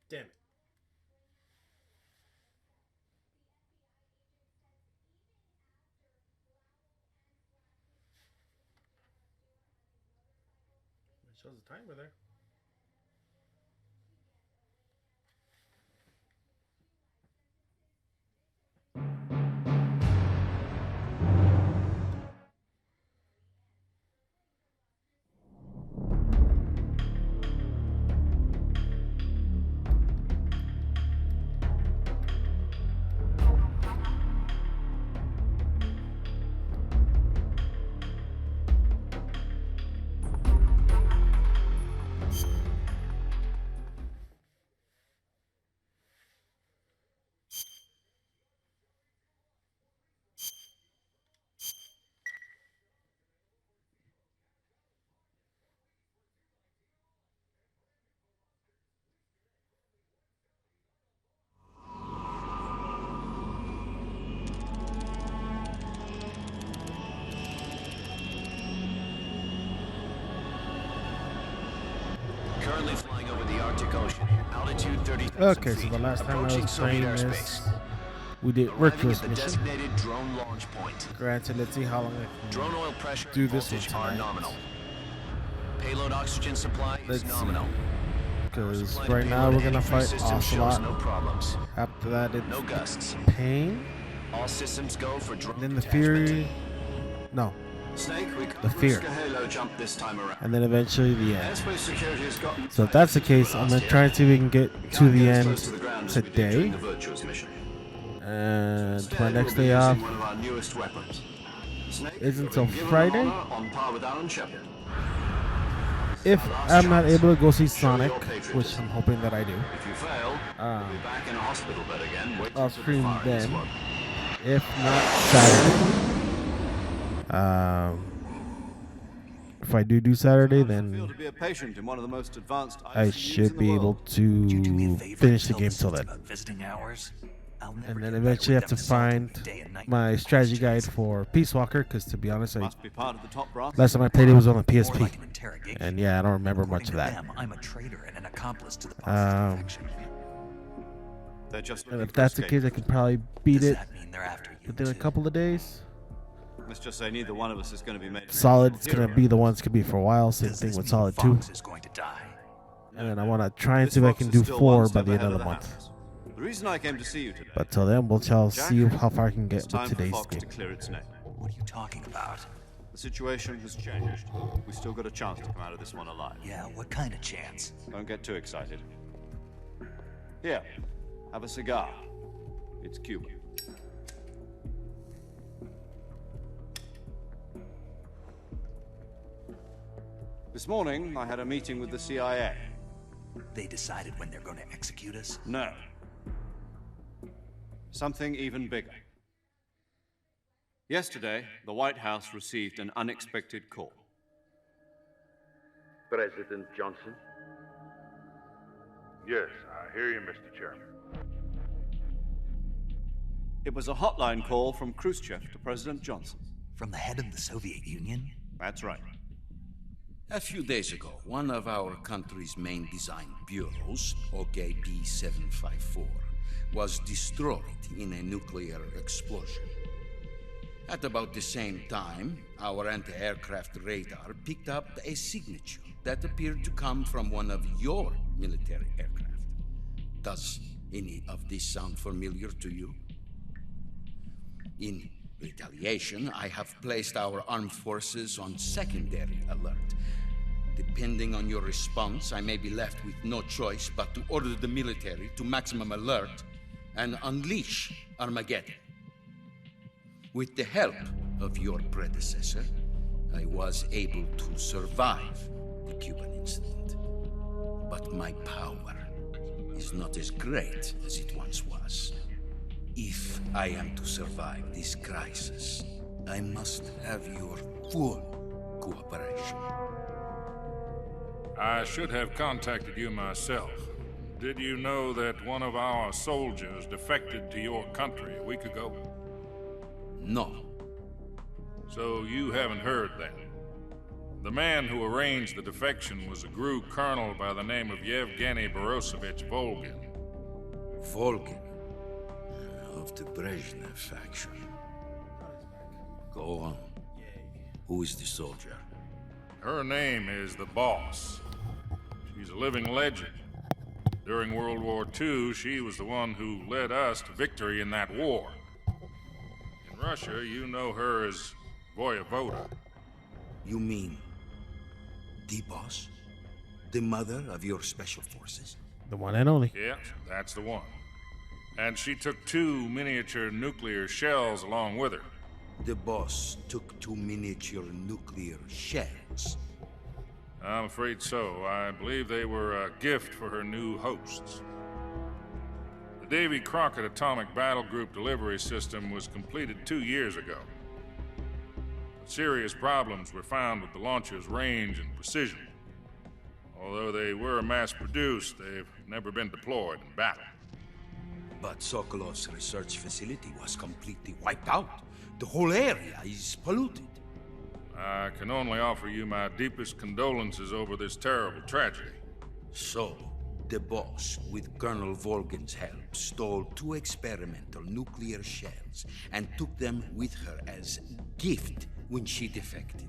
Damn it. It shows the timer there. Currently flying over the Arctic Ocean. Altitude 30,000 Okay, so feet. the last time I Approaching was Soviet playing airspace. this, we did Arriving Virtuous at the mission. designated drone launch point. Granted, let's see how long I can Drone oil pressure do and this one voltage are tonight. nominal. Payload oxygen supply Let's is see. nominal. Because Supply to right now payload we're gonna entry fight system shows Ocelot. no problems. After that, it's No gusts. Pain. All systems go for drone Then the detachment. Fury. No, Snake, we The can't Fear. risk a halo jump this time around. and then eventually the end. Airspace security has gotten So if that's the case, I'm gonna try and see if we can get We to can't the get as end close to the ground as we did during today. the Virtuous mission. And Instead, my next we'll be day using off one of our newest weapons. Snake, is you're until being given Friday. an honor on par with Alan Shepard. If I'm not able to go see Show your Sonic, patriotism. which I'm hoping that I do, If you fail, you'll be back in a hospital bed again, waiting I'll for the stream firing then. squad. If not Saturday. If I do Saturday, Feel then to be a patient in one of the most advanced I ICUs should in be the able world. to finish the game till then. Visiting hours. I'll never And get then better eventually have with to them assaulting find me day and night my with strategy guide questions. for Peace Walker, because to be honest, Must be part of the top brass. last time I played it was on the More PSP. like an interrogation. And yeah, I don't remember According much of to that. them, I'm a traitor and an accomplice to the Um, boss's defection. They're just And looking if for that's the case, I escape. could probably beat Does it that mean they're after you within a too? couple of days. Let's just say neither one of us is going to be made. an Solid, it's international gonna be hero. the one it's gonna be for a while. Same Does thing this with mean Solid 2. Fox is going to die? And then I want to try and This see if I Fox can is do still 4 one by step the end ahead of the the month. Hammers. The reason I came to see you today. But till then, we'll shall Jack, see how far I can It's get time with for today's Fox to game. clear its name. What are you talking about? The situation has changed. We still got a chance to come out of this one alive. Yeah, what kind of chance? Don't get too excited. Here, have a cigar. It's Cuban. This morning, I had a meeting with the CIA. They decided when they're going to execute us? No. Something even bigger. Yesterday, the White House received an unexpected call. President Johnson? Yes, I hear you, Mr. Chairman. It was a hotline call from Khrushchev to President Johnson. From the head of the Soviet Union? That's right. A few days ago, one of our country's main design bureaus, OKB 754, was destroyed in a nuclear explosion. At about the same time, our anti-aircraft radar picked up a signature that appeared to come from one of your military aircraft. Does any of this sound familiar to you? In retaliation, I have placed our armed forces on secondary alert. Depending on your response, I may be left with no choice but to order the military to maximum alert and unleash Armageddon. With the help of your predecessor, I was able to survive the Cuban incident. But my power is not as great as it once was. If I am to survive this crisis, I must have your full cooperation. I should have contacted you myself. Did you know that one of our soldiers defected to your country a week ago? No. So you haven't heard then. The man who arranged the defection was a GRU colonel by the name of Yevgeny Borosovich Volgin. Volgin. Of the Brezhnev faction. Go on. Who is the soldier? Her name is the Boss. She's a living legend. During World War II, she was the one who led us to victory in that war. In Russia, you know her as Voyevoda. You mean the boss? The mother of your special forces? The one and only. Yes, that's the one. And she took 2 miniature nuclear shells along with her. The boss took 2 miniature nuclear shells. I'm afraid so. I believe they were a gift for her new hosts. The Davy Crockett Atomic Battle Group delivery system was completed 2 years ago. But serious problems were found with the launcher's range and precision. Although they were mass-produced, they've never been deployed in battle. But Sokolov's research facility was completely wiped out. The whole area is polluted. I can only offer you my deepest condolences over this terrible tragedy. So, the boss, with Colonel Volgin's help, stole 2 experimental nuclear shells and took them with her as gift when she defected.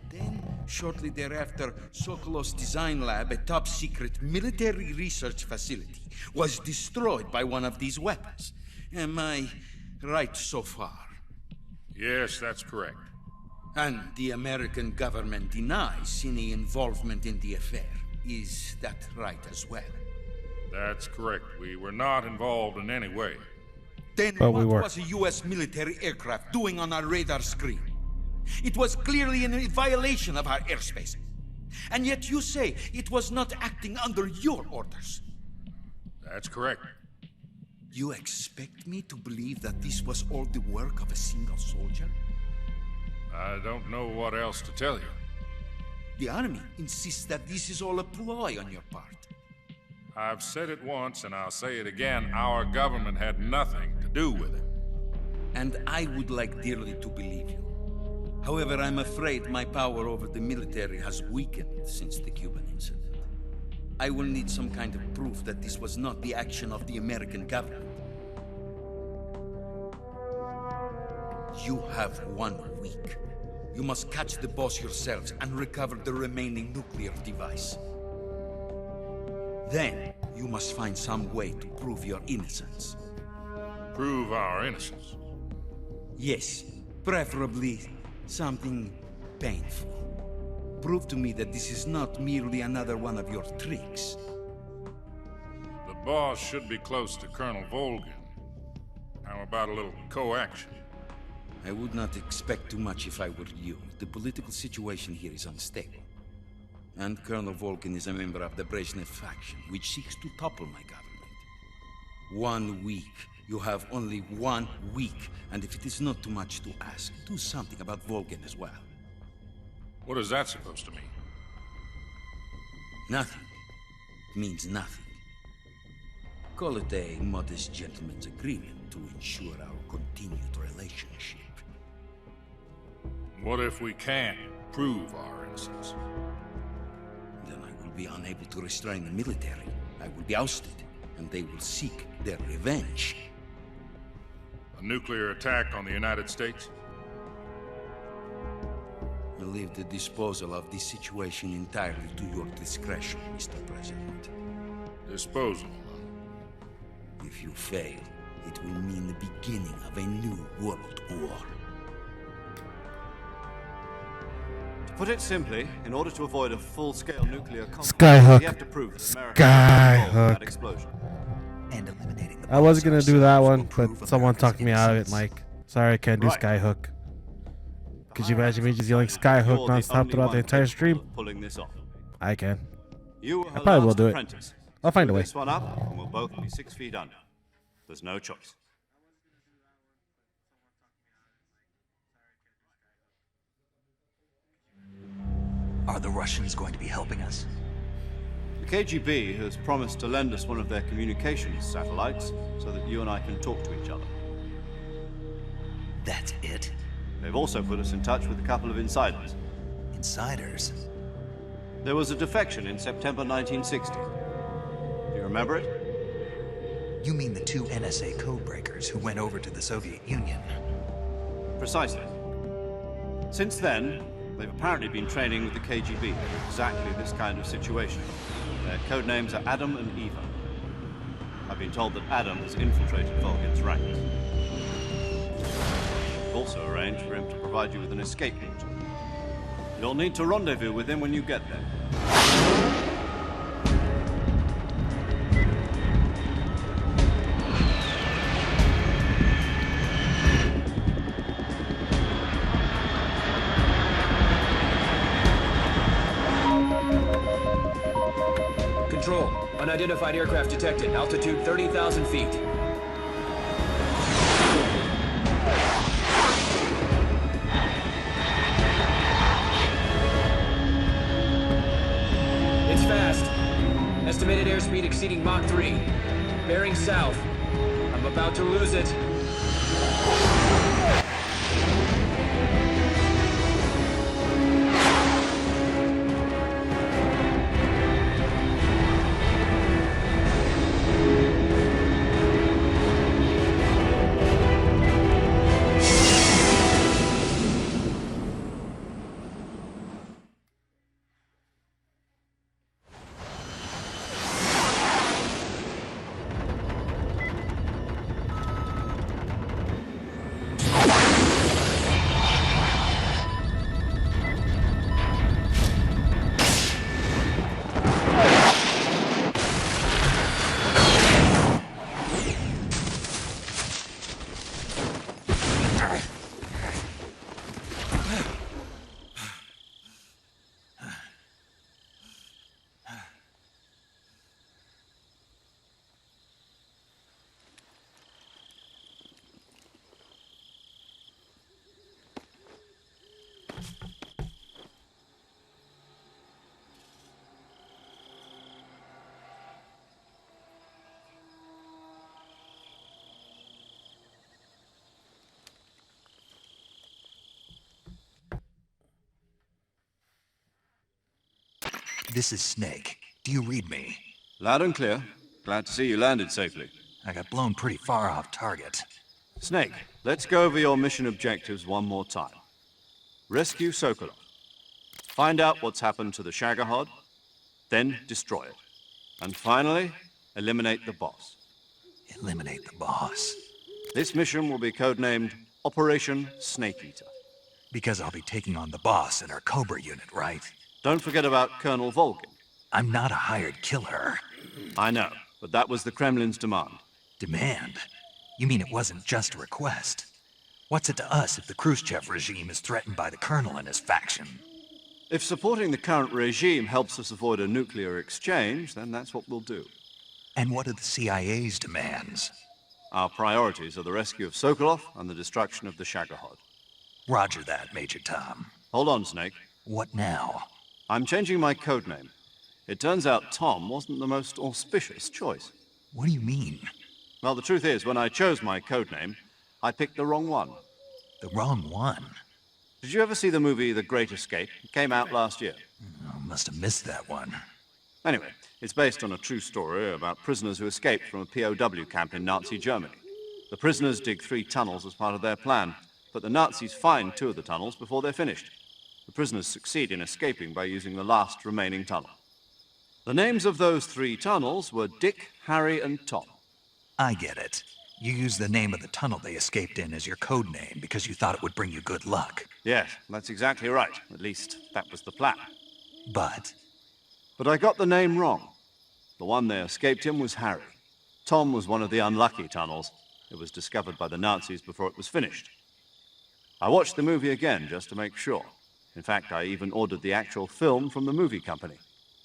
Then, shortly thereafter, Sokolov's design lab, a top-secret military research facility, was destroyed by one of these weapons. Am I right so far? Yes, that's correct. And the American government denies any involvement in the affair. Is that right as well? That's correct. We were not involved in any way. Then But what we were. was a U.S. military aircraft doing on our radar screen? It was clearly in violation of our airspace. And yet you say it was not acting under your orders. That's correct. You expect me to believe that this was all the work of a single soldier? I don't know what else to tell you. The army insists that this is all a ploy on your part. I've said it once and I'll say it again. Our government had nothing to do with it. And I would like dearly to believe you. However, I'm afraid my power over the military has weakened since the Cuban incident. I will need some kind of proof that this was not the action of the American government. You have 1 week. You must catch the boss yourselves and recover the remaining nuclear device. Then, you must find some way to prove your innocence. Prove our innocence. Yes, preferably something painful. Prove to me that this is not merely another one of your tricks. The boss should be close to Colonel Volgin. How about a little coaction? I would not expect too much if I were you. The political situation here is unstable. And Colonel Volgin is a member of the Brezhnev faction, which seeks to topple my government. 1 week. You have only 1 week, and if it is not too much to ask, do something about Volgin as well. What is that supposed to mean? Nothing. It means nothing. Call it a modest gentleman's agreement to ensure our continued relationship. What if we can't prove our innocence? Then I will be unable to restrain the military. I will be ousted, and they will seek their revenge. A nuclear attack on the United States? I leave the disposal of this situation entirely to your discretion, Mr. President. Disposal. If you fail, it will mean the beginning of a new world war. To put it simply, in order to avoid a full-scale nuclear conflict, Skyhook. we have to prove that America was involved in that Skyhook. explosion. And eliminating the I was boss gonna do that ourselves one, will prove but someone America's talked me out of it, innocence. Mike. Sorry, I can't do Right. Skyhook. Could you imagine me just yelling Skyhook You're the nonstop only throughout one the entire capable stream? of pulling this off. I can. You were I her probably will last do it. apprentice. I'll find a Screw way. this one up, and we'll both be 6 feet under. There's no choice. Are the Russians going to be helping us? KGB has promised to lend us one of their communications satellites so that you and I can talk to each other. That's it? They've also put us in touch with a couple of insiders. Insiders? There was a defection in September 1960. Do you remember it? You mean the two NSA codebreakers who went over to the Soviet Union? Precisely. Since then, they've apparently been training with the KGB for exactly this kind of situation. Their code names are Adam and Eva. I've been told that Adam has infiltrated Volgin's ranks. We've also arranged for him to provide you with an escape route. You'll need to rendezvous with him when you get there. Control. Unidentified aircraft detected. Altitude 30,000 feet. It's fast. Estimated airspeed exceeding Mach 3. Bearing south. I'm about to lose it. This is Snake. Do you read me? Loud and clear. Glad to see you landed safely. I got blown pretty far off target. Snake, let's go over your mission objectives one more time. Rescue Sokolov. Find out what's happened to the Shagohod, then destroy it. And finally, eliminate the boss. Eliminate the boss. This mission will be codenamed Operation Snake Eater. Because I'll be taking on the boss in our Cobra unit, right? Don't forget about Colonel Volgin. I'm not a hired killer. I know, but that was the Kremlin's demand. Demand? You mean it wasn't just a request? What's it to us if the Khrushchev regime is threatened by the Colonel and his faction? If supporting the current regime helps us avoid a nuclear exchange, then that's what we'll do. And what are the CIA's demands? Our priorities are the rescue of Sokolov and the destruction of the Shagohod. Roger that, Major Tom. Hold on, Snake. What now? I'm changing my codename. It turns out Tom wasn't the most auspicious choice. What do you mean? Well, the truth is, when I chose my codename, I picked the wrong one. The wrong one? Did you ever see the movie The Great Escape? It came out last year. Oh, must have missed that one. Anyway, it's based on a true story about prisoners who escaped from a POW camp in Nazi Germany. The prisoners dig 3 tunnels as part of their plan, but the Nazis find 2 of the tunnels before they're finished. The prisoners succeed in escaping by using the last remaining tunnel. The names of those 3 tunnels were Dick, Harry, and Tom. I get it. You used the name of the tunnel they escaped in as your code name because you thought it would bring you good luck. Yes, that's exactly right. At least, that was the plan. But I got the name wrong. The one they escaped in was Harry. Tom was one of the unlucky tunnels. It was discovered by the Nazis before it was finished. I watched the movie again just to make sure. In fact, I even ordered the actual film from the movie company.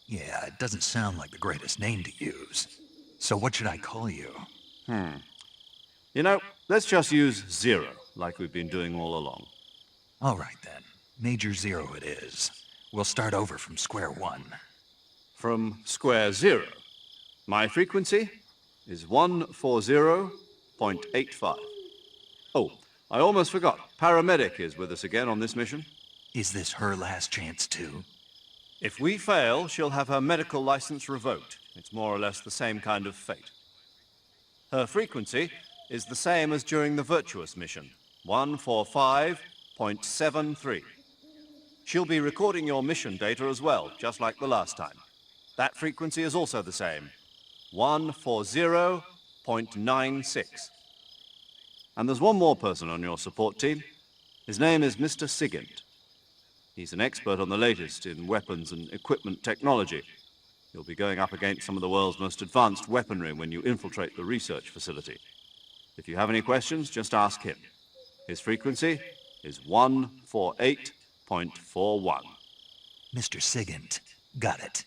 yeah, it doesn't sound like the greatest name to use. So what should I call you? You know, let's just use Zero, like we've been doing all along. All right then. Major Zero it is. We'll start over from square one. from square zero. My frequency is 140.85. Oh, I almost forgot. Paramedic is with us again on this mission. Is this her last chance, too? If we fail, she'll have her medical license revoked. It's more or less the same kind of fate. Her frequency is the same as during the Virtuous mission, 145.73. She'll be recording your mission data as well, just like the last time. That frequency is also the same, 140.96. And there's one more person on your support team. His name is Mr. Sigint. He's an expert on the latest in weapons and equipment technology. You'll be going up against some of the world's most advanced weaponry when you infiltrate the research facility. If you have any questions, just ask him. His frequency is 148.41. Mr. Sigint. Got it.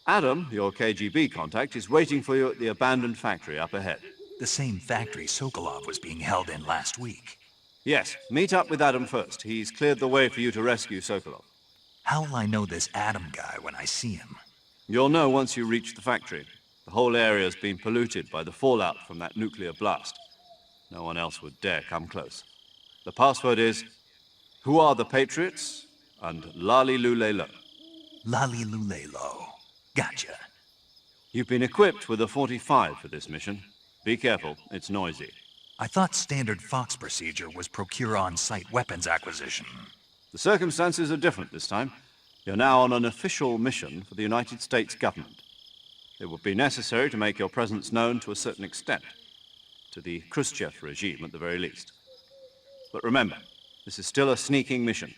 Adam, your KGB contact, is waiting for you at the abandoned factory up ahead. The same factory Sokolov was being held in last week. Yes, meet up with Adam first. He's cleared the way for you to rescue Sokolov. How will I know this Adam guy when I see him? You'll know once you reach the factory. The whole area's been polluted by the fallout from that nuclear blast. No one else would dare come close. The password is, "Who are the Patriots?" and Lali Lulelo. Lali Lulelo. Gotcha. You've been equipped with a 45 for this mission. Be careful, it's noisy. I thought standard Fox procedure was procure on-site weapons acquisition. The circumstances are different this time. You're now on an official mission for the United States government. It would be necessary to make your presence known to a certain extent, to the Khrushchev regime at the very least. But remember, this is still a sneaking mission.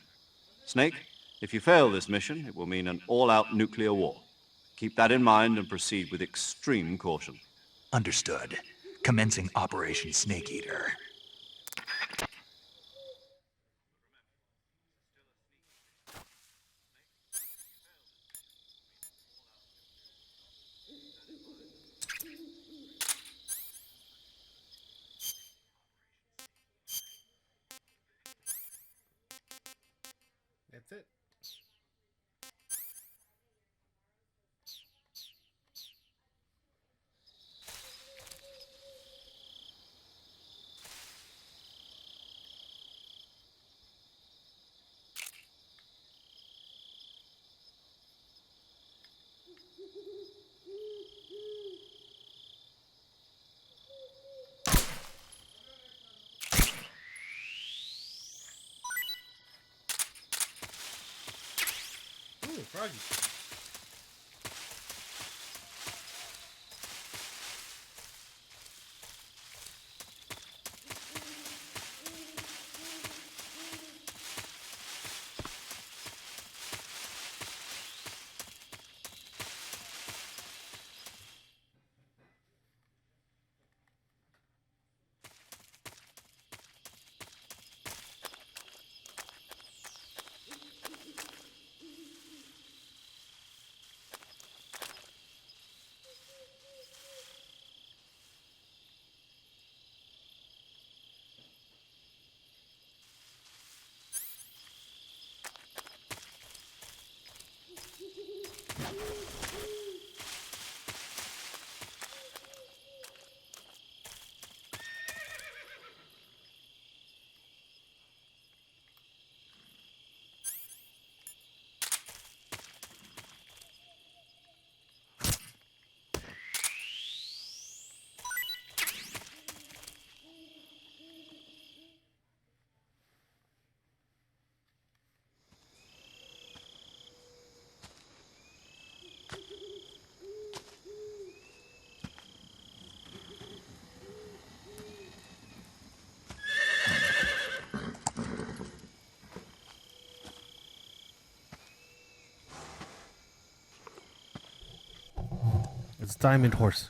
Snake, if you fail this mission, it will mean an all-out nuclear war. Keep that in mind and proceed with extreme caution. Understood. Commencing Operation Snake Eater. That's it. Ooh, froggy. It's Diamond Horse.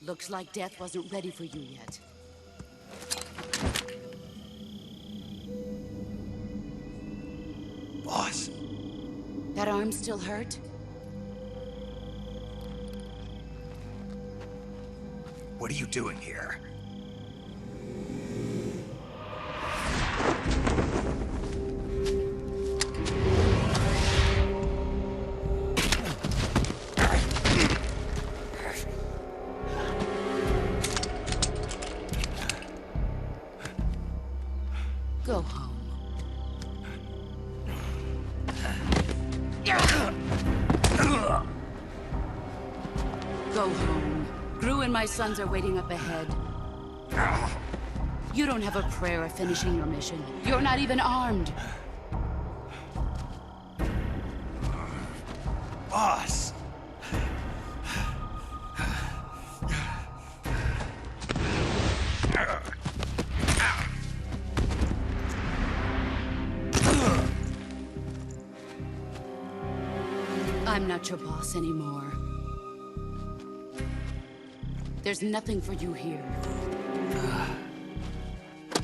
Looks like death wasn't ready for you yet. Boss. That arm still hurt? What are you doing here? Go home. Go home. Gru and my sons are waiting up ahead. You don't have a prayer of finishing your mission. You're not even armed. Boss! I'm not your boss anymore. There's nothing for you here.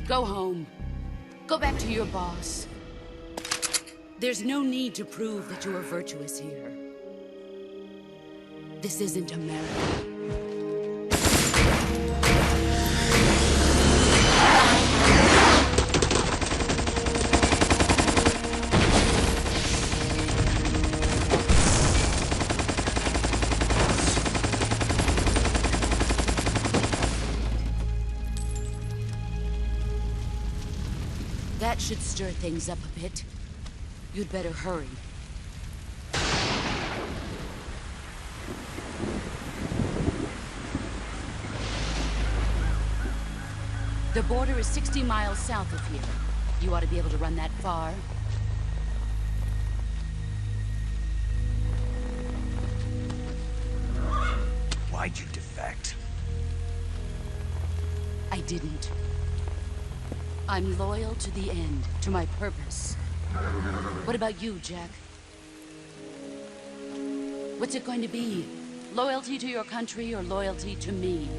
Go home. Go back to your boss. There's no need to prove that you are virtuous here. This isn't America. That should stir things up a bit. You'd better hurry. The border is 60 miles south of here. You ought to be able to run that far. Why'd you defect? I didn't. I'm loyal to the end, to my purpose. What about you, Jack? What's it going to be? Loyalty to your country or loyalty to me?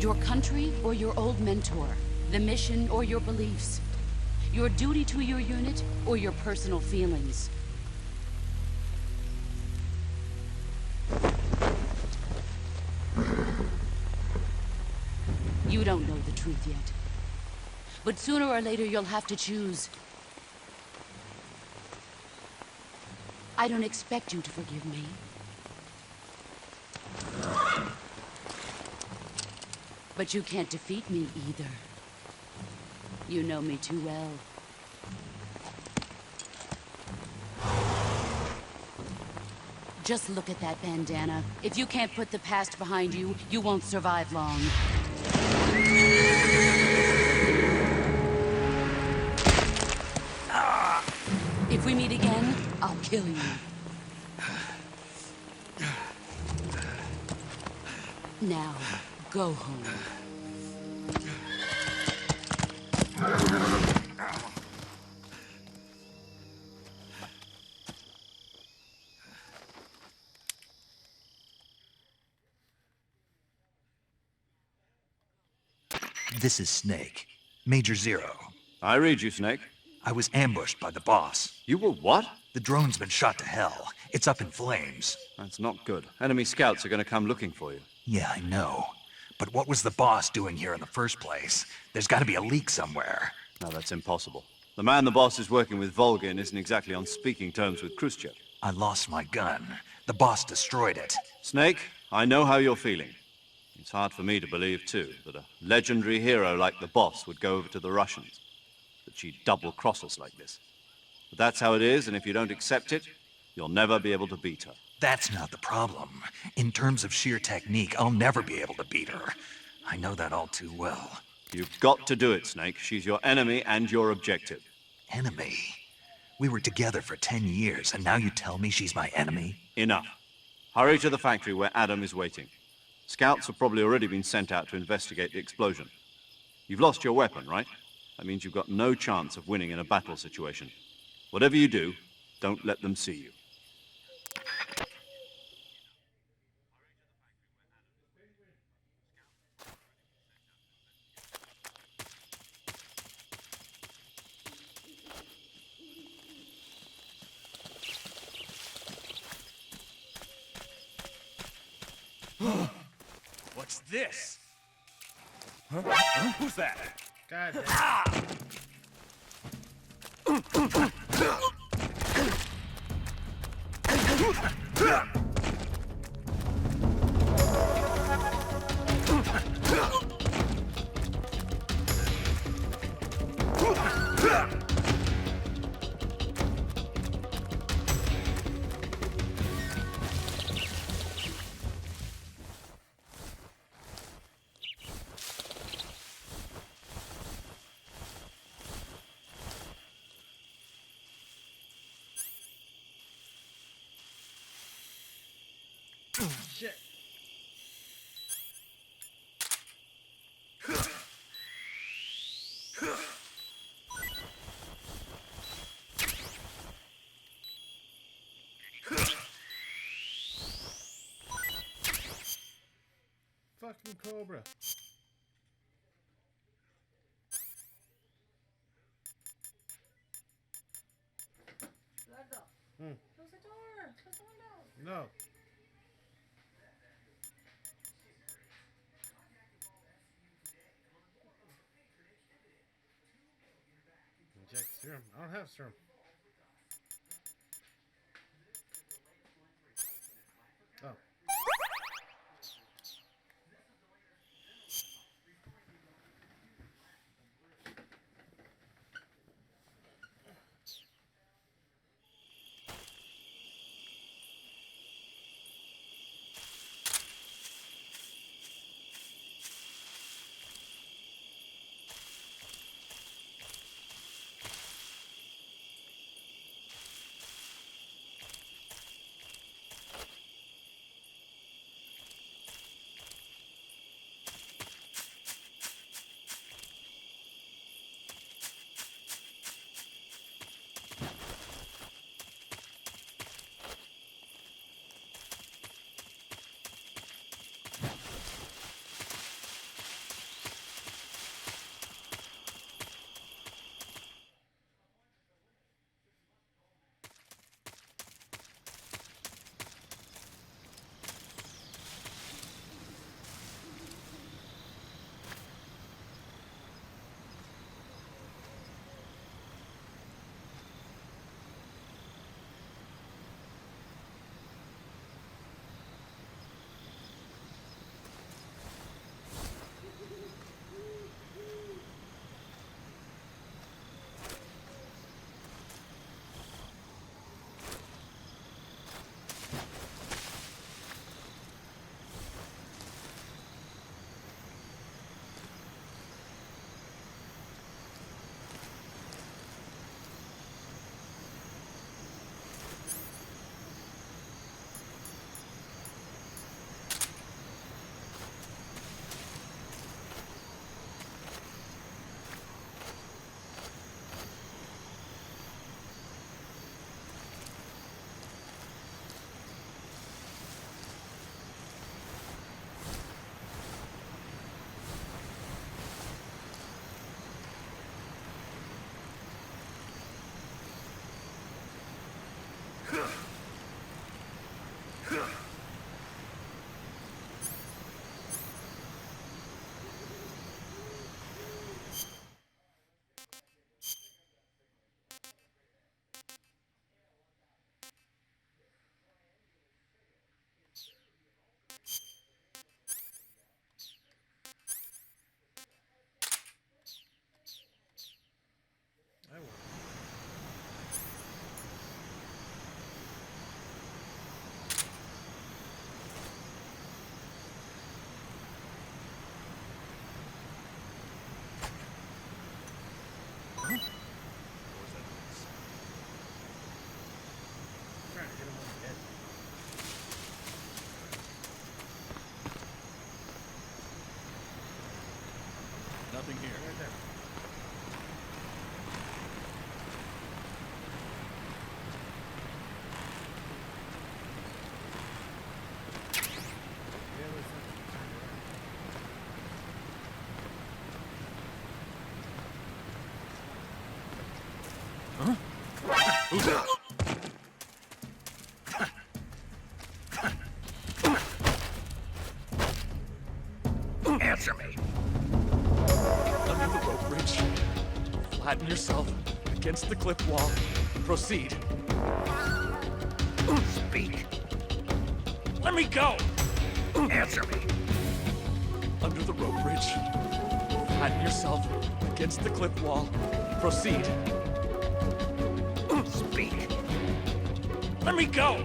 Your country or your old mentor? The mission or your beliefs? Your duty to your unit or your personal feelings? You don't know the truth yet. But sooner or later, you'll have to choose. I don't expect you to forgive me. But you can't defeat me either. You know me too well. Just look at that bandana. If you can't put the past behind you, you won't survive long. If we meet again, I'll kill you. Now, go home. This is Snake. Major Zero. I read you, Snake. I was ambushed by the boss. You were what? The drone's been shot to hell. It's up in flames. That's not good. Enemy scouts are going to come looking for you. Yeah, I know. But what was the boss doing here in the first place? There's got to be a leak somewhere. No, that's impossible. The man the boss is working with, Volgin, isn't exactly on speaking terms with Khrushchev. I lost my gun. The boss destroyed it. Snake, I know how you're feeling. It's hard for me to believe, too, that a legendary hero like the boss would go over to the Russians. That she'd double-cross us like this. But that's how it is, and if you don't accept it, you'll never be able to beat her. That's not the problem. In terms of sheer technique, I'll never be able to beat her. I know that all too well. You've got to do it, Snake. She's your enemy and your objective. Enemy? We were together for 10 years, and now you tell me she's my enemy? Enough. Hurry to the factory where Adam is waiting. Scouts have probably already been sent out to investigate the explosion. You've lost your weapon, right? That means you've got no chance of winning in a battle situation. Whatever you do, don't let them see you. What's this? Who's that? God damn. Shit. Fucking Cobra. Close the door. Close the window. No. Inject serum. I don't have serum. Oh. Nothing here. Right there. Who's that? Answer me. Flatten yourself against the cliff wall. Proceed. Speak. Let me go! Answer me. Under the rope bridge. Flatten yourself against the cliff wall. Proceed. Speak. Let me go!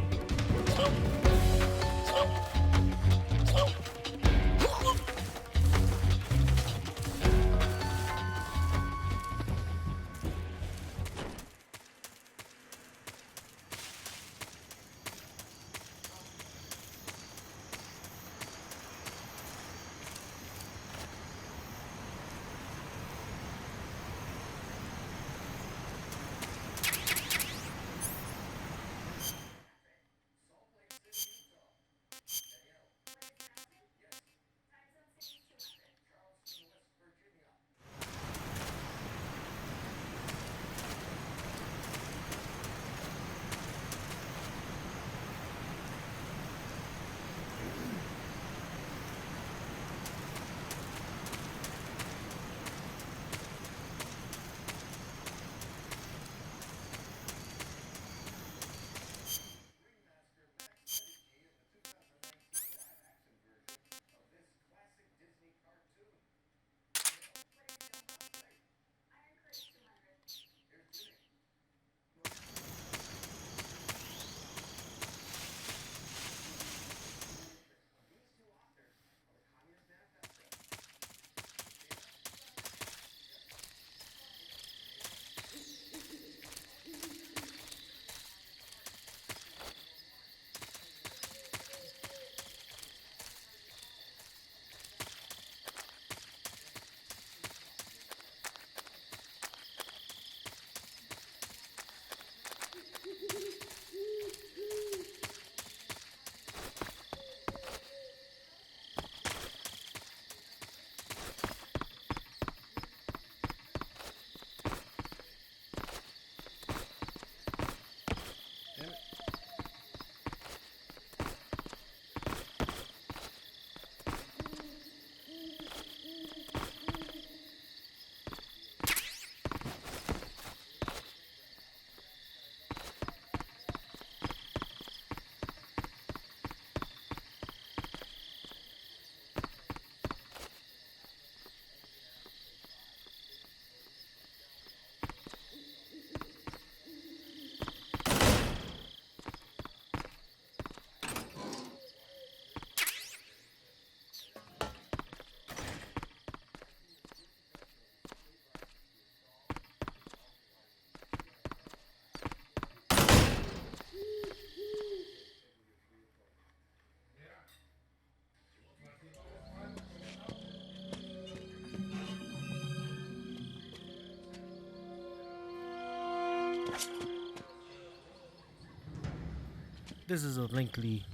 This is a lengthy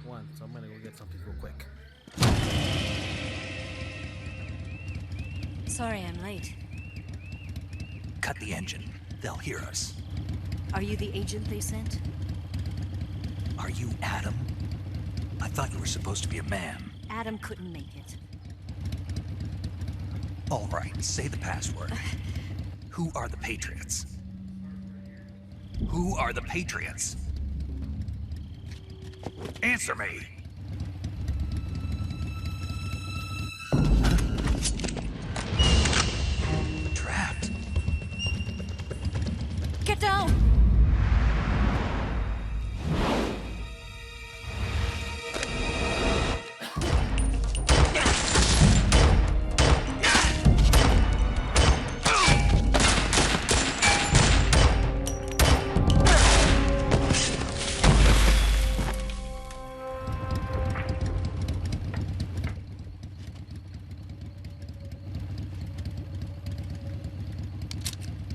one, so I'm gonna go get something real quick. Sorry I'm late. Cut the engine. They'll hear us. Are you the agent they sent? Are you Adam? I thought you were supposed to be a man. Adam couldn't make it. All right, say the password. Who are the Patriots? Who are the Patriots? Answer me! Trapped. Get down!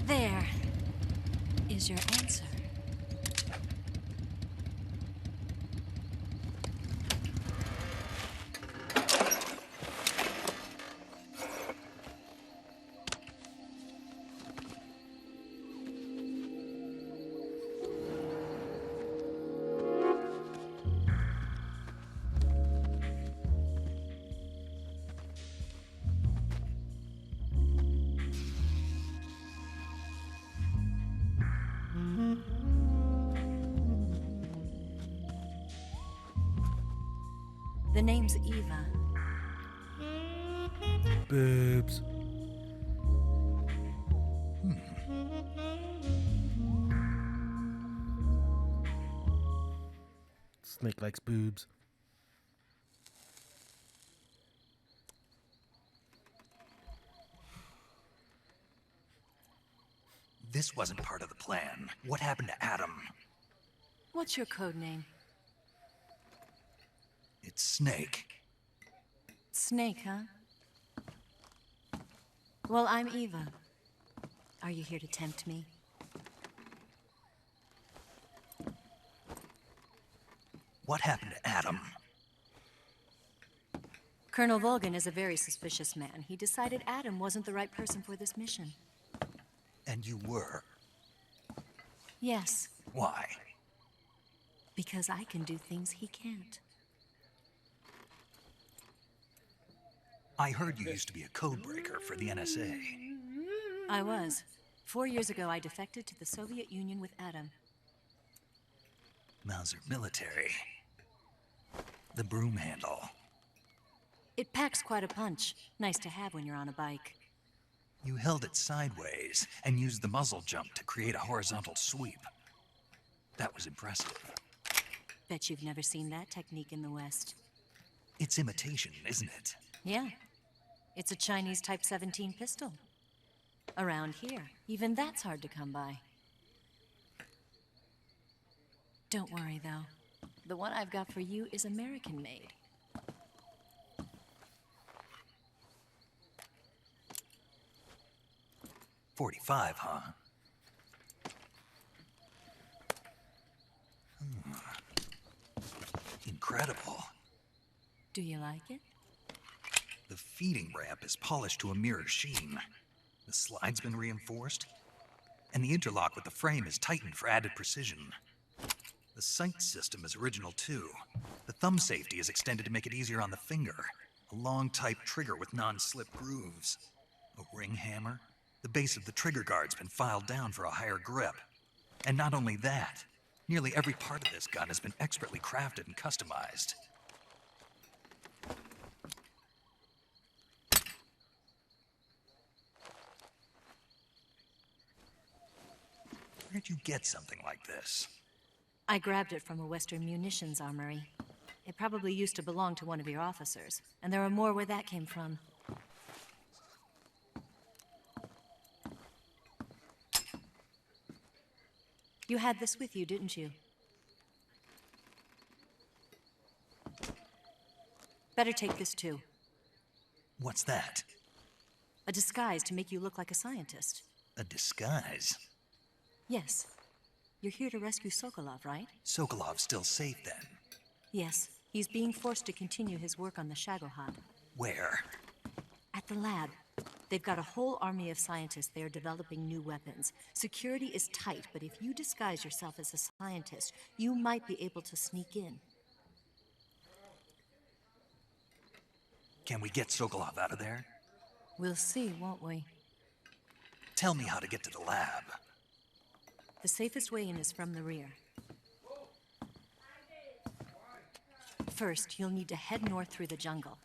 There is your answer. The name's Eva. Boobs. Snake likes boobs. This wasn't part of the plan. What happened to Adam? What's your code name? It's Snake. Snake, huh? Well, I'm Eva. Are you here to tempt me? What happened to Adam? Colonel Volgin is a very suspicious man. He decided Adam wasn't the right person for this mission. And you were? Yes, Why? because I can do things he can't. I heard you used to be a codebreaker for the NSA. I was. 4 years ago, I defected to the Soviet Union with Adam. Mauser military. The broom handle. It packs quite a punch. Nice to have when you're on a bike. You held it sideways and used the muzzle jump to create a horizontal sweep. That was impressive. Bet you've never seen that technique in the West. It's imitation, isn't it? Yeah. It's a Chinese Type 17 pistol. Around here, even that's hard to come by. Don't worry, though. The one I've got for you is American-made. .45, huh? Incredible. Do you like it? The feeding ramp is polished to a mirror sheen. The slide's been reinforced, and the interlock with the frame is tightened for added precision. The sight system is original too. The thumb safety is extended to make it easier on the finger. A long type trigger with non-slip grooves. A ring hammer. The base of the trigger guard's been filed down for a higher grip. And not only that, nearly every part of this gun has been expertly crafted and customized. Where'd you get something like this? I grabbed it from a Western munitions armory. It probably used to belong to one of your officers, and there are more where that came from. You had this with you, didn't you? Better take this too. What's that? A disguise to make you look like a scientist. A disguise? Yes. You're here to rescue Sokolov, right? Sokolov's still safe then? Yes. He's being forced to continue his work on the Shagohod. Where? At the lab. They've got a whole army of scientists there developing new weapons. Security is tight, but if you disguise yourself as a scientist, you might be able to sneak in. Can we get Sokolov out of there? We'll see, won't we? Tell me how to get to the lab. The safest way in is from the rear. First, you'll need to head north through the jungle.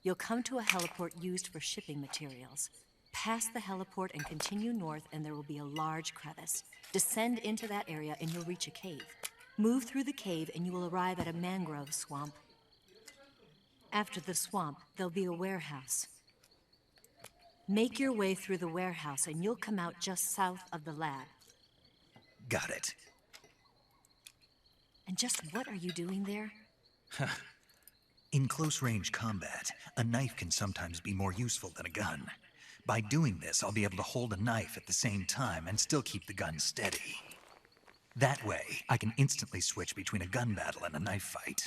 You'll come to a heliport used for shipping materials. Pass the heliport and continue north, and there will be a large crevice. Descend into that area and you'll reach a cave. Move through the cave and you will arrive at a mangrove swamp. After the swamp, there'll be a warehouse. Make your way through the warehouse and you'll come out just south of the lab. Got it. And just what are you doing there? In close-range combat, a knife can sometimes be more useful than a gun. By doing this, I'll be able to hold a knife at the same time and still keep the gun steady. That way, I can instantly switch between a gun battle and a knife fight.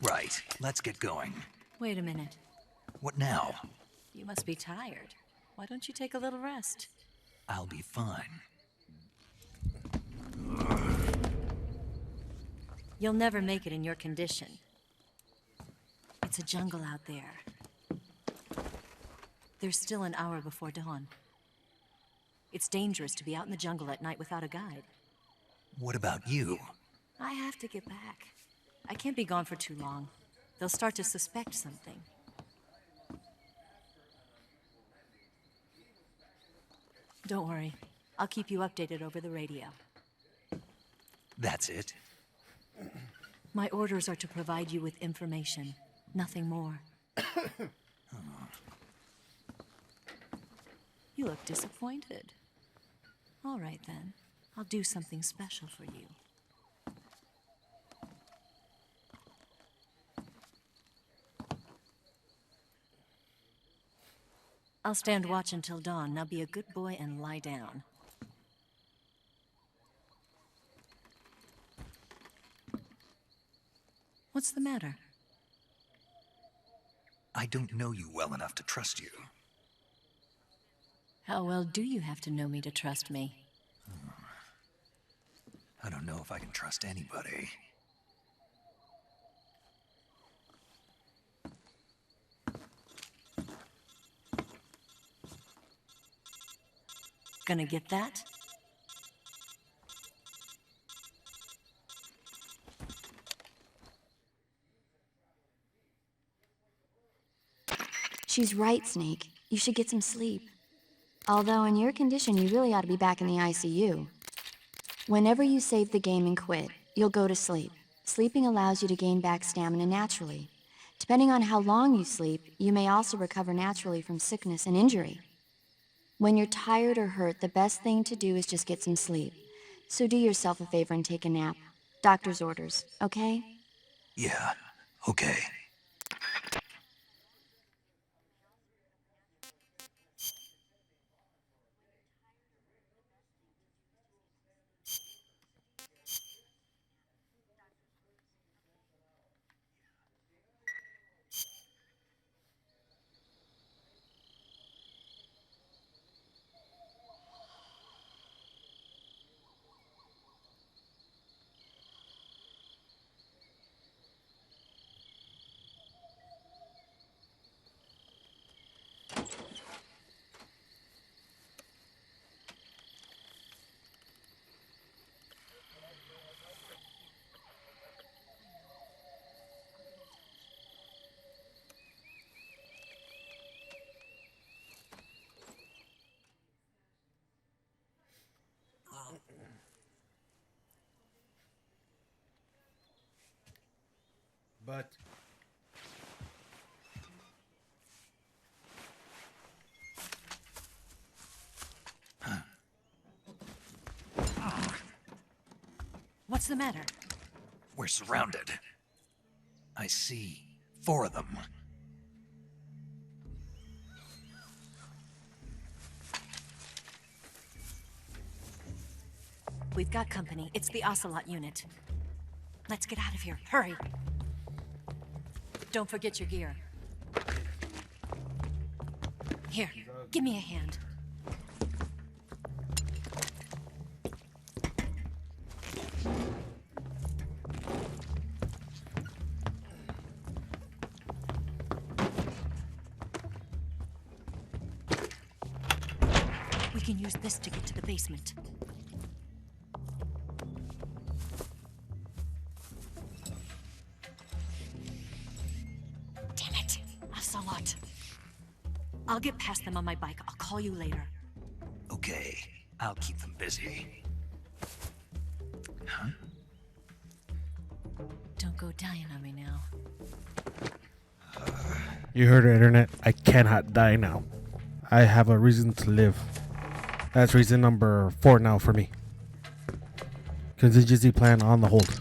Right, let's get going. Wait a minute. What now? You must be tired. Why don't you take a little rest? I'll be fine. You'll never make it in your condition. It's a jungle out there. There's still an hour before dawn. It's dangerous to be out in the jungle at night without a guide. What about you? I have to get back. I can't be gone for too long. They'll start to suspect something. Don't worry. I'll keep you updated over the radio. That's it? My orders are to provide you with information, nothing more. You look disappointed. All right then. I'll do something special for you. I'll stand watch until dawn. Now be a good boy and lie down. What's the matter? I don't know you well enough to trust you. How well do you have to know me to trust me? I don't know if I can trust anybody. Gonna get that? She's right, Snake. You should get some sleep. Although in your condition, you really ought to be back in the ICU. Whenever you save the game and quit, you'll go to sleep. Sleeping allows you to gain back stamina naturally. Depending on how long you sleep, you may also recover naturally from sickness and injury. When you're tired or hurt, the best thing to do is just get some sleep. So do yourself a favor and take a nap. Doctor's orders, okay? Yeah, okay. But What's the matter? We're surrounded. I see 4 of them. We've got company. It's the Ocelot unit. Let's get out of here. Hurry. Don't forget your gear. Here, give me a hand. We can use this to get to the basement. Damn it, Ocelot. I'll get past them on my bike. I'll call you later. Okay, I'll keep them busy. Huh? Don't go dying on me now. you heard it, Internet. I cannot die now. I have a reason to live. That's reason number 4 now for me. Contingency plan on the hold.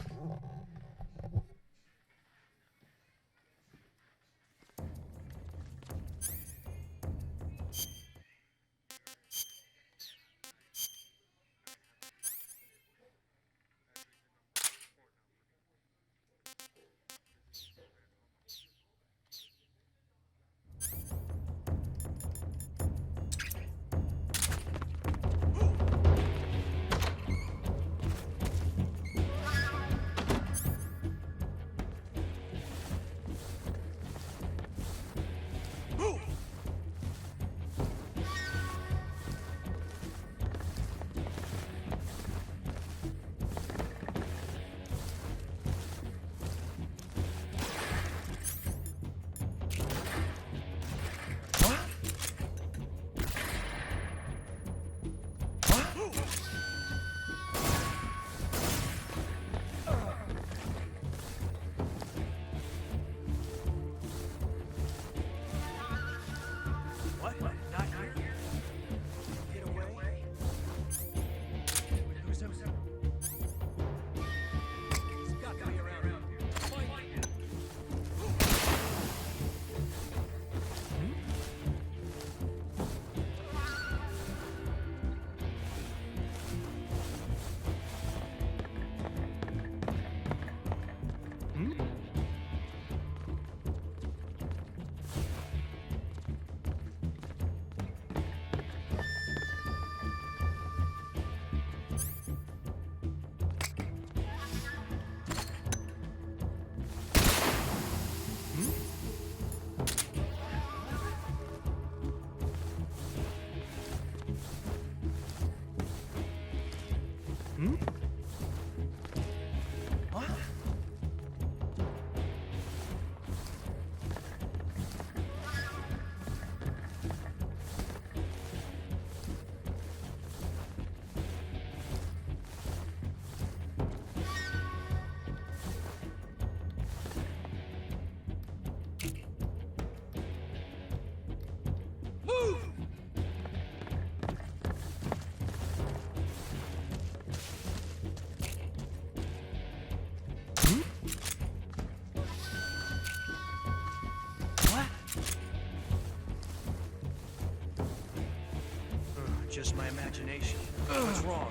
Just my imagination. What's wrong?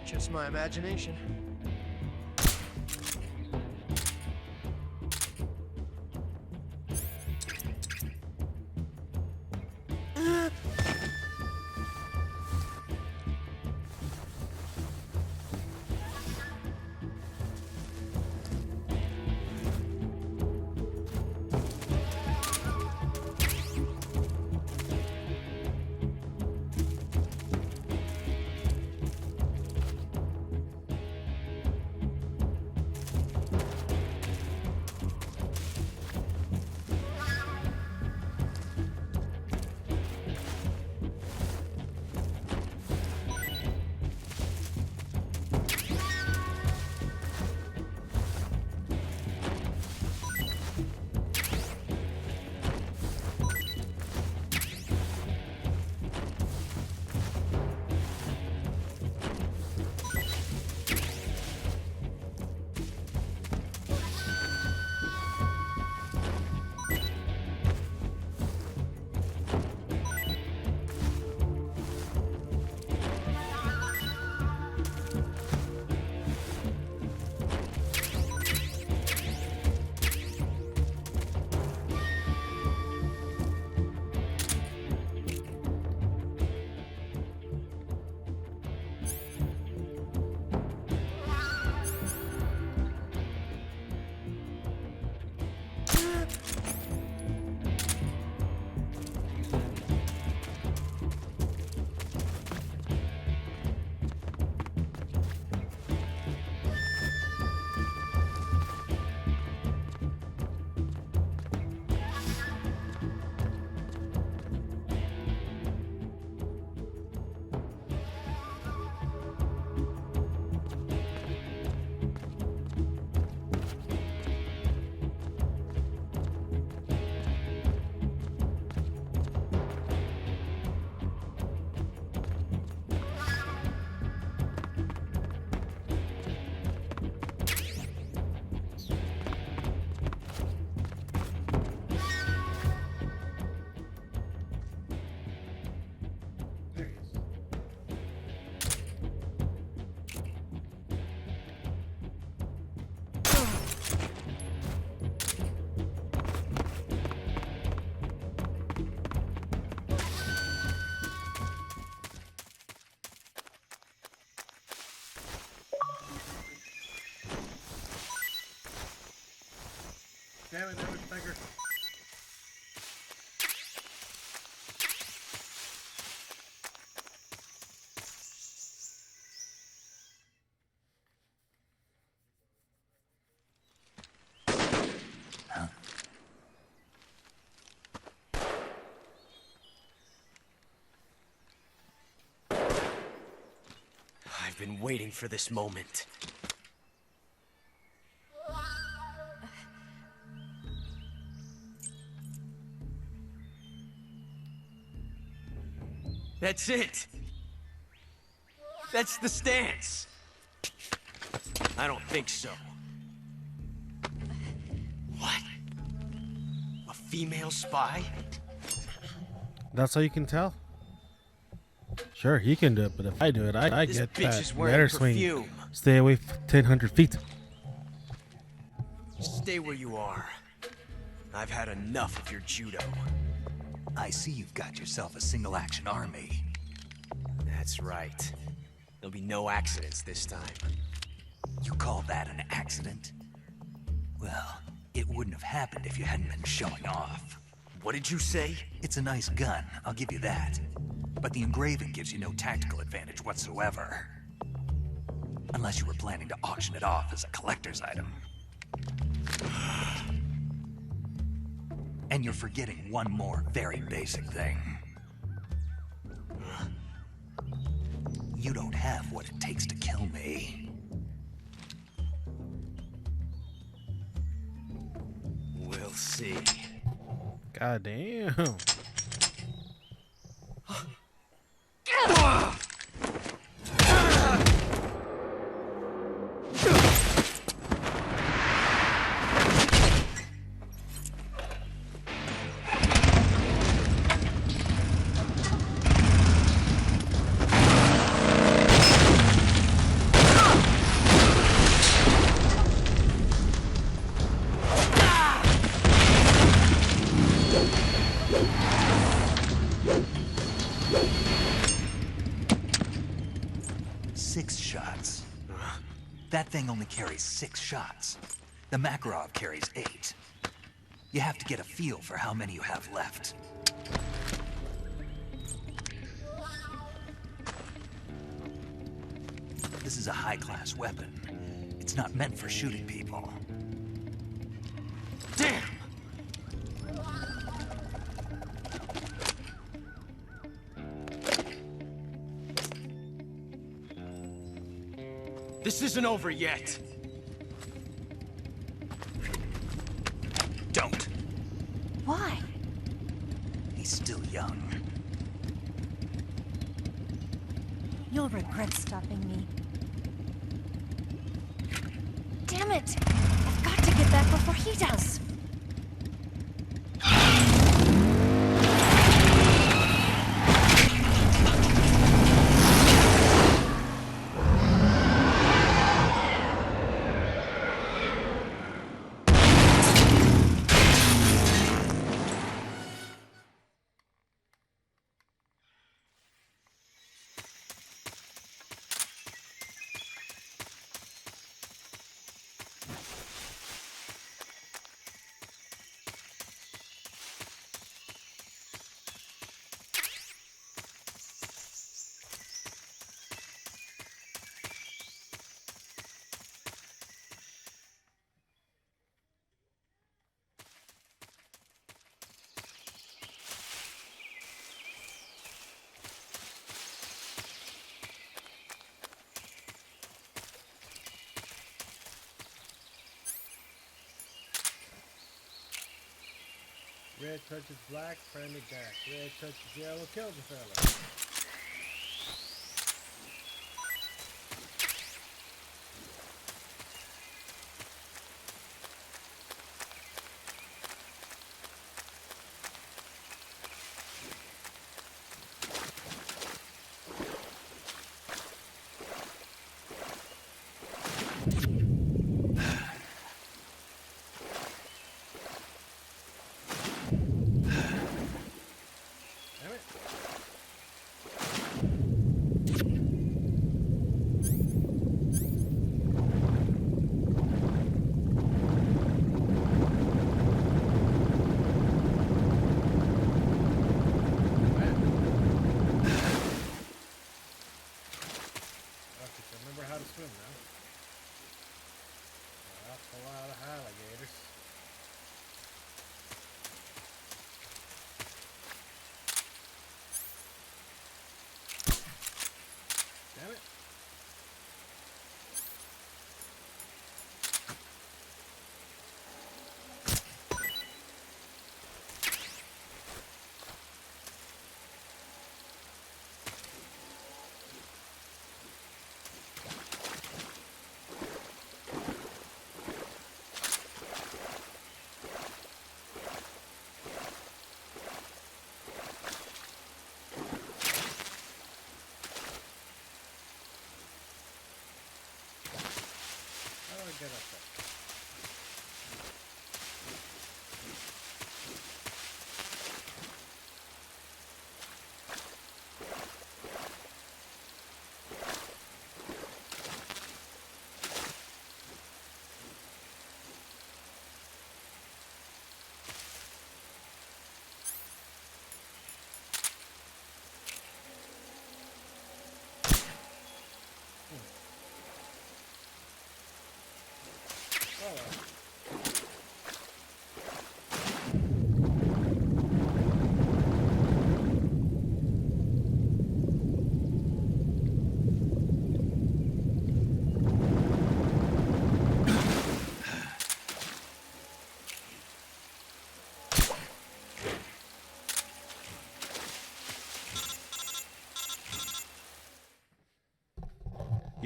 Just my imagination. Damn it, there was Beggar. I've been waiting for this moment. That's it. That's the stance. I don't think so. What? A female spy? That's how you can tell? Sure, he can do it, but if I do it, I This get bitch that is wearing ladder swing. perfume. Stay away 1,000 feet. Stay where you are. I've had enough of your judo. I see you've got yourself a single-action army. That's right. There'll be no accidents this time. You call that an accident? Well, it wouldn't have happened if you hadn't been showing off. What did you say? It's a nice gun, I'll give you that. But the engraving gives you no tactical advantage whatsoever. Unless you were planning to auction it off as a collector's item. And you're forgetting one more very basic thing. You don't have what it takes to kill me. We'll see. God damn. That thing only carries 6 shots. The Makarov carries 8. You have to get a feel for how many you have left. This is a high-class weapon. It's not meant for shooting people. Damn! This isn't over yet. Don't. Why? He's still young. You'll regret stopping me. Damn it! I've got to get back before he does. Red touches black, friendly death. Red touches yellow, kills the fella.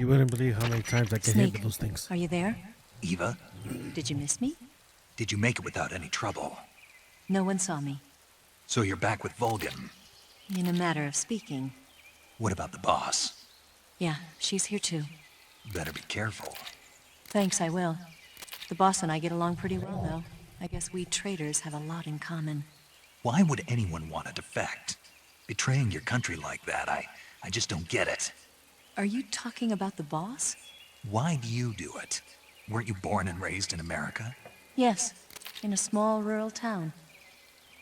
You wouldn't believe how many times I get hit Snake, with those things. are you there? Eva, Did you miss me? did you make it without any trouble? No one saw me. So you're back with Vulcan. In a matter of speaking. What about the boss? Yeah, she's here too. Better be careful. Thanks, I will. The boss and I get along pretty well, though. I guess we traitors have a lot in common. Why would anyone want to defect? Betraying your country like that, I just don't get it. Are you talking about the boss? Why do you do it? Weren't you born and raised in America? Yes, in a small rural town.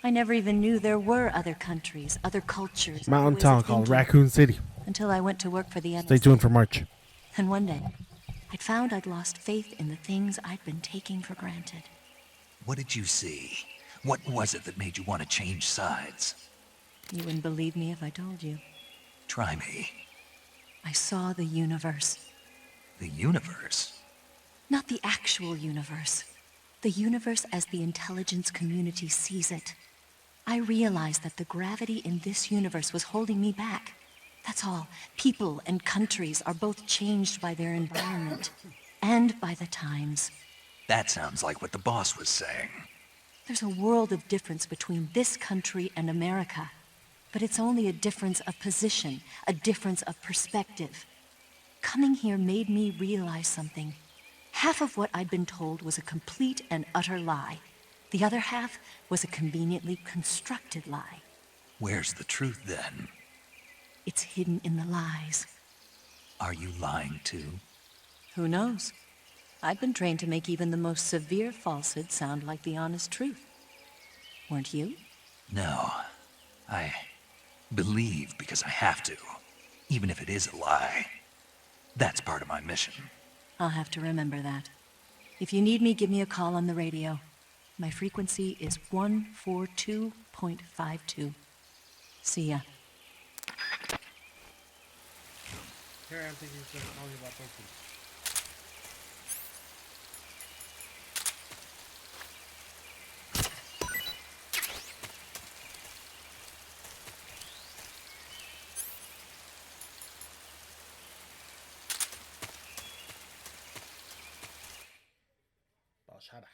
I never even knew there were other countries, other cultures. Mountain ways town of called thinking, Raccoon City. until I went to work for the NSA. Stay tuned for March. And one day, I'd found I'd lost faith in the things I'd been taking for granted. What did you see? What was it that made you want to change sides? You wouldn't believe me if I told you. Try me. I saw the universe. The universe? Not the actual universe. The universe as the intelligence community sees it. I realized that the gravity in this universe was holding me back. That's all. People and countries are both changed by their environment and by the times. That sounds like what the boss was saying. There's a world of difference between this country and America. But it's only a difference of position, a difference of perspective. Coming here made me realize something. Half of what I'd been told was a complete and utter lie. The other half was a conveniently constructed lie. Where's the truth then? It's hidden in the lies. Are you lying too? Who knows? I've been trained to make even the most severe falsehood sound like the honest truth. Weren't you? No. I believe because I have to, even if it is a lie. That's part of my mission. I'll have to remember that. If you need me, give me a call on the radio. My frequency is 142.52. See ya. Here, I'm thinking just only about something. Shut up.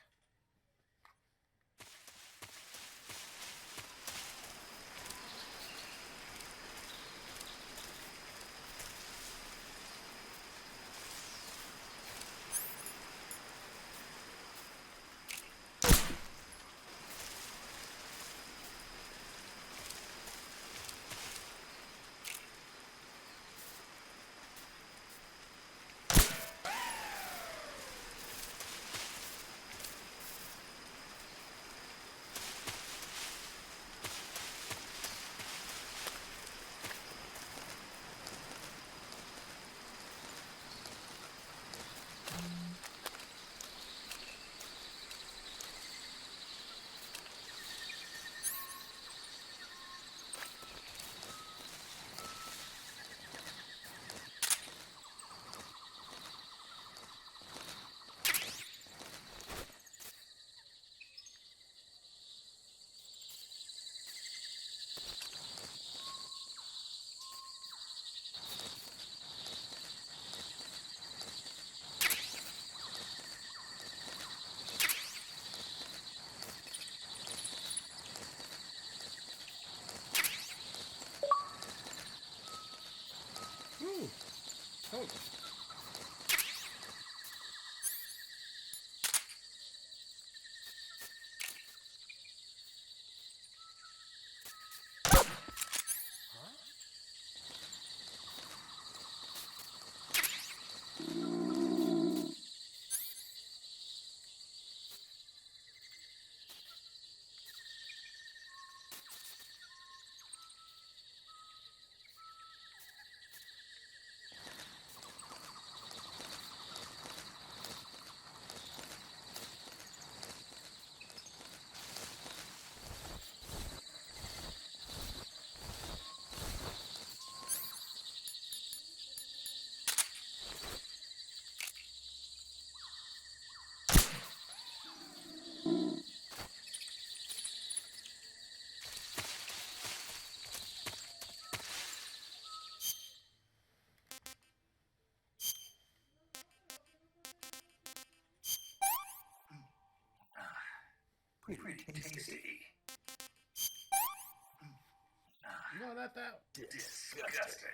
No, not that. Disgusting.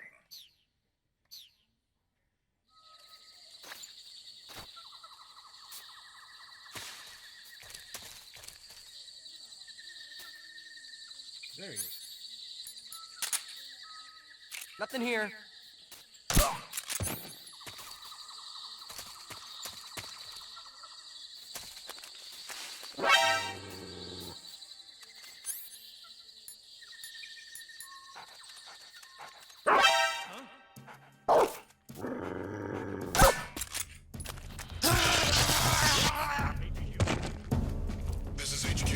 There he is. Nothing here. This is HQ.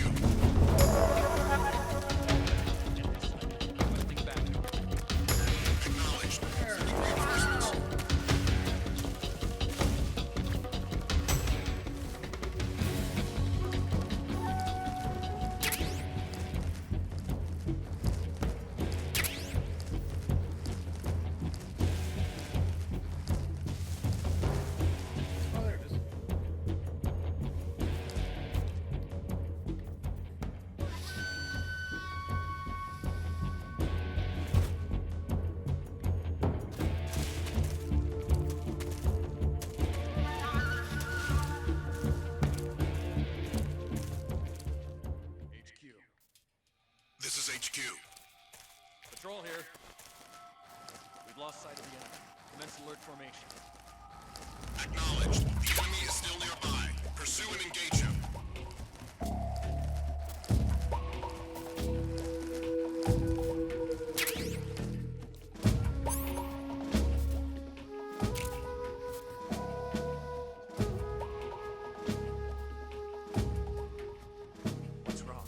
Acknowledged. Reinforcements. Oh, there it is. HQ. This is HQ. Patrol here. We've lost sight of the enemy. Commence alert formation. Acknowledged. The enemy is still nearby. Pursue and engage him. What's wrong?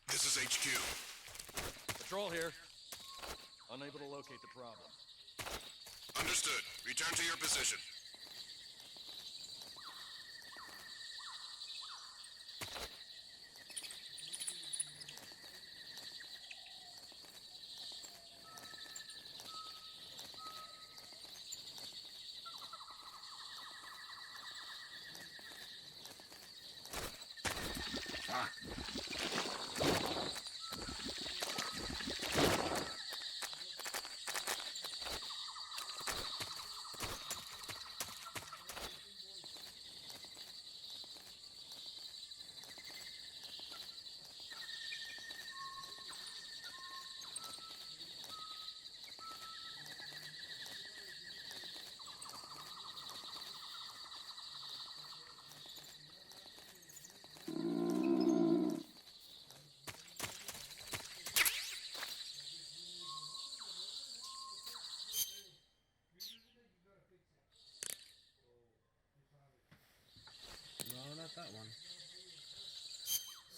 This is HQ. Patrol here. Unable to locate the problem. Understood. Return to your position.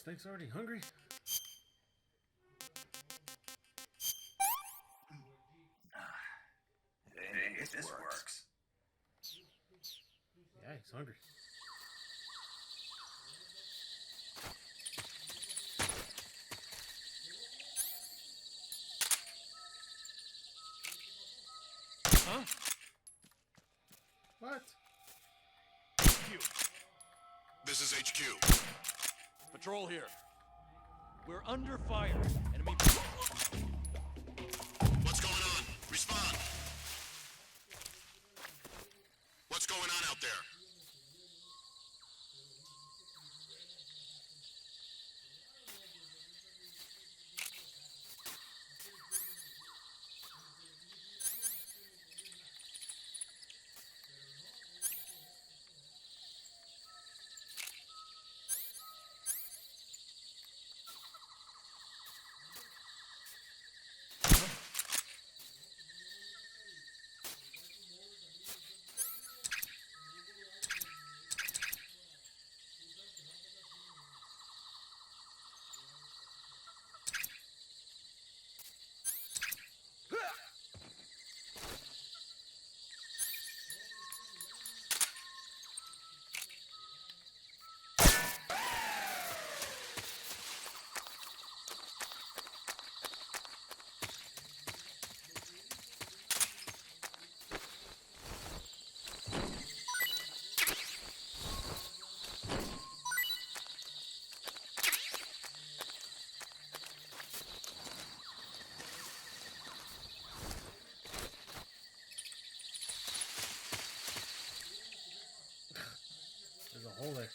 Snake's already hungry? If this works. Yeah, he's hungry. Huh? What? HQ. This is HQ. Patrol here. We're under fire. Enemy. What's going on? Respond. What's going on out there? There's a hole there.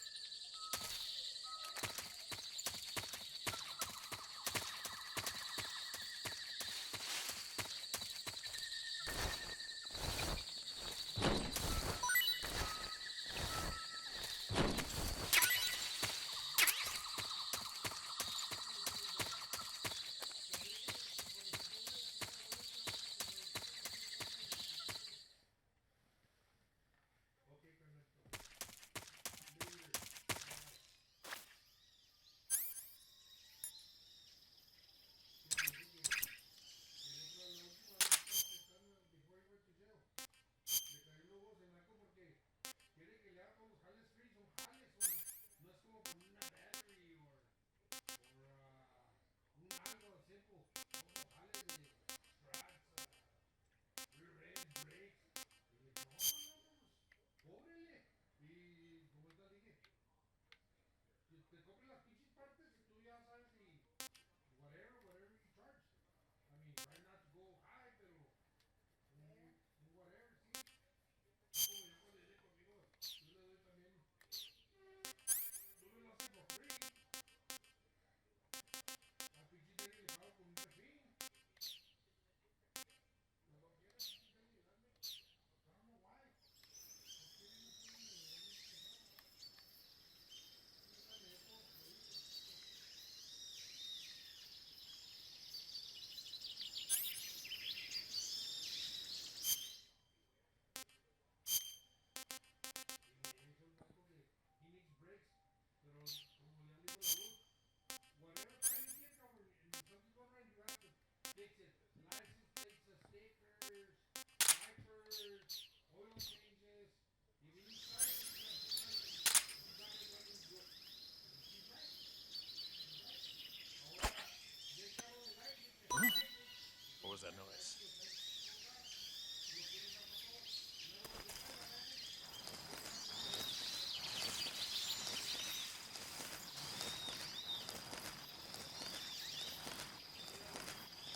What was that noise?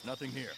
Nothing here.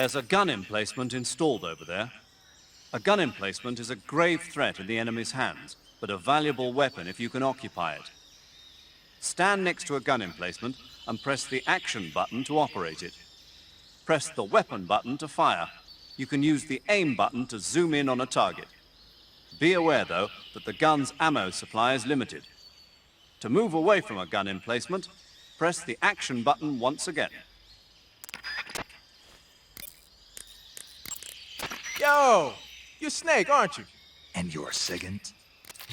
There's a gun emplacement installed over there. A gun emplacement is a grave threat in the enemy's hands, but a valuable weapon if you can occupy it. Stand next to a gun emplacement and press the action button to operate it. Press the weapon button to fire. You can use the aim button to zoom in on a target. Be aware, though, that the gun's ammo supply is limited. To move away from a gun emplacement, press the action button once again. Yo! You're Snake, aren't you? And you're Sigint?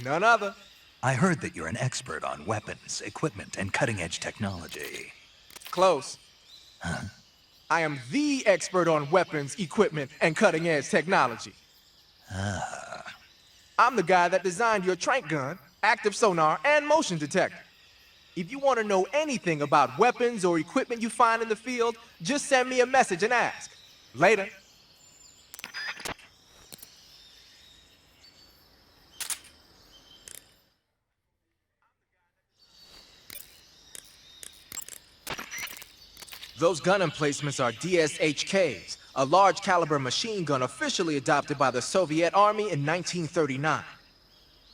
None other. I heard that you're an expert on weapons, equipment, and cutting-edge technology. Close. Huh? I am the expert on weapons, equipment, and cutting-edge technology. Ah. I'm the guy that designed your trank gun, active sonar, and motion detector. If you want to know anything about weapons or equipment you find in the field, just send me a message and ask. Later. Those gun emplacements are DSHKs, a large caliber machine gun officially adopted by the Soviet Army in 1939.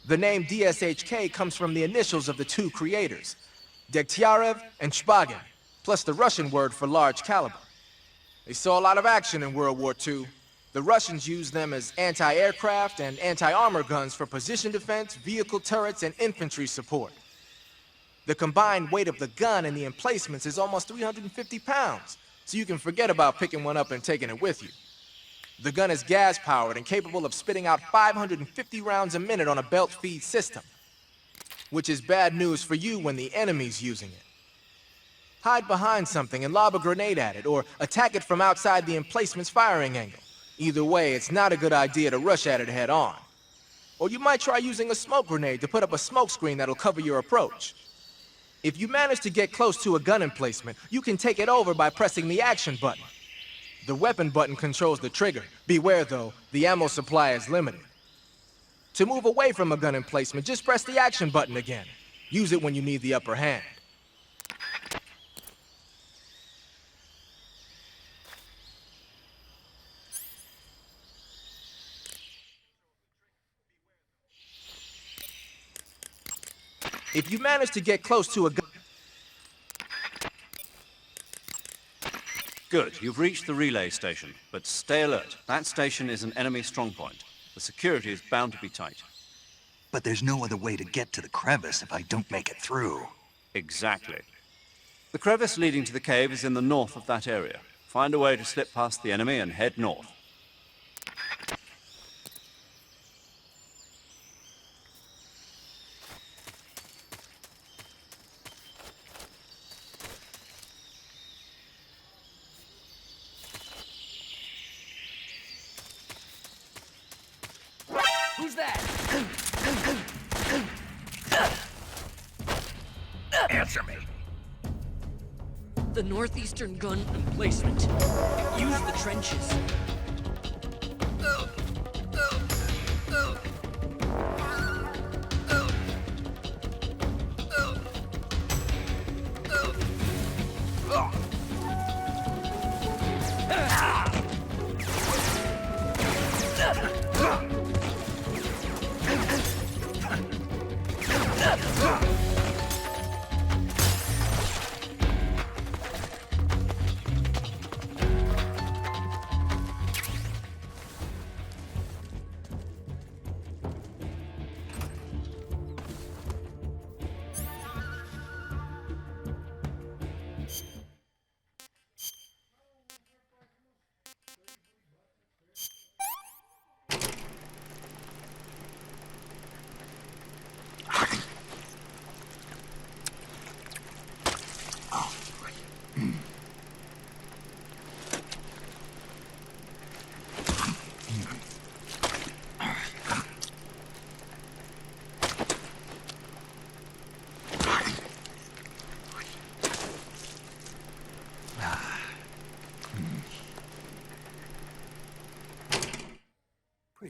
The name DSHK comes from the initials of the two creators, Degtyarev and Shpagin, plus the Russian word for large caliber. They saw a lot of action in World War II. The Russians used them as anti-aircraft and anti-armor guns for position defense, vehicle turrets, and infantry support. The combined weight of the gun and the emplacements is almost 350 pounds, so you can forget about picking one up and taking it with you. The gun is gas-powered and capable of spitting out 550 rounds a minute on a belt feed system, which is bad news for you when the enemy's using it. Hide behind something and lob a grenade at it, or attack it from outside the emplacement's firing angle. Either way, it's not a good idea to rush at it head-on. Or you might try using a smoke grenade to put up a smoke screen that'll cover your approach. If you manage to get close to a gun emplacement, you can take it over by pressing the action button. The weapon button controls the trigger. Beware though, the ammo supply is limited. To move away from a gun emplacement, just press the action button again. Use it when you need the upper hand. If you manage to get close to a gun... Good, you've reached the relay station, but stay alert. That station is an enemy strongpoint. The security is bound to be tight. But there's no other way to get to the crevice if I don't make it through. Exactly. The crevice leading to the cave is in the north of that area. Find a way to slip past the enemy and head north. Who's that? Answer me. The northeastern gun emplacement. Use the trenches.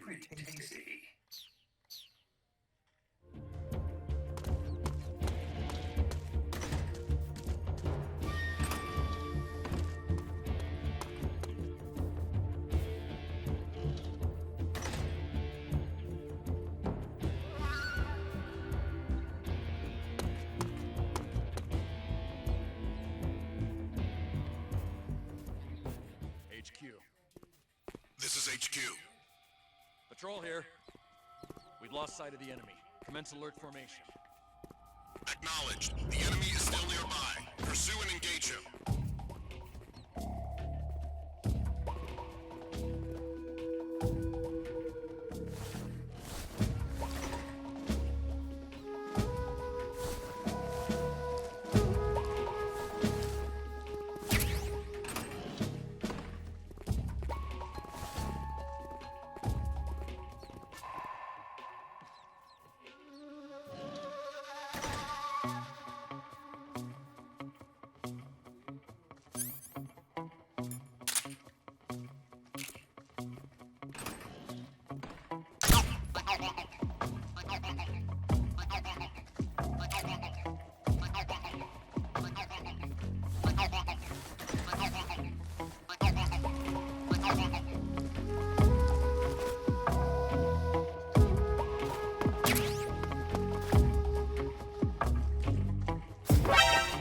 Pretty tasty. HQ. Patrol here. We've lost sight of the enemy. Commence alert formation. Acknowledged. The enemy is still nearby. Pursue and engage him.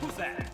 Who's that?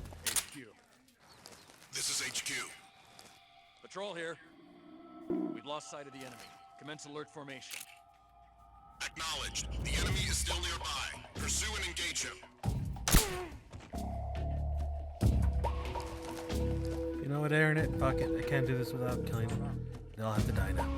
This is HQ. This is HQ. Patrol here. We've lost sight of the enemy. Commence alert formation. Acknowledged. The enemy is still nearby. Pursue and engage him. You know what, Aaron? Fuck it. I can't do this without killing them. They'll have to die now.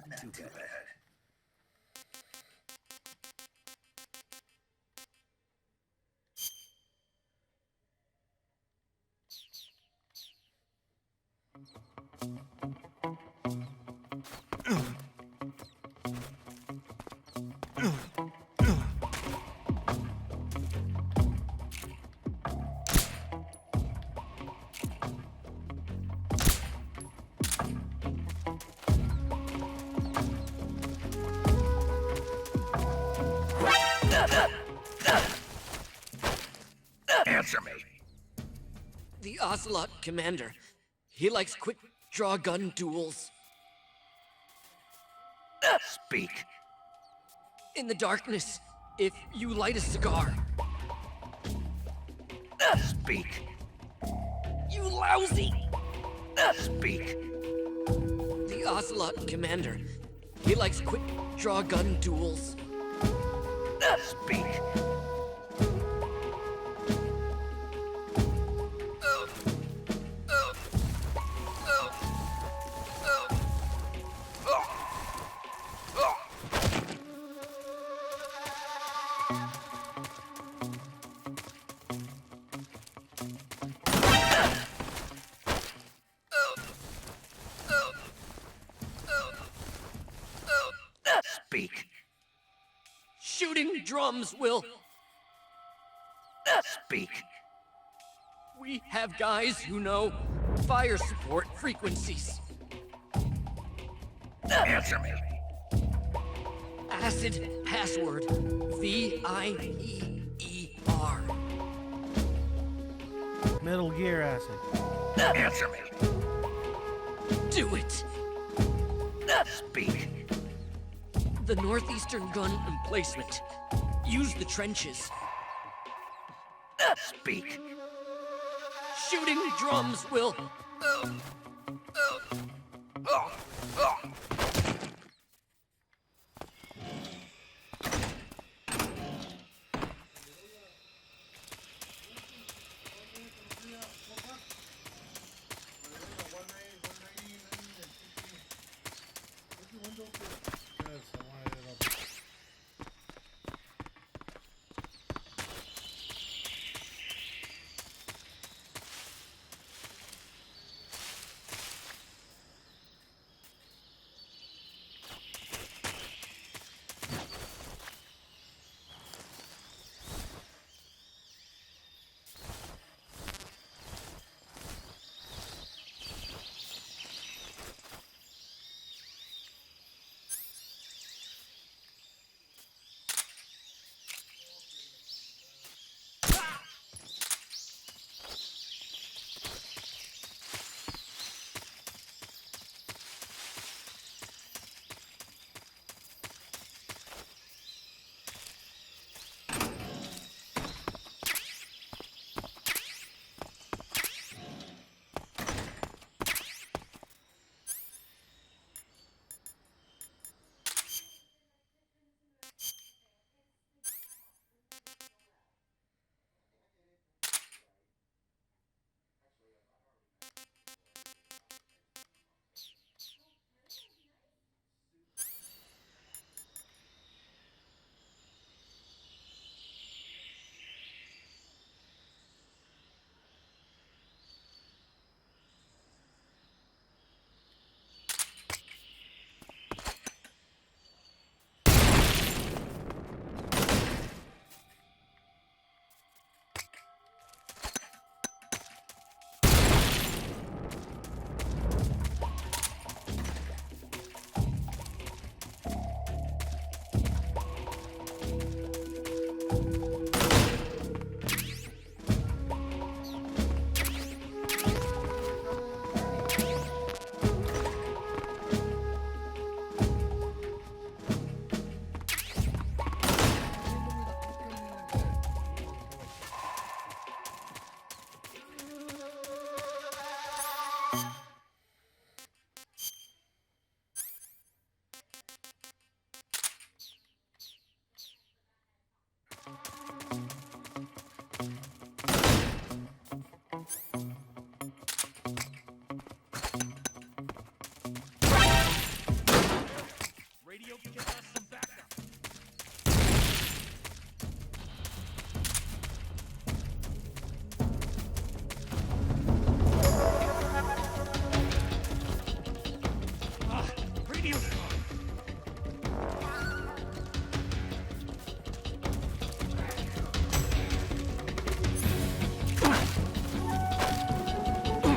Not too bad. Answer me. The Ocelot commander. He likes quick draw gun duels. Speak. In the darkness, if you light a cigar. Speak. You lousy! Speak. The Ocelot commander. He likes quick draw gun duels. Speak. Speak. Shooting drums will. Speak. We have guys who know fire support frequencies. Answer me. Acid password VIEER. Metal Gear acid. Answer me. Do it. Speak. The northeastern gun emplacement. Use the trenches. Speak. Shooting drums will.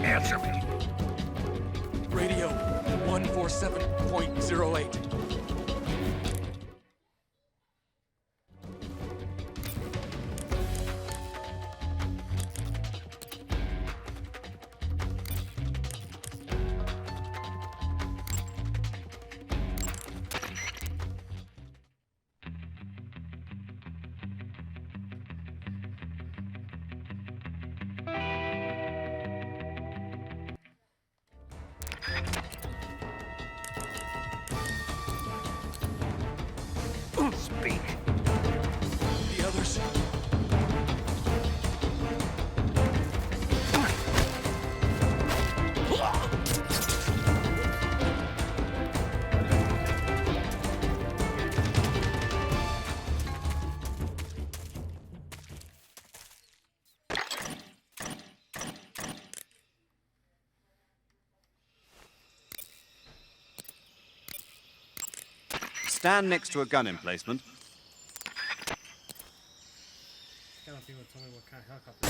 Answer me. Radio 147.08. Speak. The others. Stand next to a gun emplacement. Can't people tell me what kind of helicopter?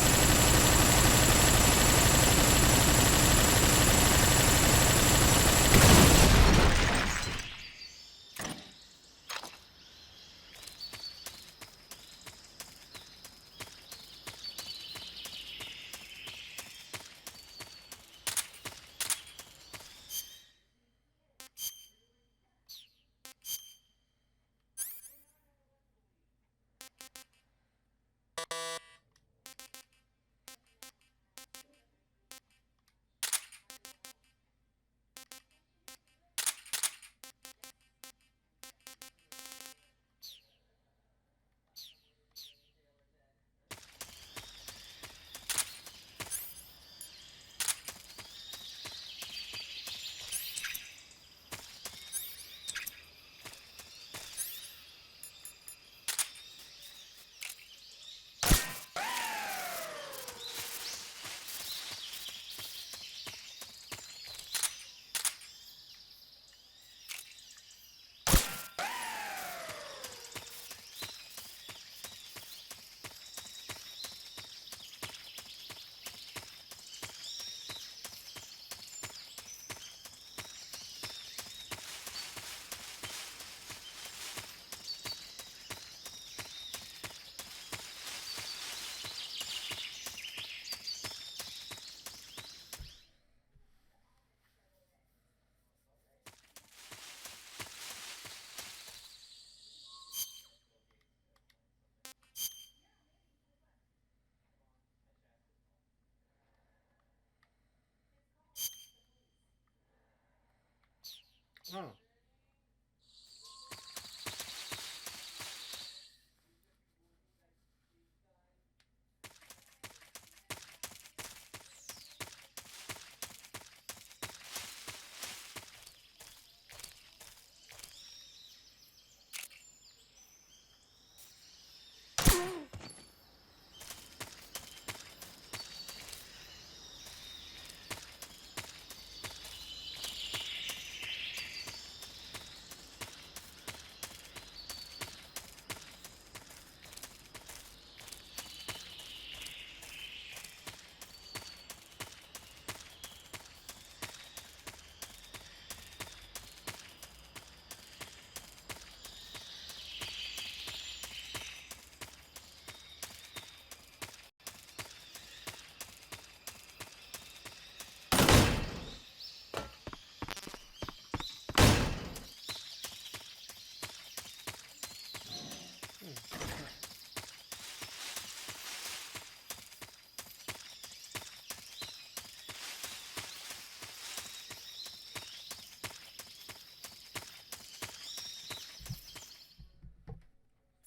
Oh.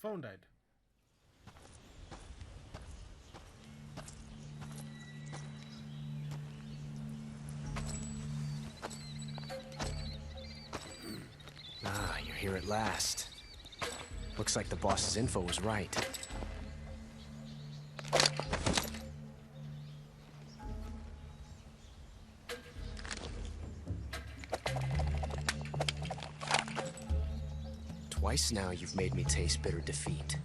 Phone died. Ah, you're here at last. Looks like the boss's info was right. Twice now you've made me taste bitter defeat.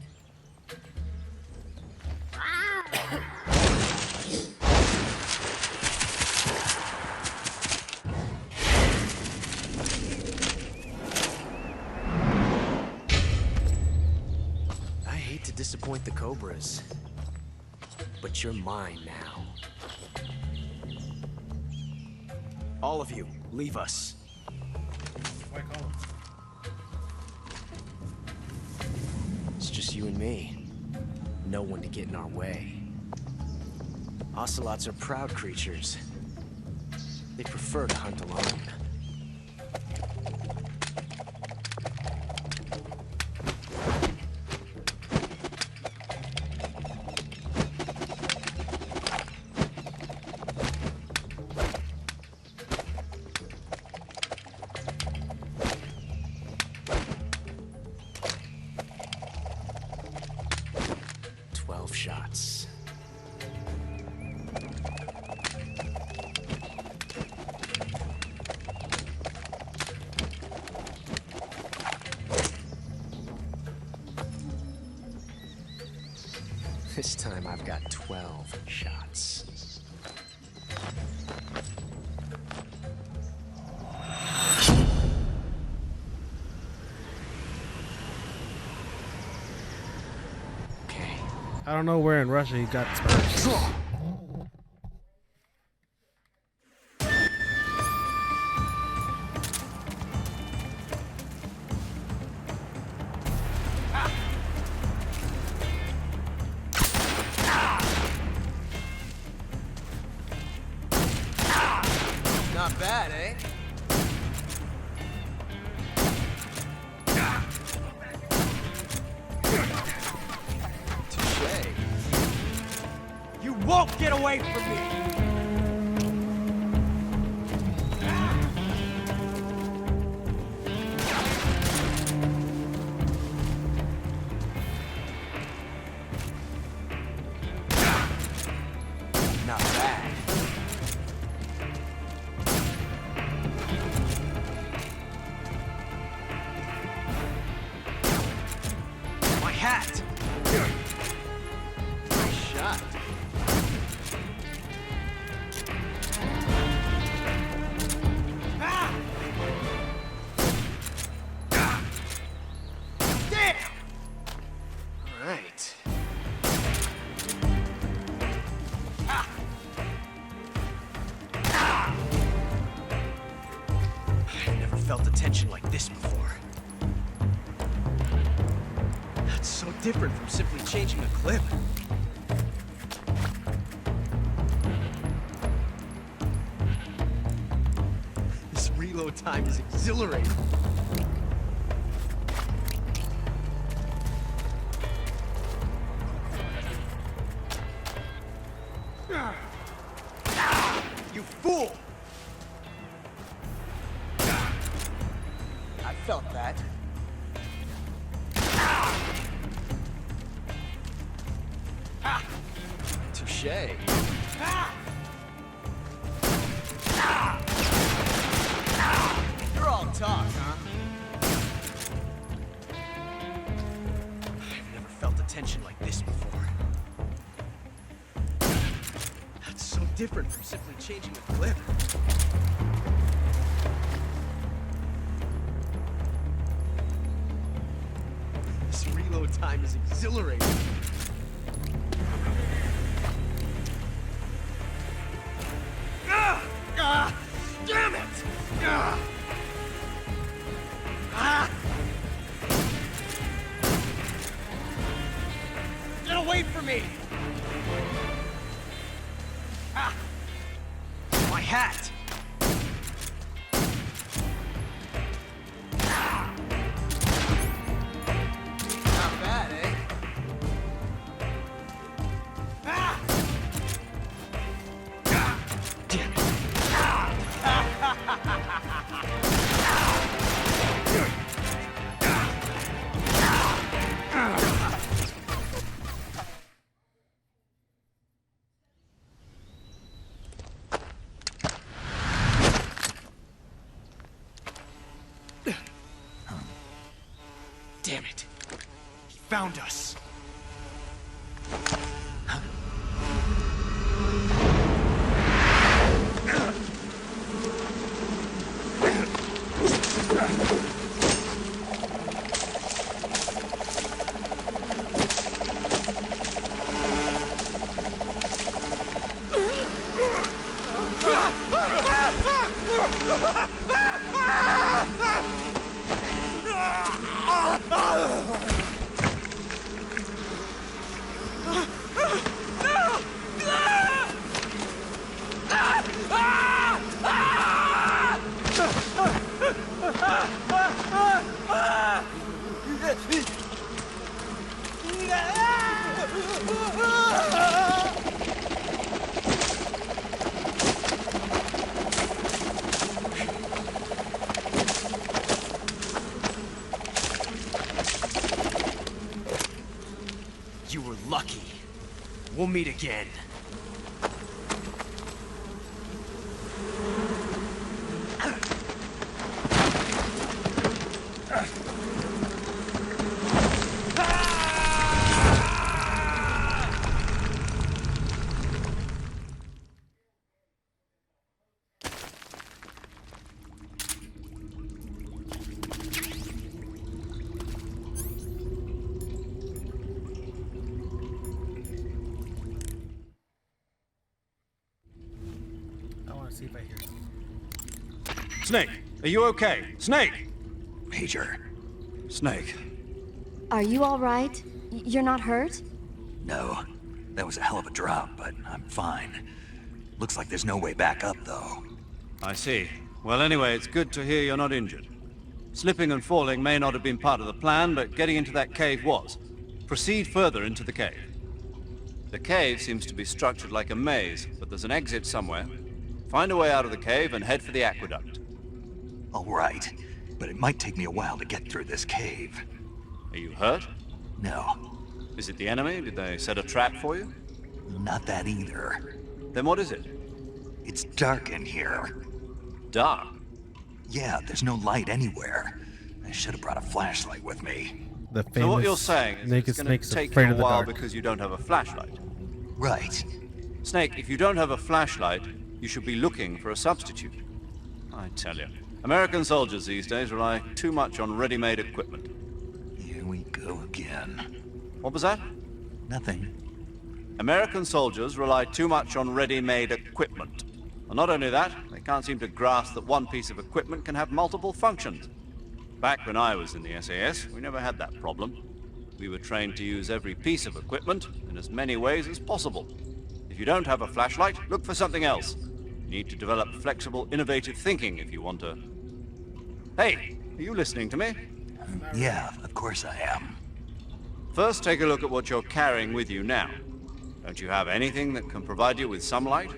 I hate to disappoint the Cobras, but you're mine now. All of you, leave us. Why call him? It's just you and me. No one to get in our way. Ocelots are proud creatures. They prefer to hunt alone. This time I've got 12 shots. Okay. I don't know where in Russia he got Spurs. Not bad, eh? Touché. You won't get away from me! Not bad. My hat! Nice shot. Ah! Damn! All right. Ah! I've never felt a tension like this before. That's so different from simply changing a clip. This reload time is exhilarating. You fool! I felt that. Touché. You're all talk, huh? I've never felt a tension like this before. That's so different from simply changing a clip. This reload time is exhilarating. Damn it! Ah! Get away from me! Ah! My hat! Not bad, eh? Ah! Damn it. Damn it. He found us. You were lucky. We'll meet again. Snake, are you okay? Snake! Major. Snake. Are you all right? You're not hurt? No. That was a hell of a drop, but I'm fine. Looks like there's no way back up, though. I see. Well, anyway, it's good to hear you're not injured. Slipping and falling may not have been part of the plan, but getting into that cave was. Proceed further into the cave. The cave seems to be structured like a maze, but there's an exit somewhere. Find a way out of the cave and head for the aqueduct. All right, but it might take me a while to get through this cave. Are you hurt? No. Is it the enemy? Did they set a trap for you? Not that either. Then what is it? It's dark in here. Dark? Yeah, there's no light anywhere. I should have brought a flashlight with me. The So what you're famous saying is naked it's going snake's to take afraid you a of the while dark. because you don't have a flashlight. Right. Snake, if you don't have a flashlight, you should be looking for a substitute. I tell you, American soldiers these days rely too much on ready-made equipment. Here we go again. What was that? Nothing. American soldiers rely too much on ready-made equipment. And not only that, they can't seem to grasp that one piece of equipment can have multiple functions. Back when I was in the SAS, we never had that problem. We were trained to use every piece of equipment in as many ways as possible. If you don't have a flashlight, look for something else. You need to develop flexible, innovative thinking if you want to... Hey, are you listening to me? Yeah, of course I am. First, take a look at what you're carrying with you now. Don't you have anything that can provide you with some light?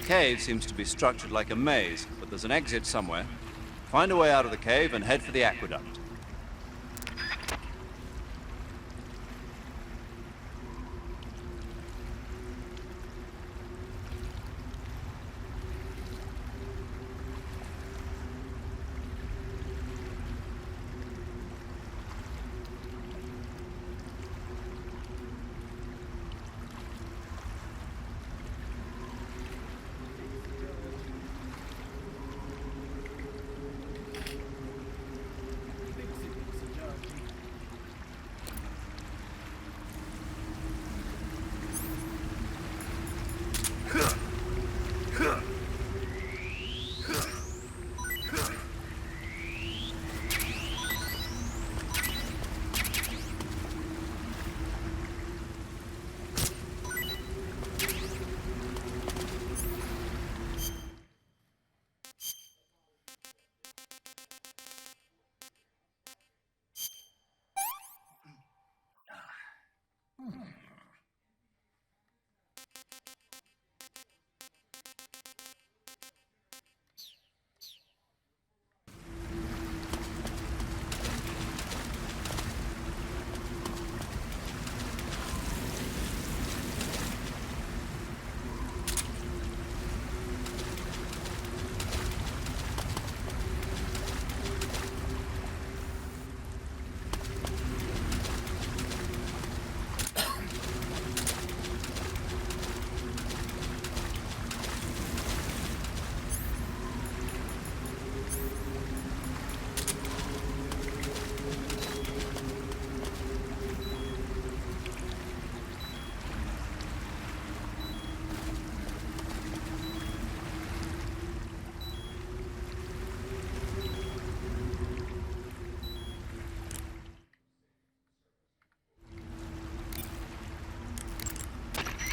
cave seems to be structured like a maze, but there's an exit somewhere. Find a way out of the cave and head for the aqueduct.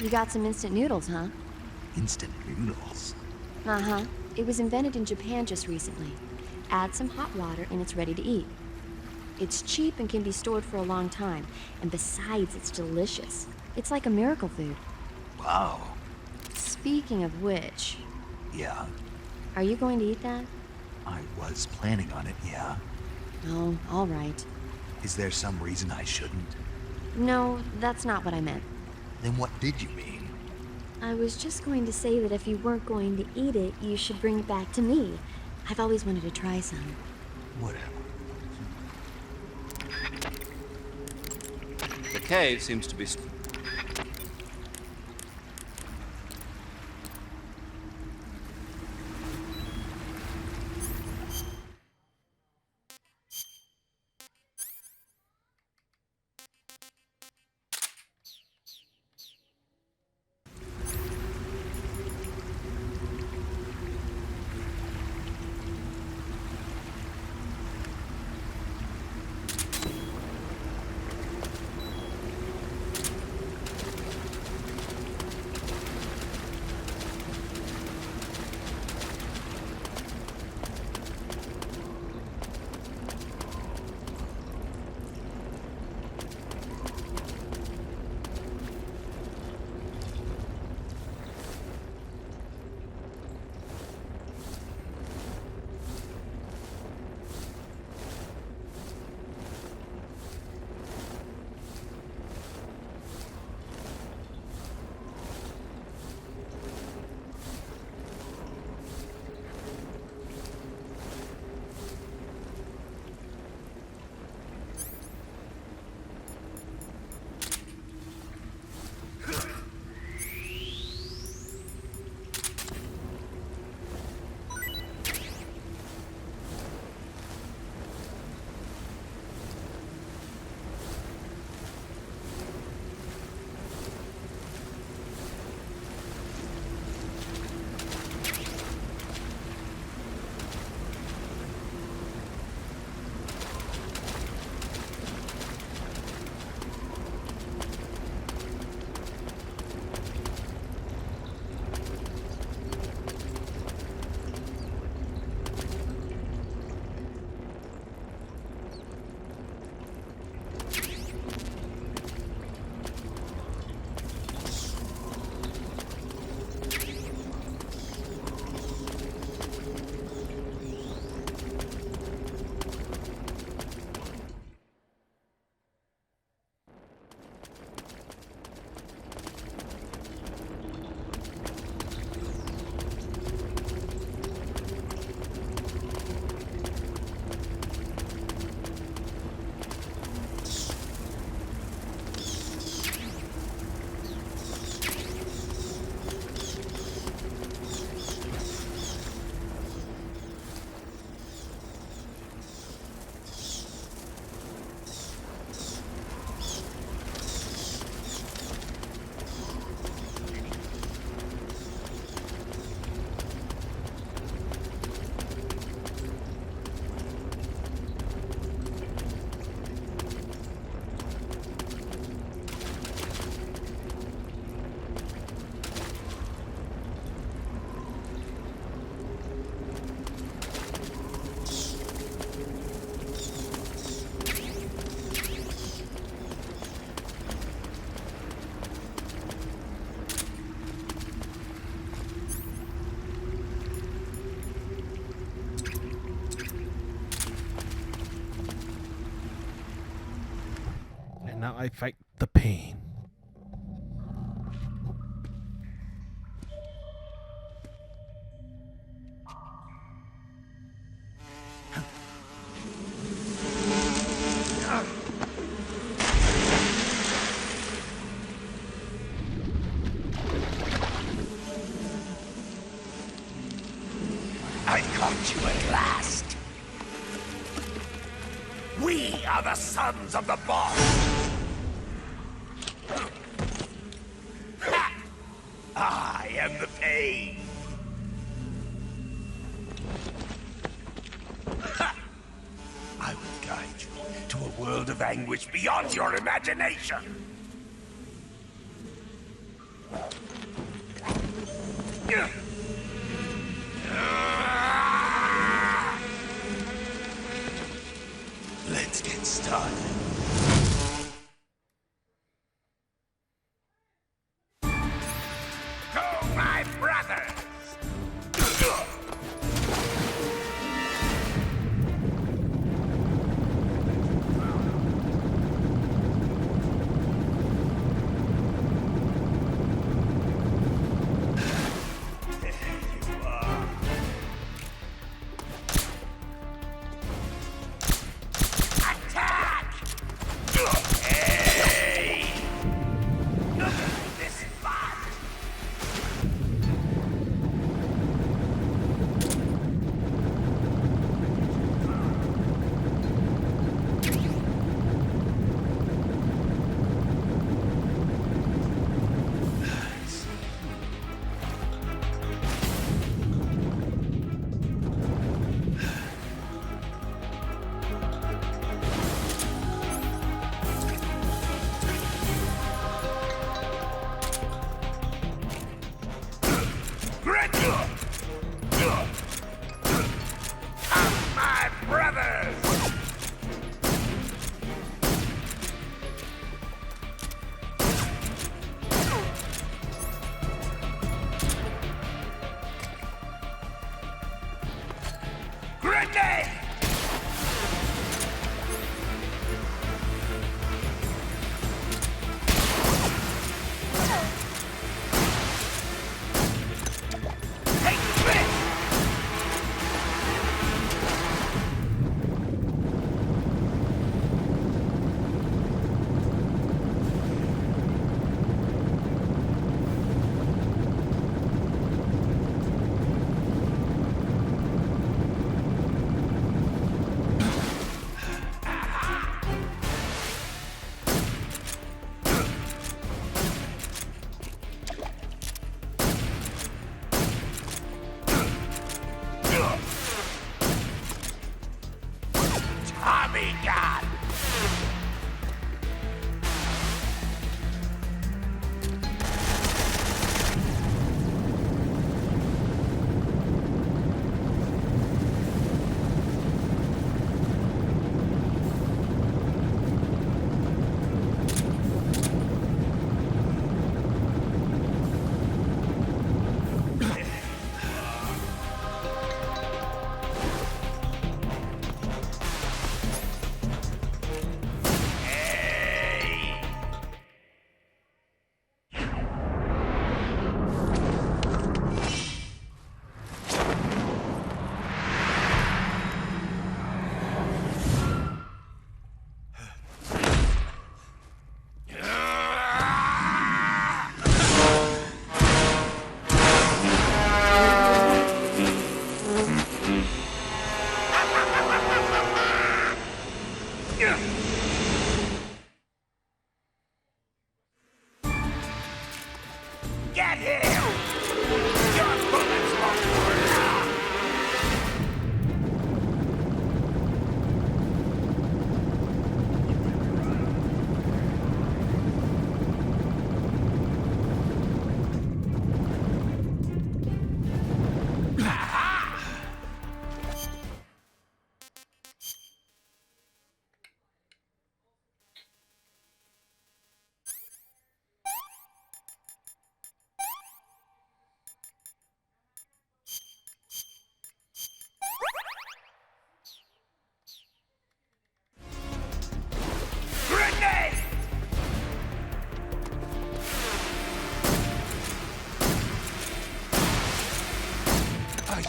You got some instant noodles, huh? Instant noodles? Uh-huh. It was invented in Japan just recently. Add some hot water and it's ready to eat. It's cheap and can be stored for a long time. And besides, it's delicious. It's like a miracle food. Wow. Speaking of which... Yeah? Are you going to eat that? I was planning on it, yeah. Oh, all right. Is there some reason I shouldn't? No, that's not what I meant. Then what did you mean? I was just going to say that if you weren't going to eat it, you should bring it back to me. I've always wanted to try some. Whatever. The cave seems to be... I fight the pain. I caught you at last. We are the sons of the boss. Ha! I am the pain. Ha! I will guide you to a world of anguish beyond your imagination. Let's get started. Go, my brothers! My brothers! Grenade!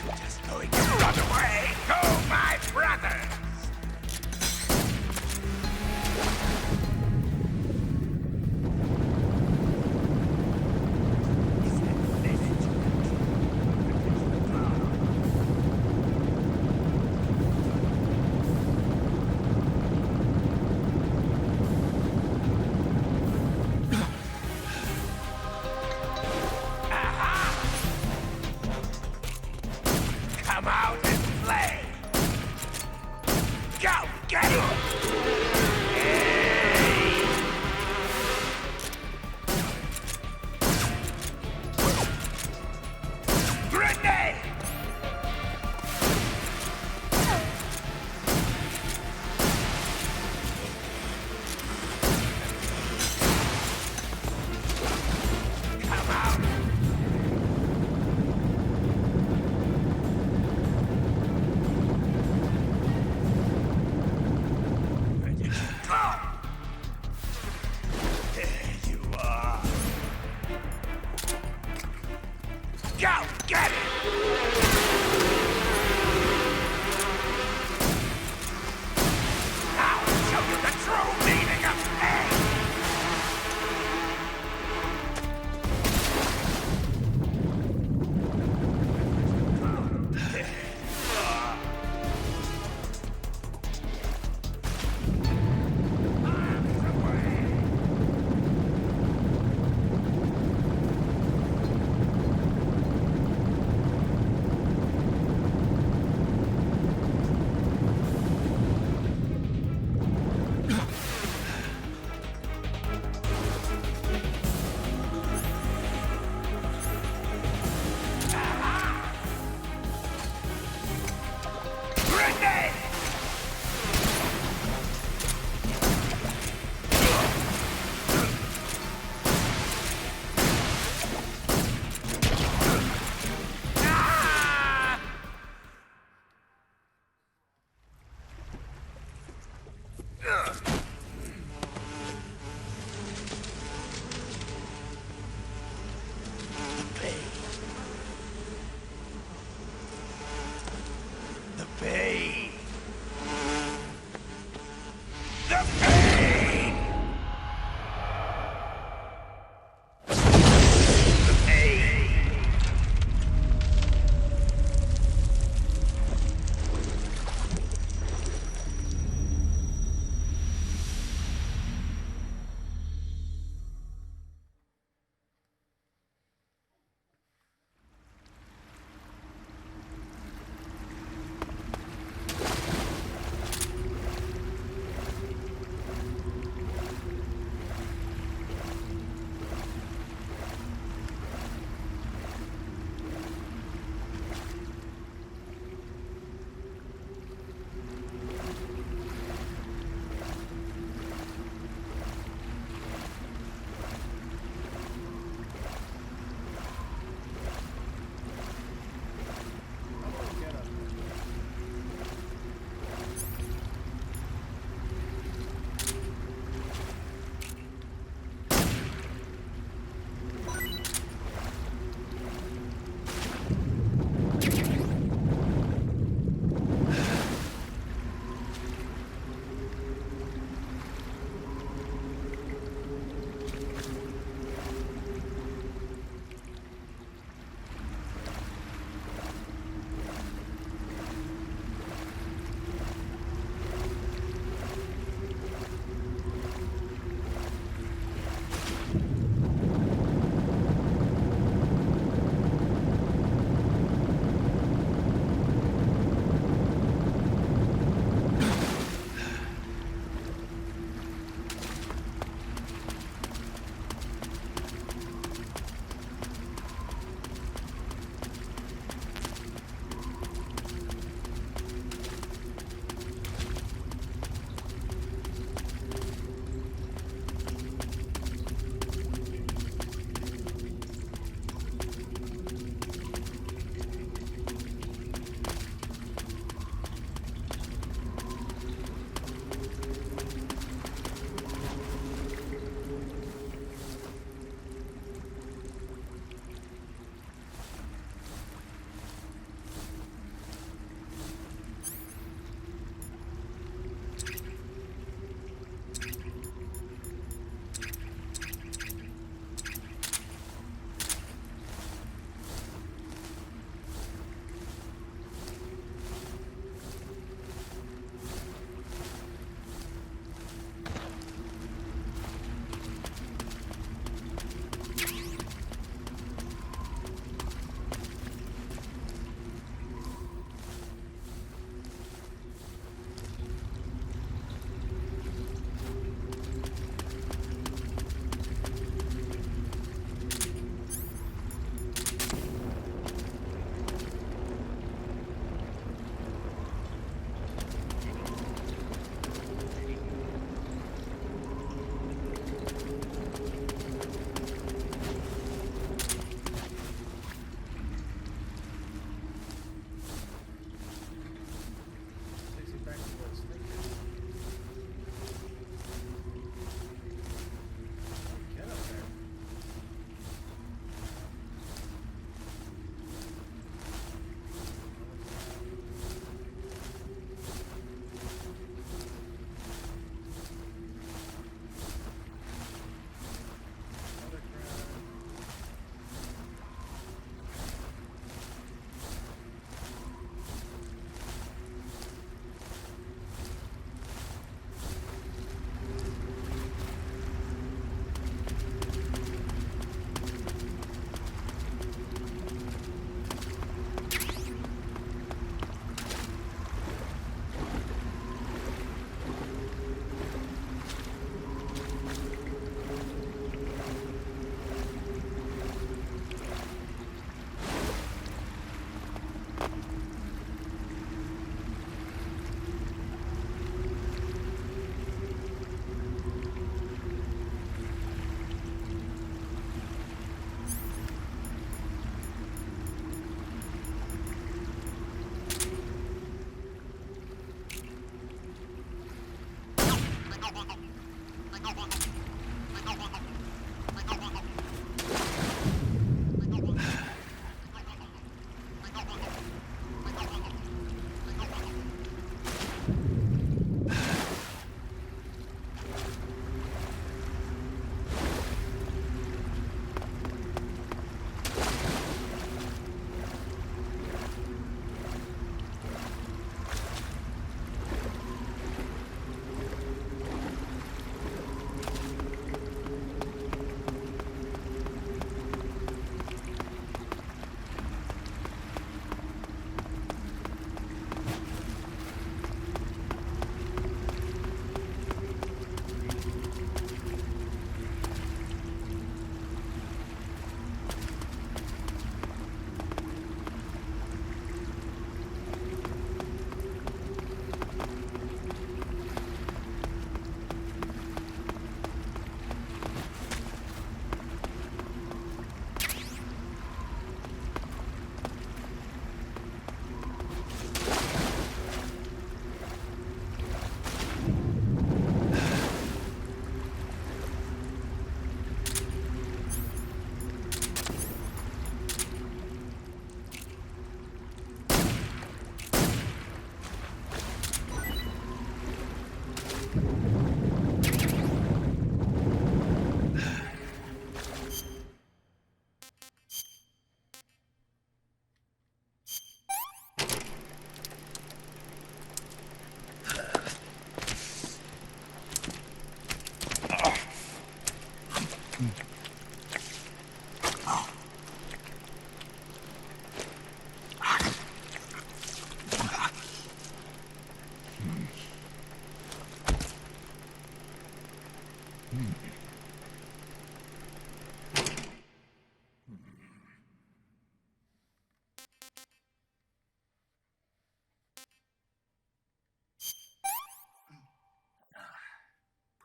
Just going to run away? Go, my brothers! Come out and play! Go, get it! Hey! Grenade! Come out! There you are. Go, get it! I'll show you the true meaning of pain! There you are. Grenade! Ah! Ugh. The pain. The pain. The pain.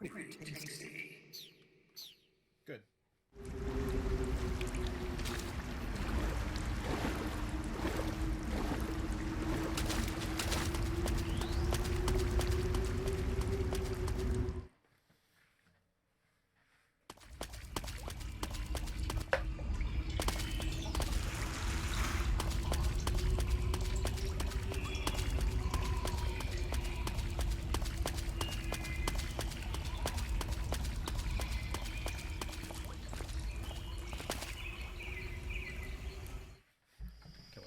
Pretty tasty. Good.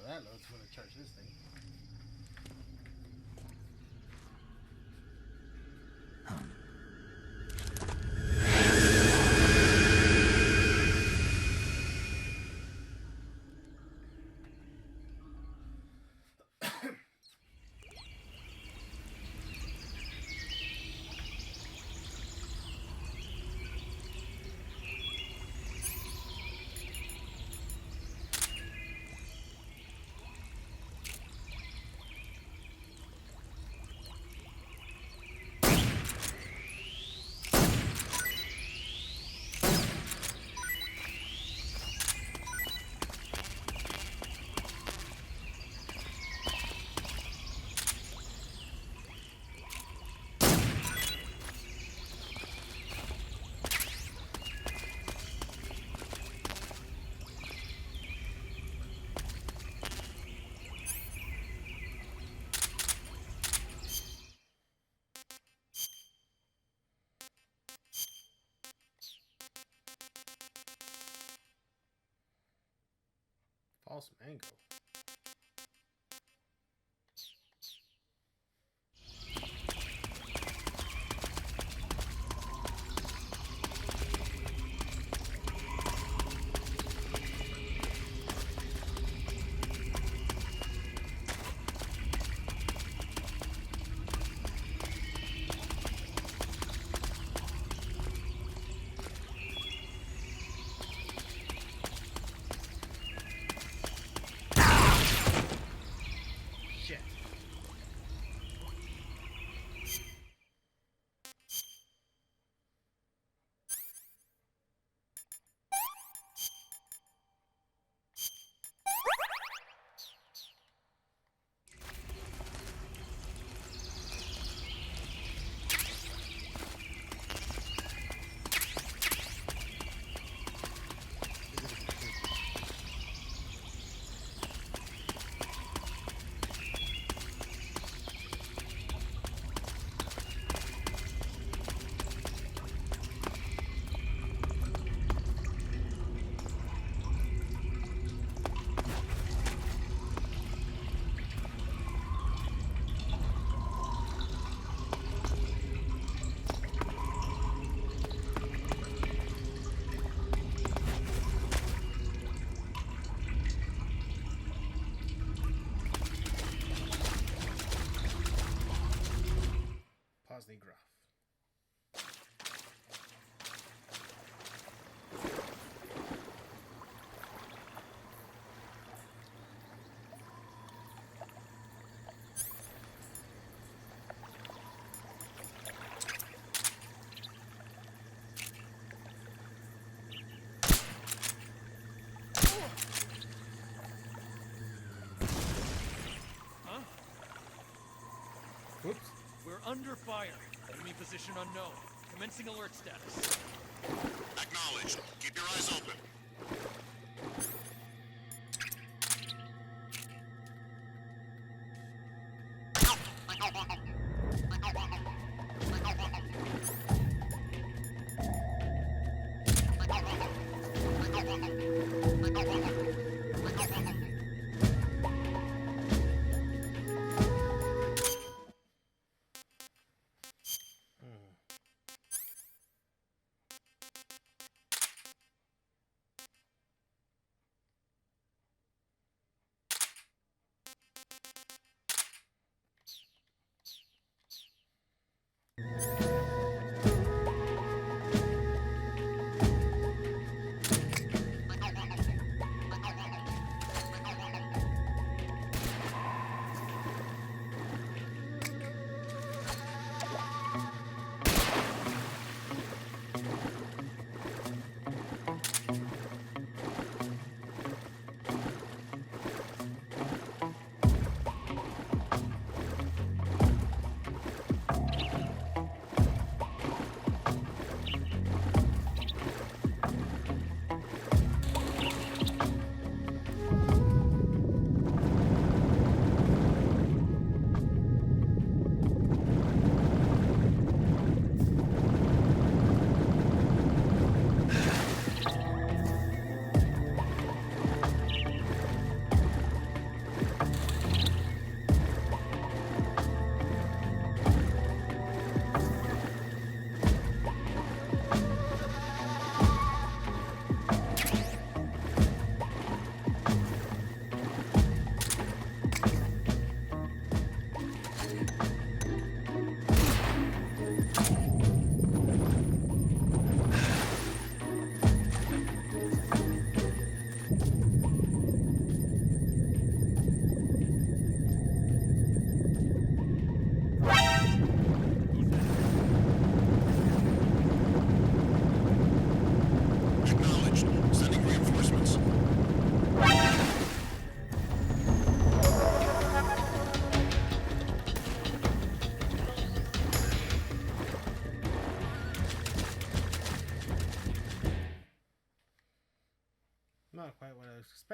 That loads when I charge this thing. False mango. Posney Gruff. Huh? Whoops. We're under fire. Enemy position unknown. Commencing alert status. Acknowledged. Keep your eyes open.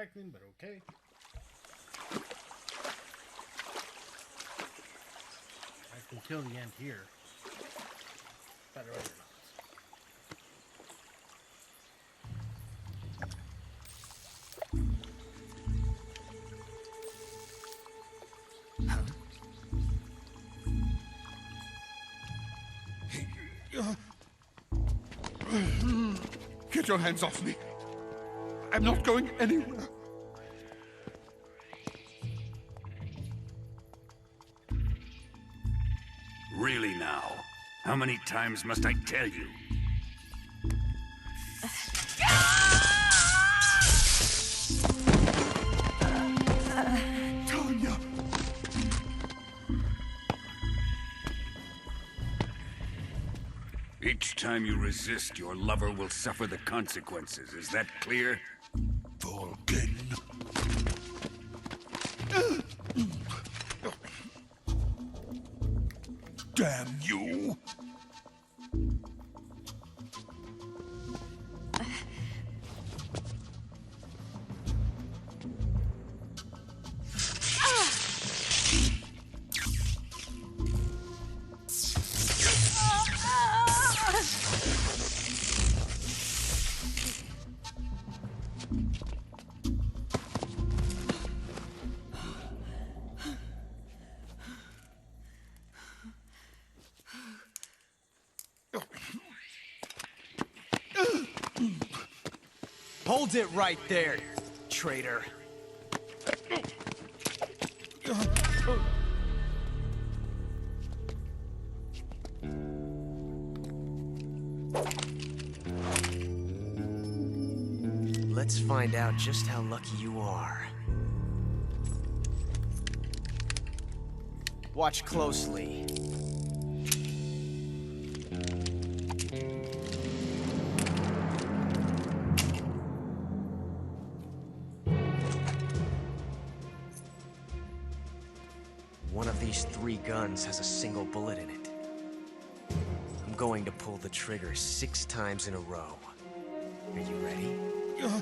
expecting, but okay. I can kill the ant here. Better or not. Get your hands off me. I'm not going anywhere. Really now? How many times must I tell you? Tanya! Each time you resist, your lover will suffer the consequences. Is that clear? Vulcan. Damn you! Hold it right there, traitor. Let's find out just how lucky you are. Watch closely. One of these 3 guns has a single bullet in it. I'm going to pull the trigger 6 times in a row. Are you ready? Huh.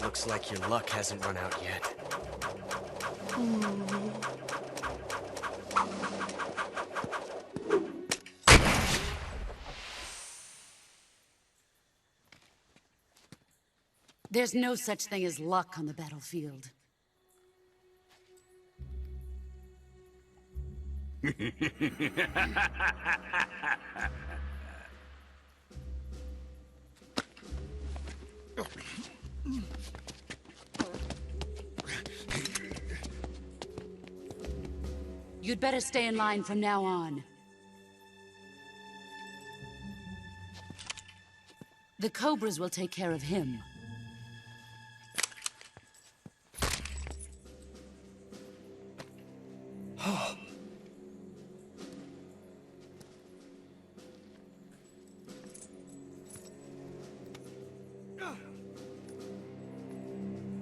Looks like your luck hasn't run out yet. There's no such thing as luck on the battlefield. You'd better stay in line from now on. The Cobras will take care of him.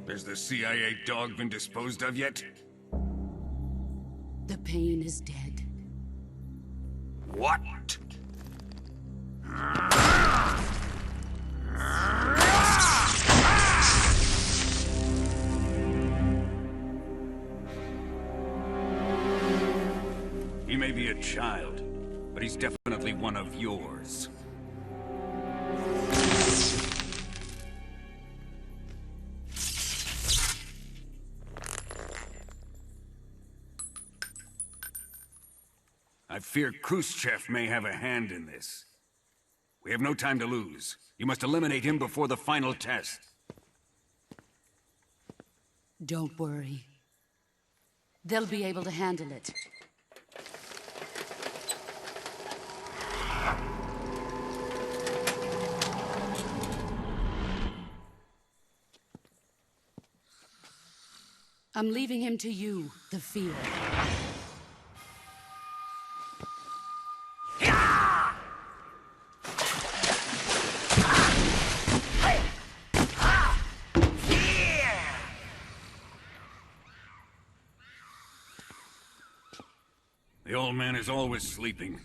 Has the CIA dog been disposed of yet? The pain is dead. What? He may be a child, but he's definitely one of yours. I fear Khrushchev may have a hand in this. We have no time to lose. You must eliminate him before the final test. Don't worry. They'll be able to handle it. I'm leaving him to you, the field. The old man is always sleeping.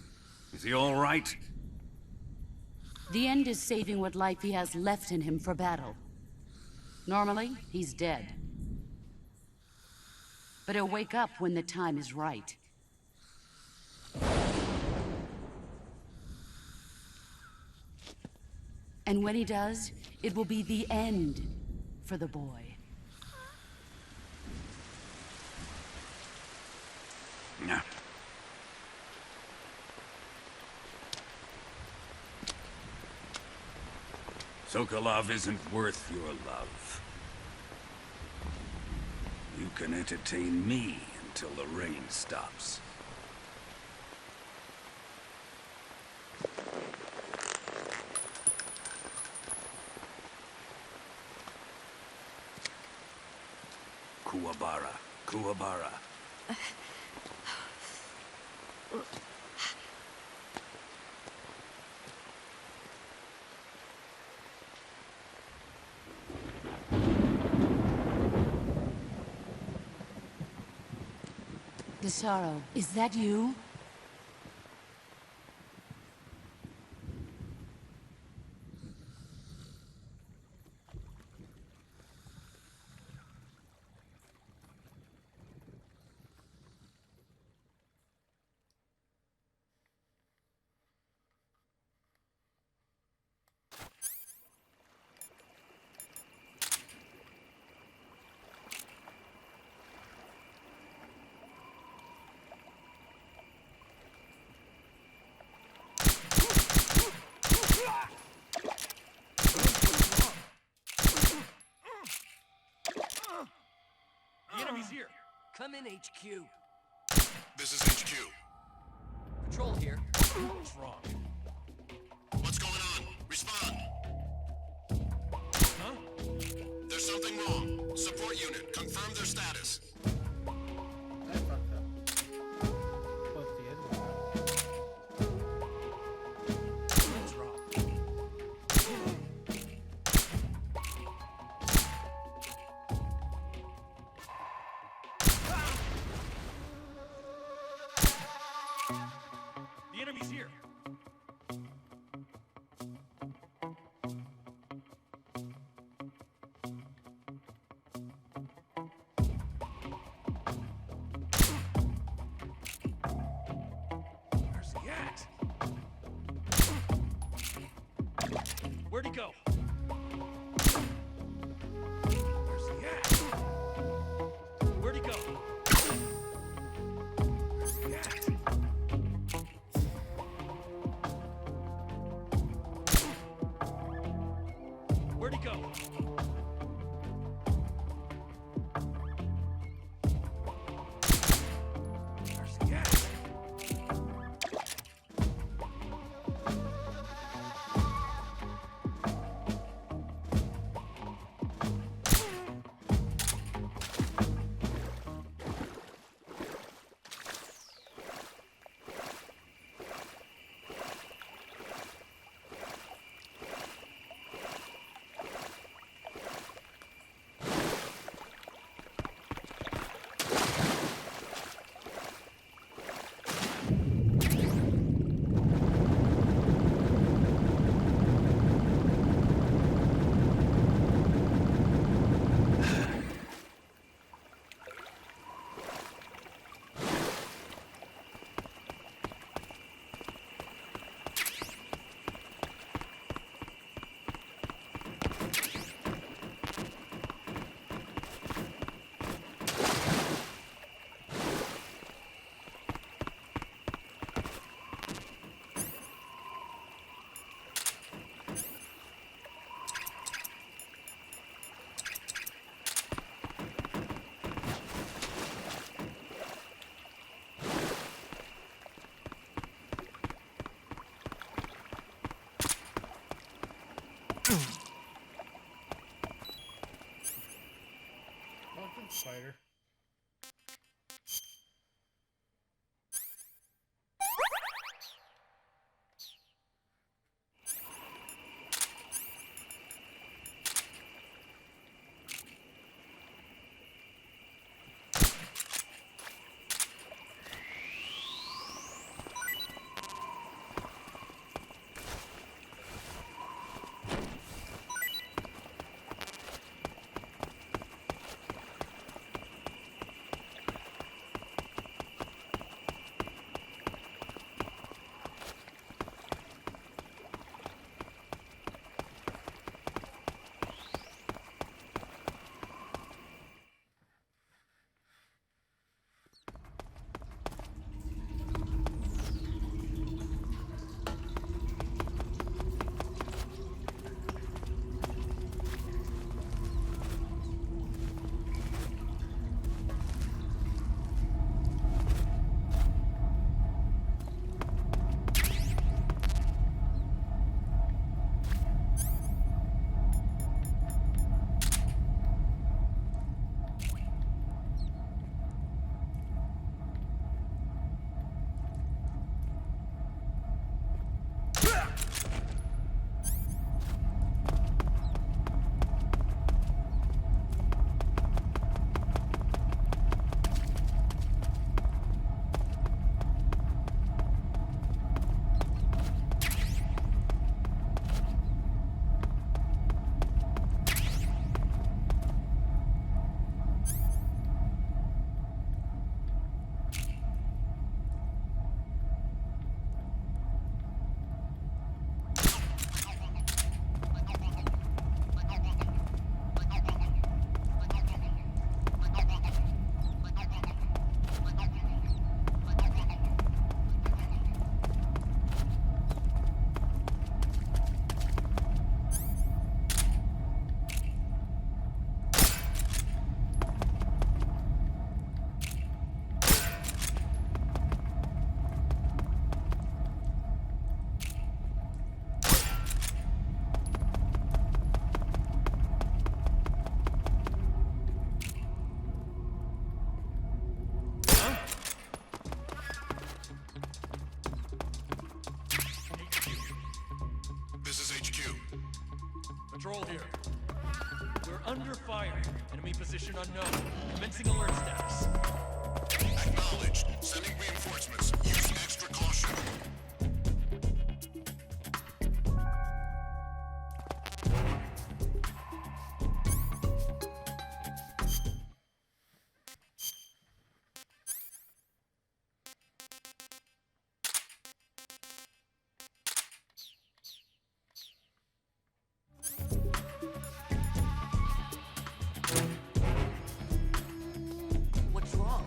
Is he all right? The end is saving what life he has left in him for battle. Normally, he's dead. But he'll wake up when the time is right. And when he does, it will be the end for the boy. Nah. Sokolov isn't worth your love. You can entertain me until the rain stops. Kuwabara, Kuwabara. Desaro, is that you? The enemy's here. Come in, HQ. This is HQ. Patrol here. What's wrong? What's going on? Respond. Huh? There's something wrong. Support unit, confirm their status. What's wrong? The enemy's here. Where's he at? Where'd he go? Where's he at? Where'd he go? Where's he at? Where'd he go? Where's he at? Patrol here. We're under fire. Enemy position unknown. Commencing alert status. Acknowledged. Sending reinforcements. Use extra caution. What's wrong?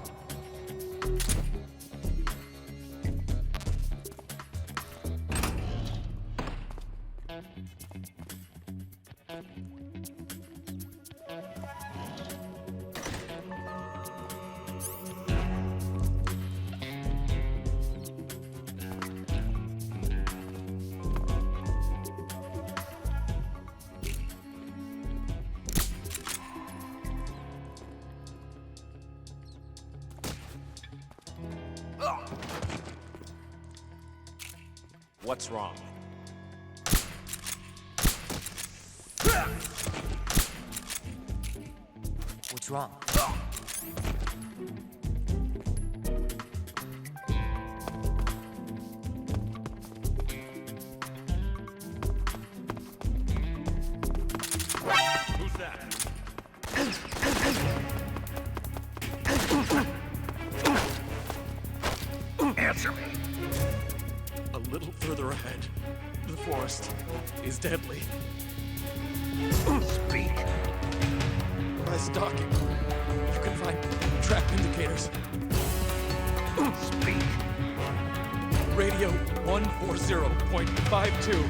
What's wrong? What's wrong? Who's that? Answer me. A little further ahead. The forest is deadly. Speak. By stalking, you can find trap indicators. Speak. Radio 140.52.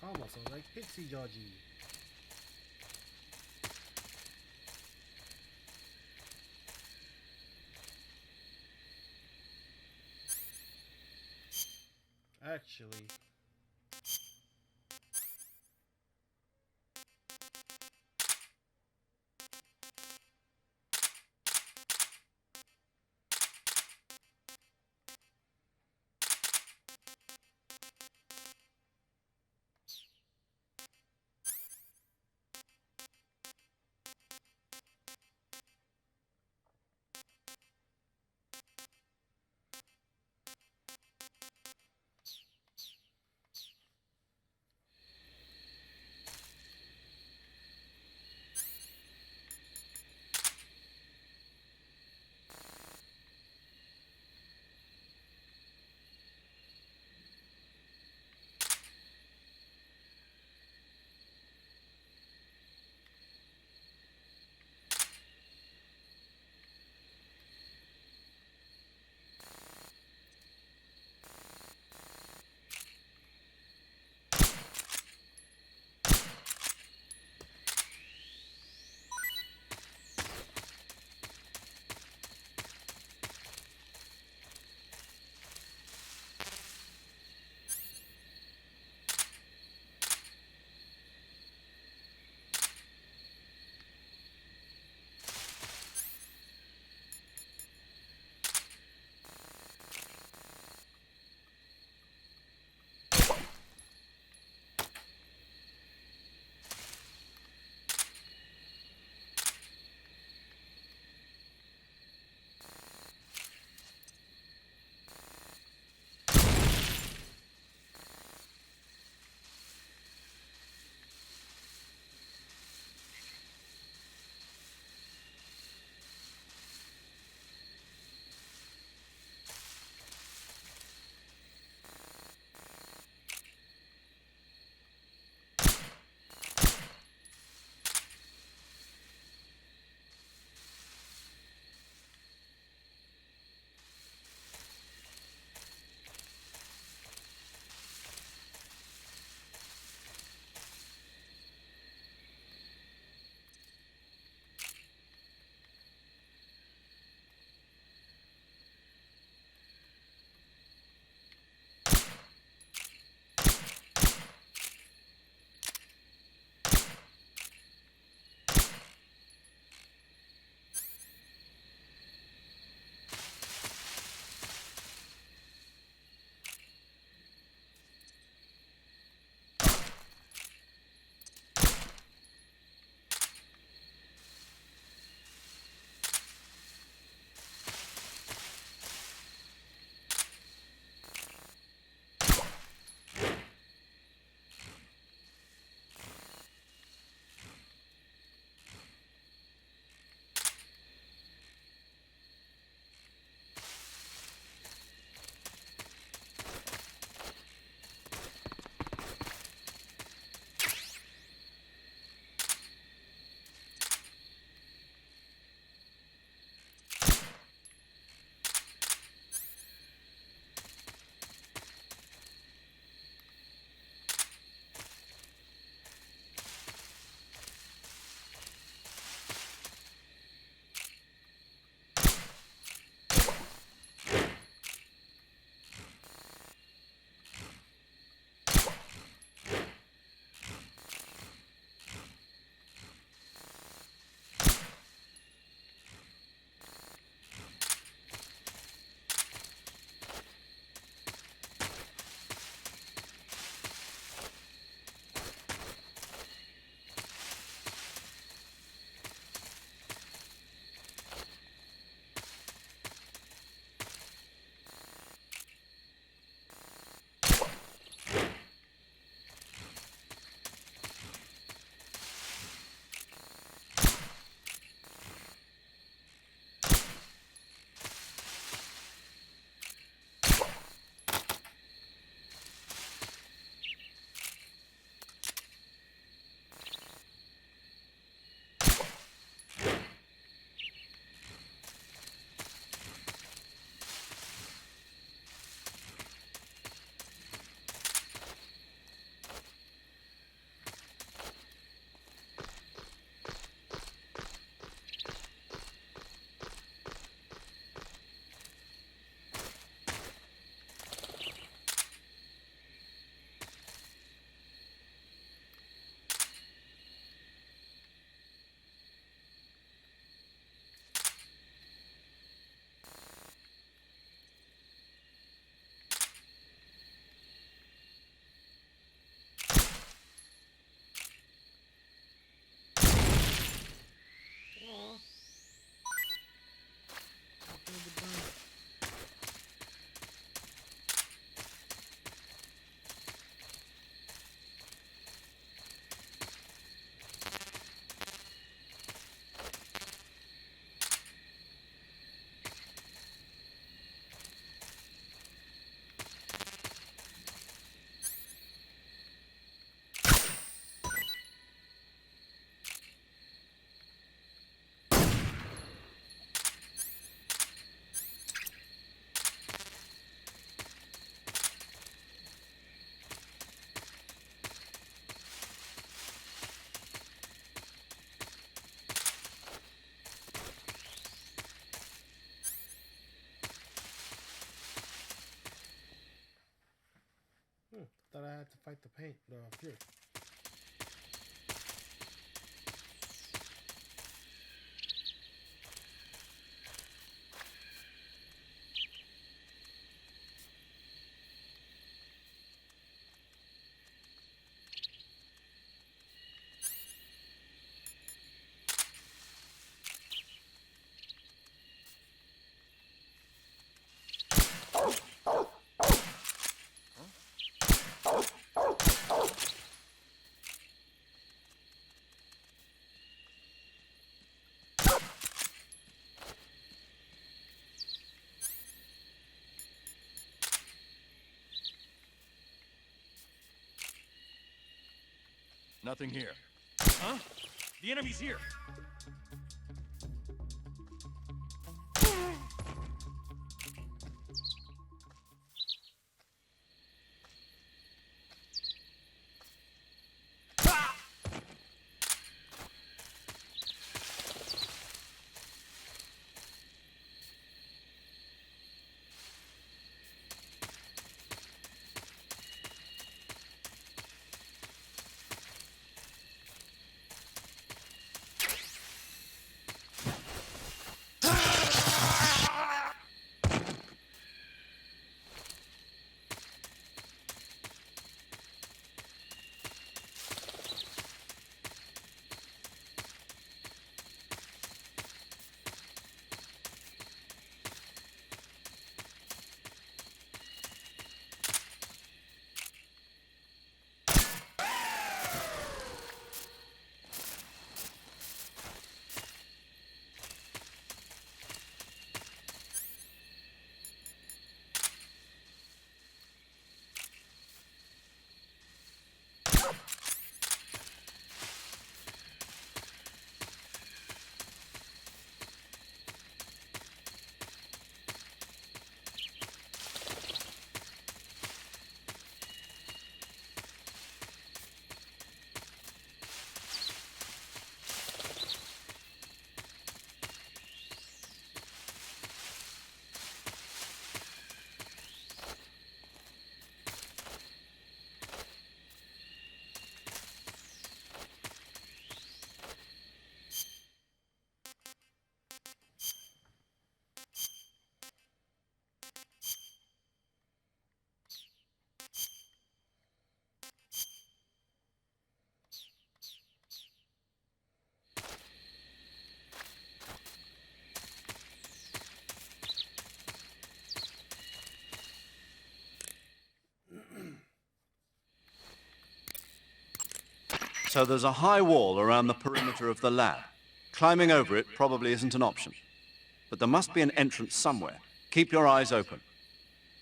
Almost, I was like Pixie Georgie. Actually, have to fight the paint, the fury. Nothing here. Huh? The enemy's here! So there's a high wall around the perimeter of the lab. Climbing over it probably isn't an option. But there must be an entrance somewhere. Keep your eyes open.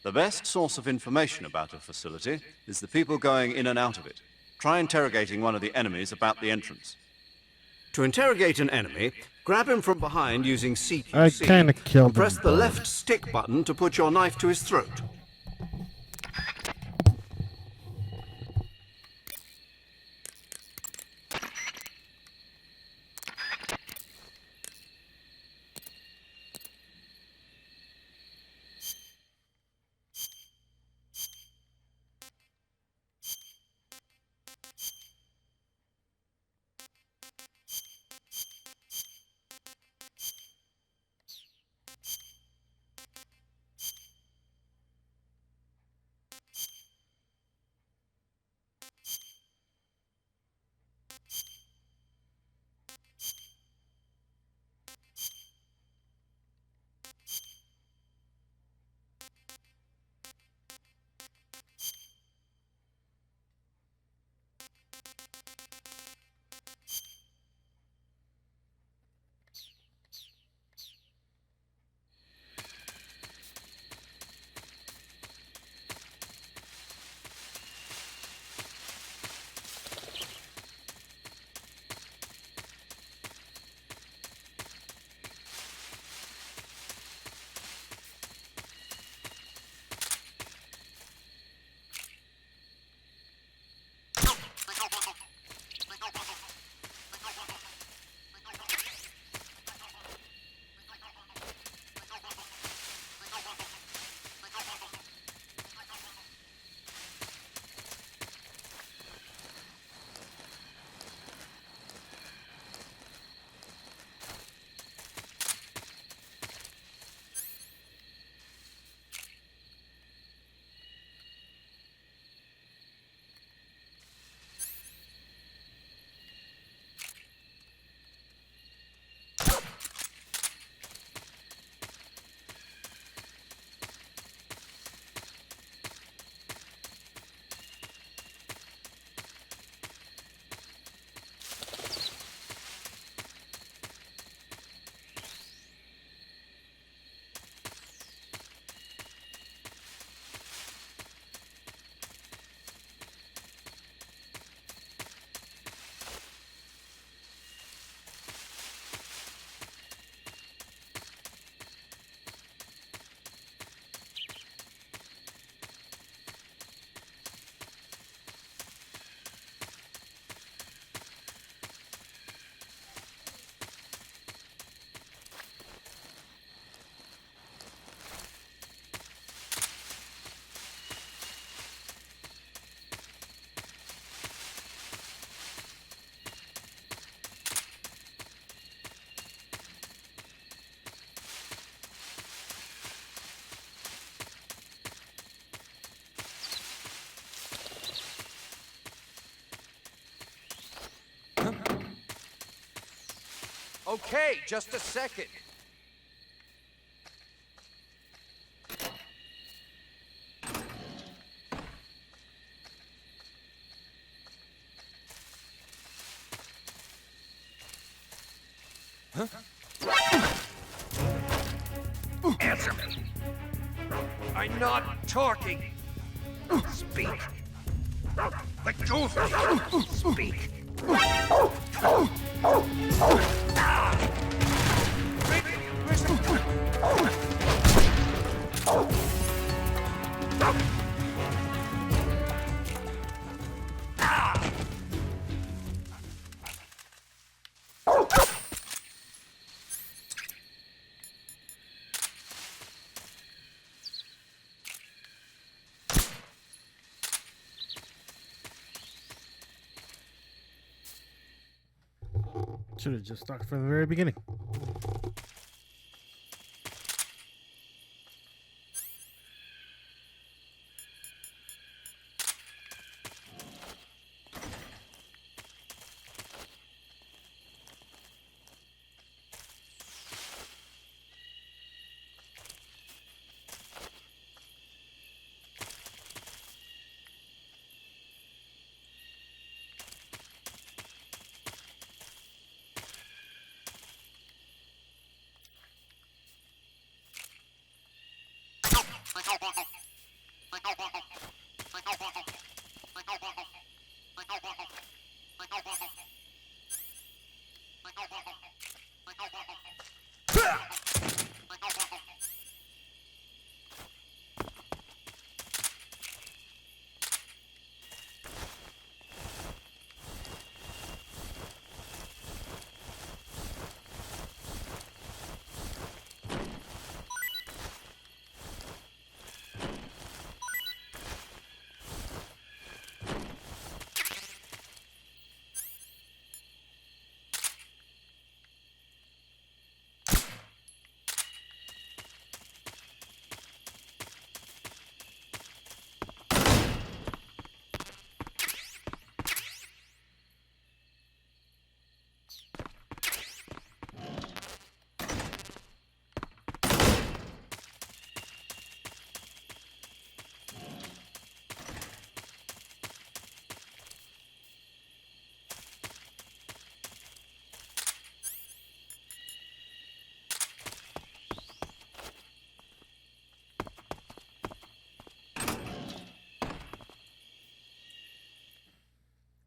The best source of information about a facility is the people going in and out of it. Try interrogating one of the enemies about the entrance. To interrogate an enemy, grab him from behind using CQC. I kinda killed and press him, the but- left stick button to put your knife to his throat. Okay, just a second. Huh? Answer me. I'm not talking. Speak. Let go of me. Speak. Should have just talked from the very beginning.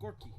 Gorky.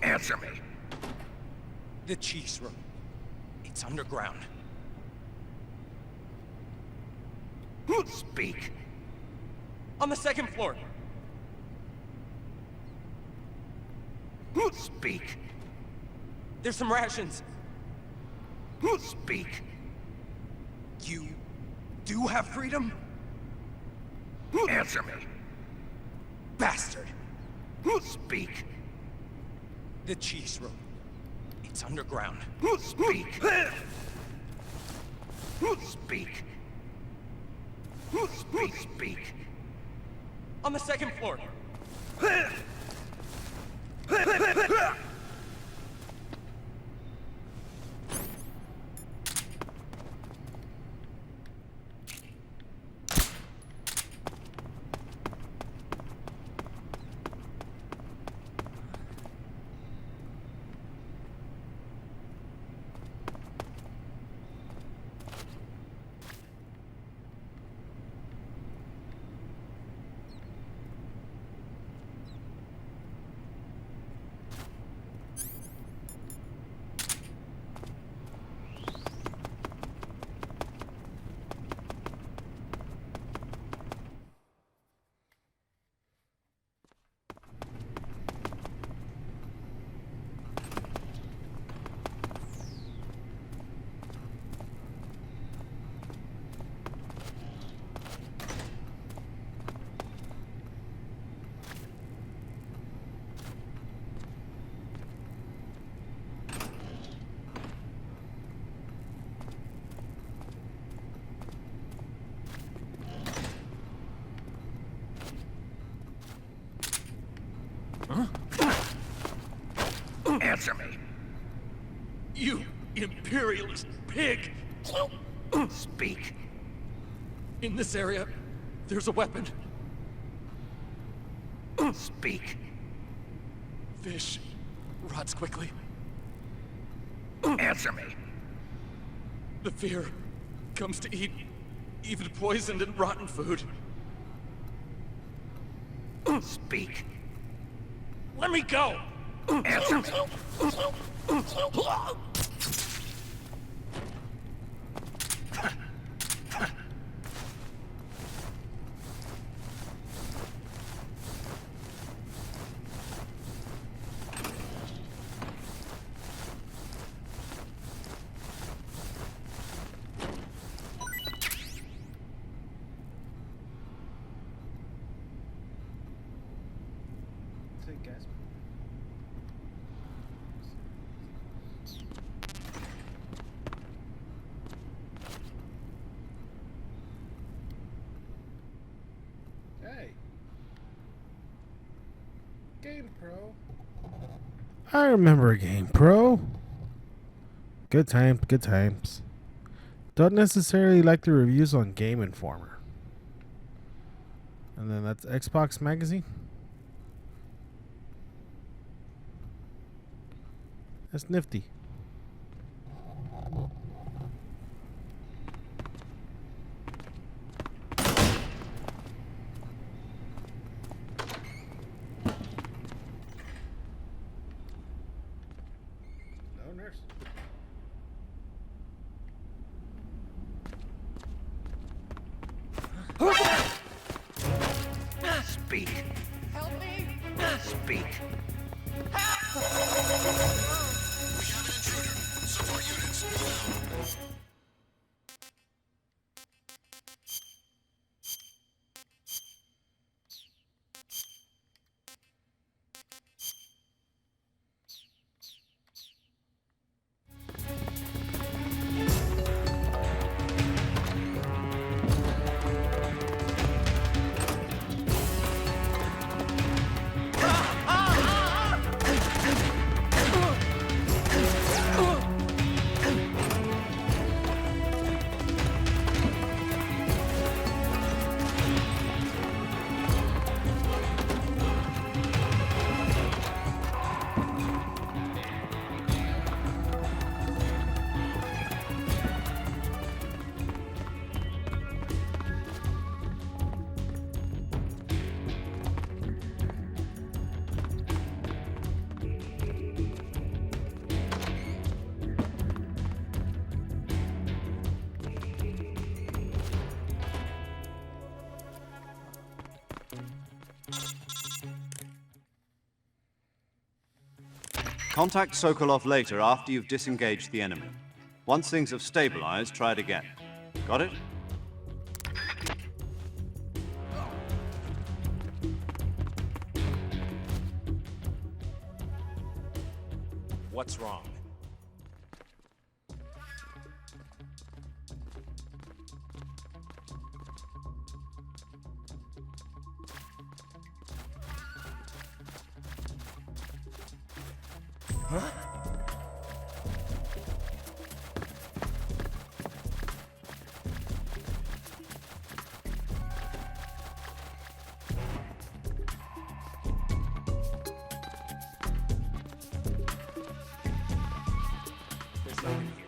Answer me. The chief's room. It's underground. Speak. On the second floor. Speak. There's some rations. Speak. You do have freedom? Answer me. Bastard. Speak. The chief's room. It's underground. Speak. Speak. Speak. Speak. On the second floor. Answer me. You imperialist pig! Speak. In this area, there's a weapon. Speak. Fish rots quickly. Answer me. The fear comes to eat even poisoned and rotten food. Speak. Let me go! Answer me. Hey. Game Pro. I remember Game Pro. Good times, good times. Don't necessarily like the reviews on Game Informer. And then that's Xbox Magazine. That's nifty. No, nurse. Speak. Help me! Speak. We have an intruder. Support units, move out. Contact Sokolov later after you've disengaged the enemy. Once things have stabilized, try it again. Got it? What's wrong? Huh? There's nothing here.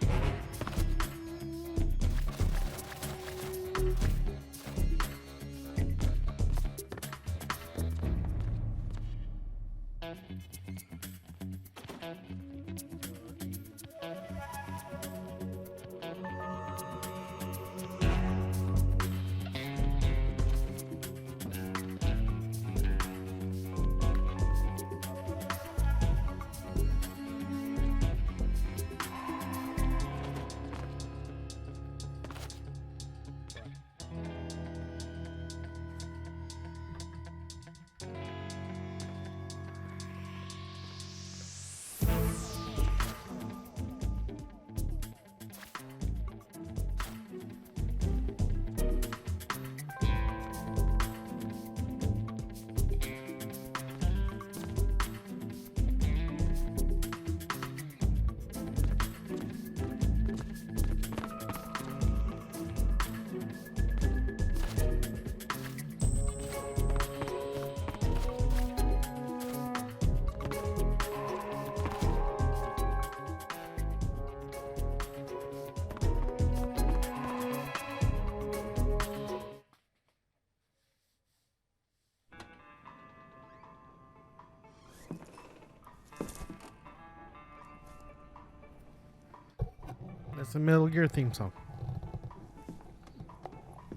That's the Metal Gear theme song.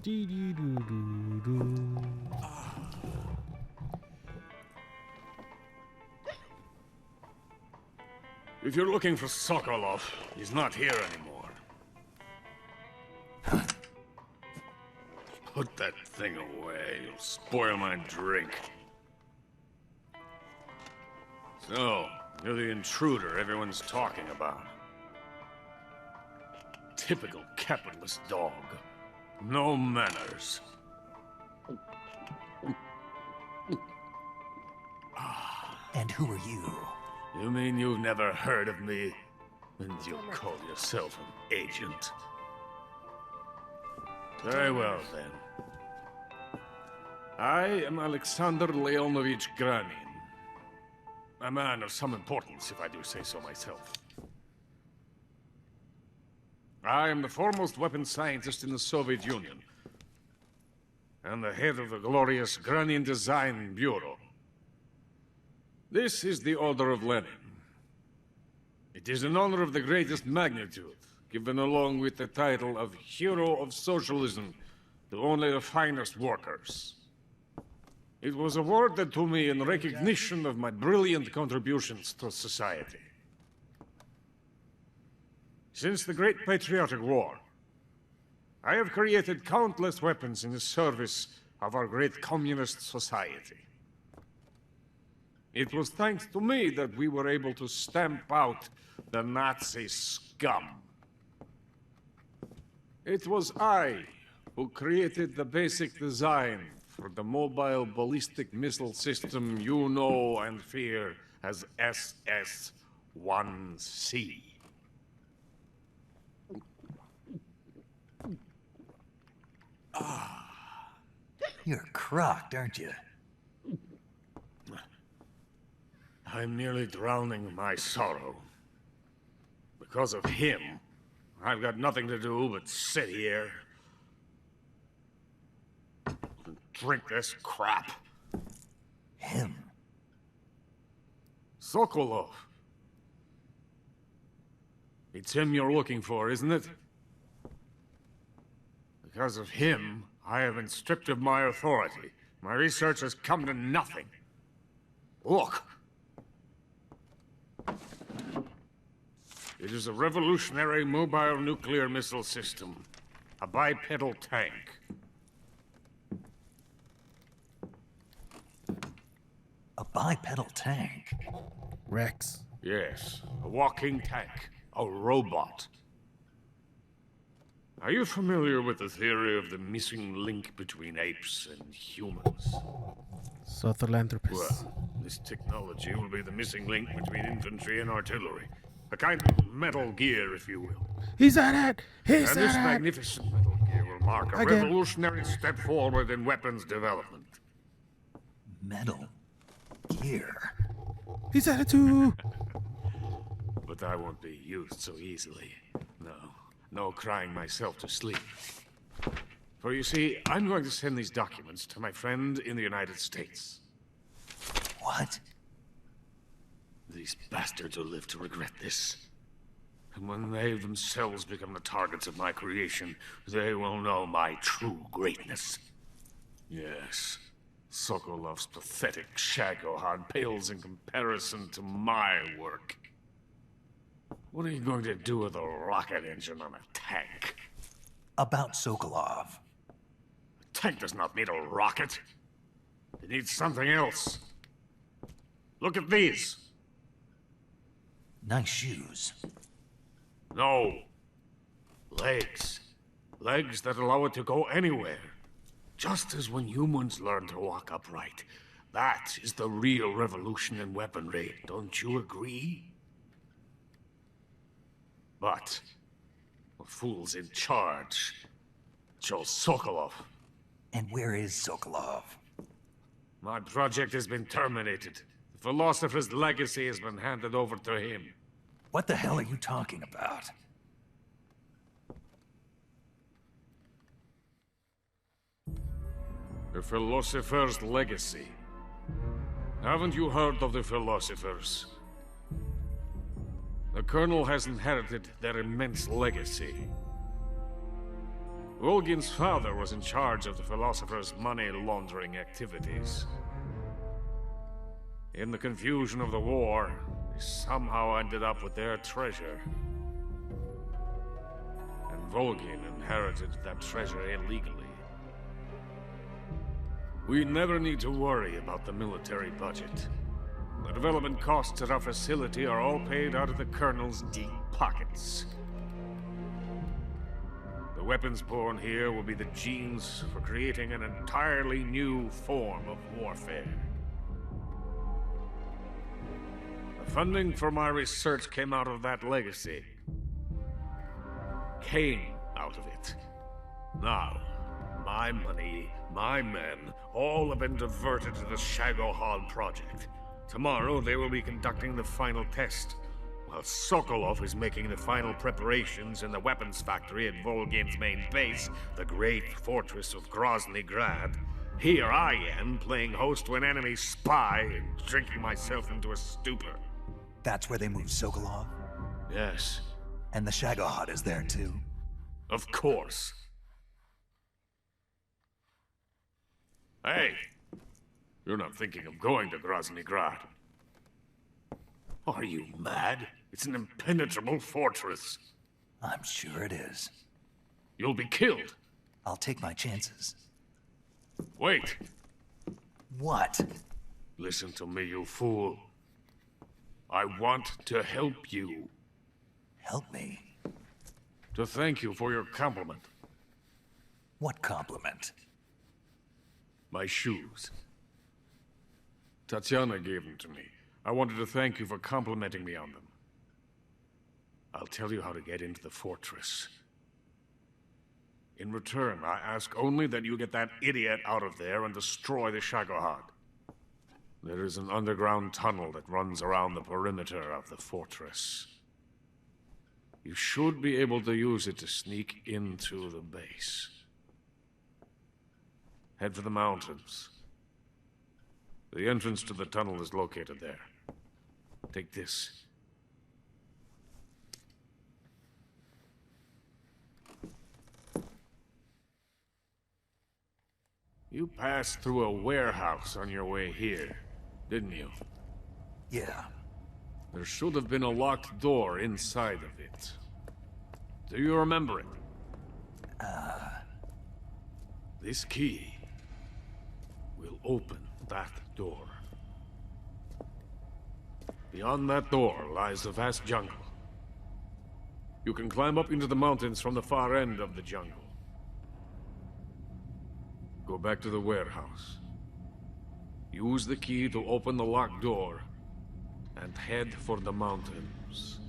Dee-dee-doo-doo-doo. If you're looking for Sokolov, he's not here anymore. Put that thing away. You'll spoil my drink. So, you're the intruder everyone's talking about. Typical capitalist dog. No manners. And who are you? You mean you've never heard of me? And you call yourself an agent? Very well, then. I am Alexander Leonovich Granin. A man of some importance, if I do say so myself. I am the foremost weapons scientist in the Soviet Union, and the head of the glorious Granin Design Bureau. This is the Order of Lenin. It is an honor of the greatest magnitude, given along with the title of Hero of Socialism to only the finest workers. It was awarded to me in recognition of my brilliant contributions to society. Since the Great Patriotic War, I have created countless weapons in the service of our great communist society. It was thanks to me that we were able to stamp out the Nazi scum. It was I who created the basic design for the mobile ballistic missile system you know and fear as SS-1C. You're crocked, aren't you? I'm nearly drowning my sorrow. Because of him, I've got nothing to do but sit here and drink this crap. Him? Sokolov. It's him you're looking for, isn't it? Because of him, I have been stripped of my authority. My research has come to nothing. Look. It is a revolutionary mobile nuclear missile system. A bipedal tank. A bipedal tank? Rex. Yes, a walking tank. A robot. Are you familiar with the theory of the missing link between apes and humans? Sothphilanthropist. Well, this technology will be the missing link between infantry and artillery. A kind of Metal Gear, if you will. He's at it! He's And at this it! magnificent Metal Gear will mark a Again. revolutionary step forward in weapons development. Metal Gear? He's at it too! But I won't be used so easily. No crying myself to sleep. For you see, I'm going to send these documents to my friend in the United States. What? These bastards will live to regret this. And when they themselves become the targets of my creation, they will know my true greatness. Yes, Sokolov's pathetic Shagohod pales in comparison to my work. What are you going to do with a rocket engine on a tank? About Sokolov. A tank does not need a rocket. It needs something else. Look at these. Nice shoes. No. Legs. Legs that allow it to go anywhere. Just as when humans learn to walk upright. That is the real revolution in weaponry. Don't you agree? But the fool's in charge. Joe Sokolov. And where is Sokolov? My project has been terminated. The philosopher's legacy has been handed over to him. What the hell are you talking about? The philosopher's legacy. Haven't you heard of the philosophers? The Colonel has inherited their immense legacy. Volgin's father was in charge of the Philosopher's money laundering activities. In the confusion of the war, he somehow ended up with their treasure. And Volgin inherited that treasure illegally. We never need to worry about the military budget. The development costs at our facility are all paid out of the Colonel's deep pockets. The weapons born here will be the genes for creating an entirely new form of warfare. The funding for my research came out of that legacy. Came out of it. Now, my money, my men, all have been diverted to the Shagohod project. Tomorrow, they will be conducting the final test, while Sokolov is making the final preparations in the weapons factory at Volgin's main base, the great fortress of Grozny Grad. Here I am, playing host to an enemy spy and drinking myself into a stupor. That's where they moved Sokolov? Yes. And the Shagohod is there too? Of course. Hey! You're not thinking of going to Grozny Grad. Are you mad? It's an impenetrable fortress. I'm sure it is. You'll be killed. I'll take my chances. Wait. What? Listen to me, you fool. I want to help you. Help me? To thank you for your compliment. What compliment? My shoes. Tatiana gave them to me. I wanted to thank you for complimenting me on them. I'll tell you how to get into the fortress. In return, I ask only that you get that idiot out of there and destroy the Shagohod. There is an underground tunnel that runs around the perimeter of the fortress. You should be able to use it to sneak into the base. Head for the mountains. The entrance to the tunnel is located there. Take this. You passed through a warehouse on your way here, didn't you? Yeah. There should have been a locked door inside of it. Do you remember it? This key will open that door. Beyond that door lies a vast jungle. You can climb up into the mountains from the far end of the jungle. Go back to the warehouse. Use the key to open the locked door and head for the mountains.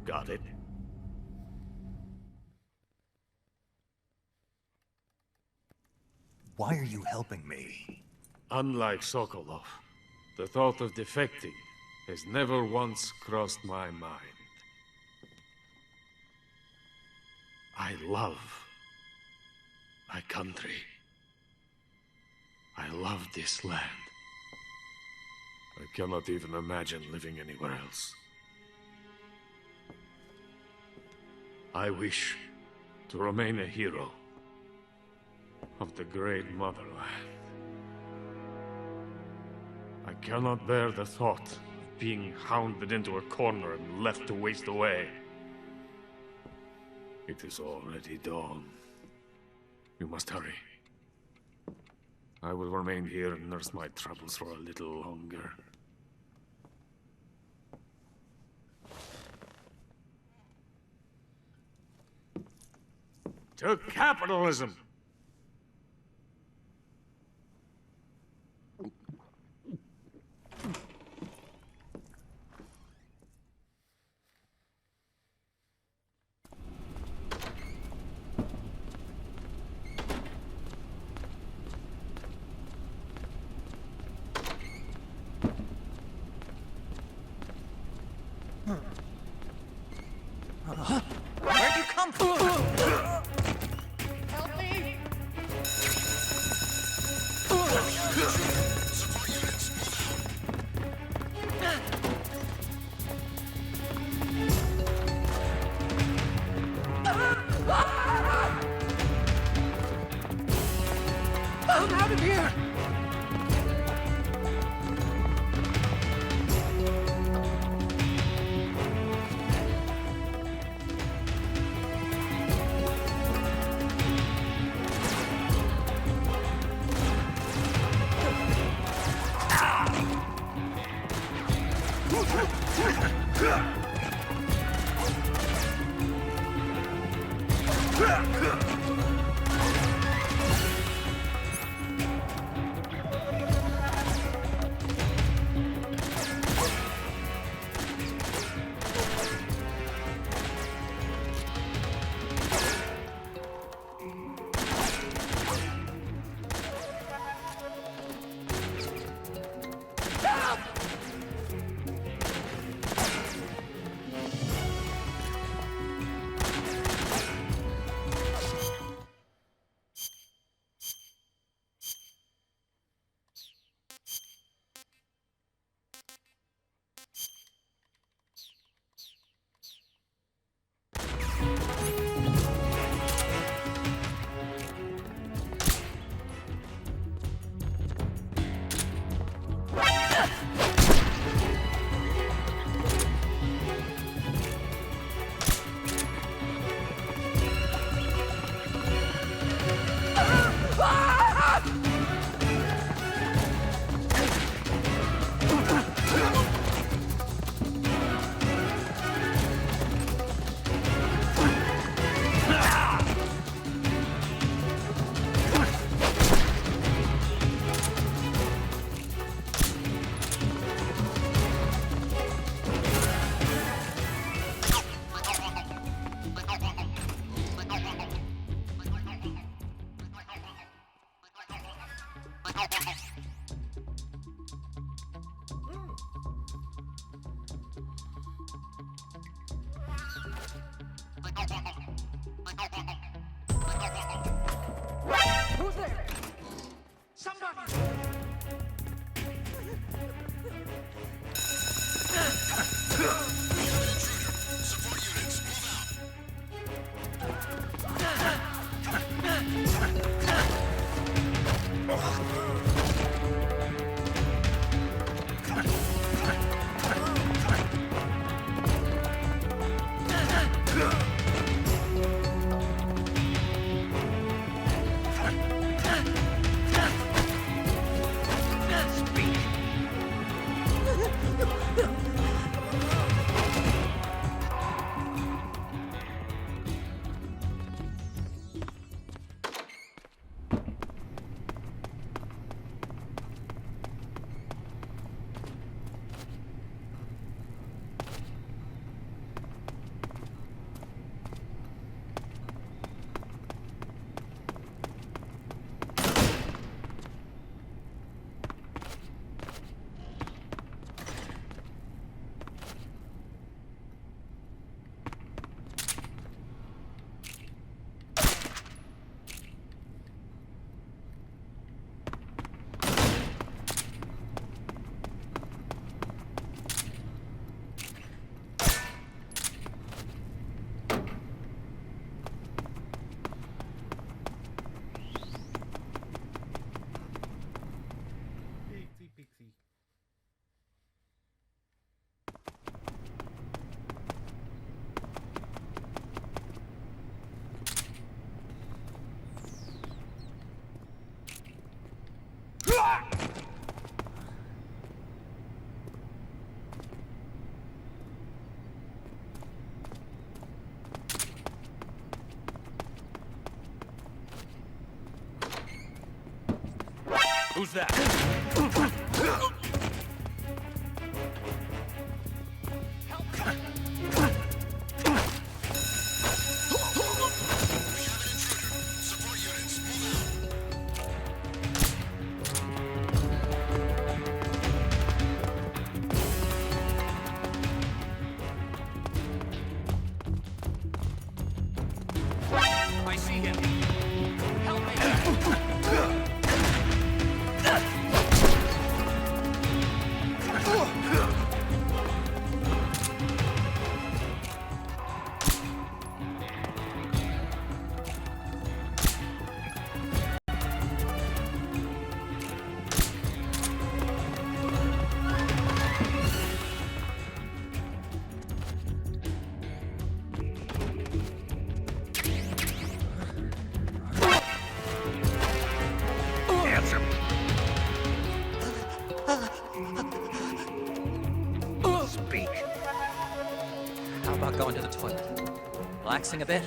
Got it? Why are you helping me? Unlike Sokolov, the thought of defecting has never once crossed my mind. I love my country. I love this land. I cannot even imagine living anywhere else. I wish to remain a hero of the great motherland. I cannot bear the thought of being hounded into a corner and left to waste away. It is already dawn. You must hurry. I will remain here and nurse my troubles for a little longer. To capitalism! Where'd you come from? Help me! Who's there? Somebody! Support units, Pixie, pixie. Who's that? I see him. Help me. Speak. How about going to the toilet? Relaxing a bit?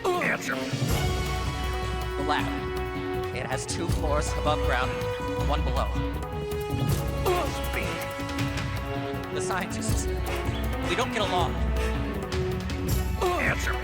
Answer. The lab. It has 2 floors above ground, 1 below. Speak. The scientists. We don't get along. Answer me.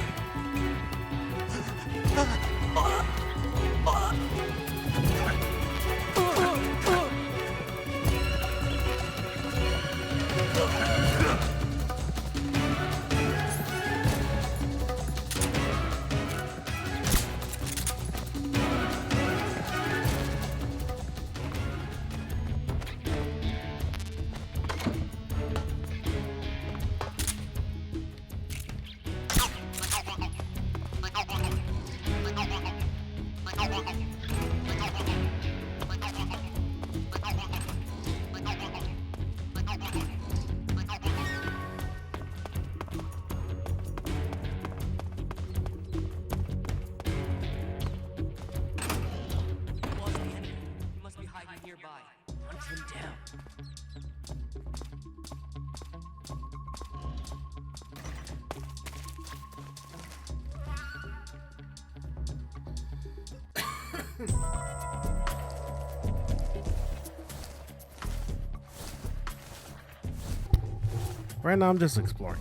Right now, I'm just exploring.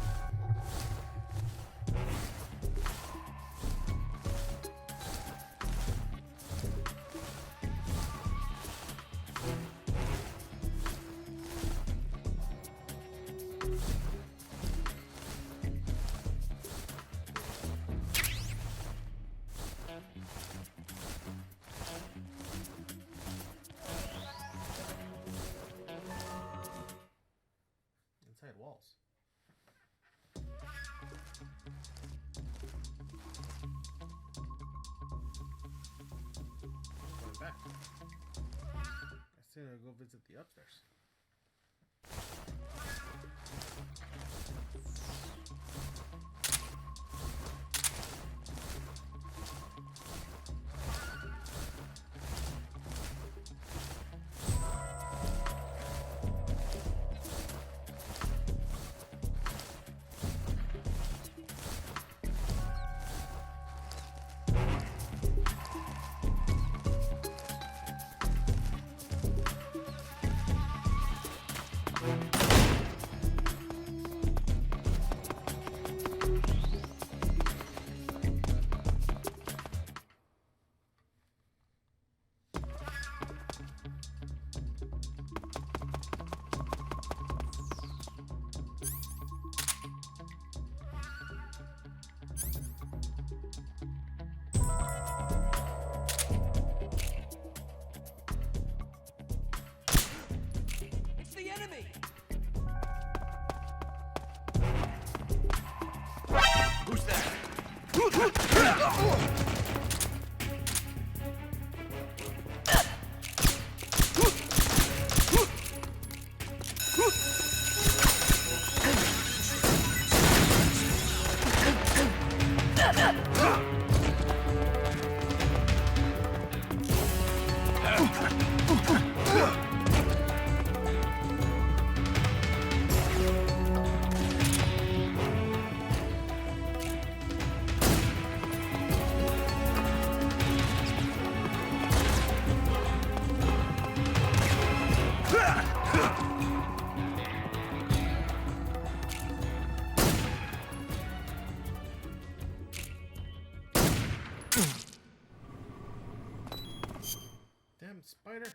back. I said I'll go visit the upstairs. It's the enemy! Who's that? Damn spider.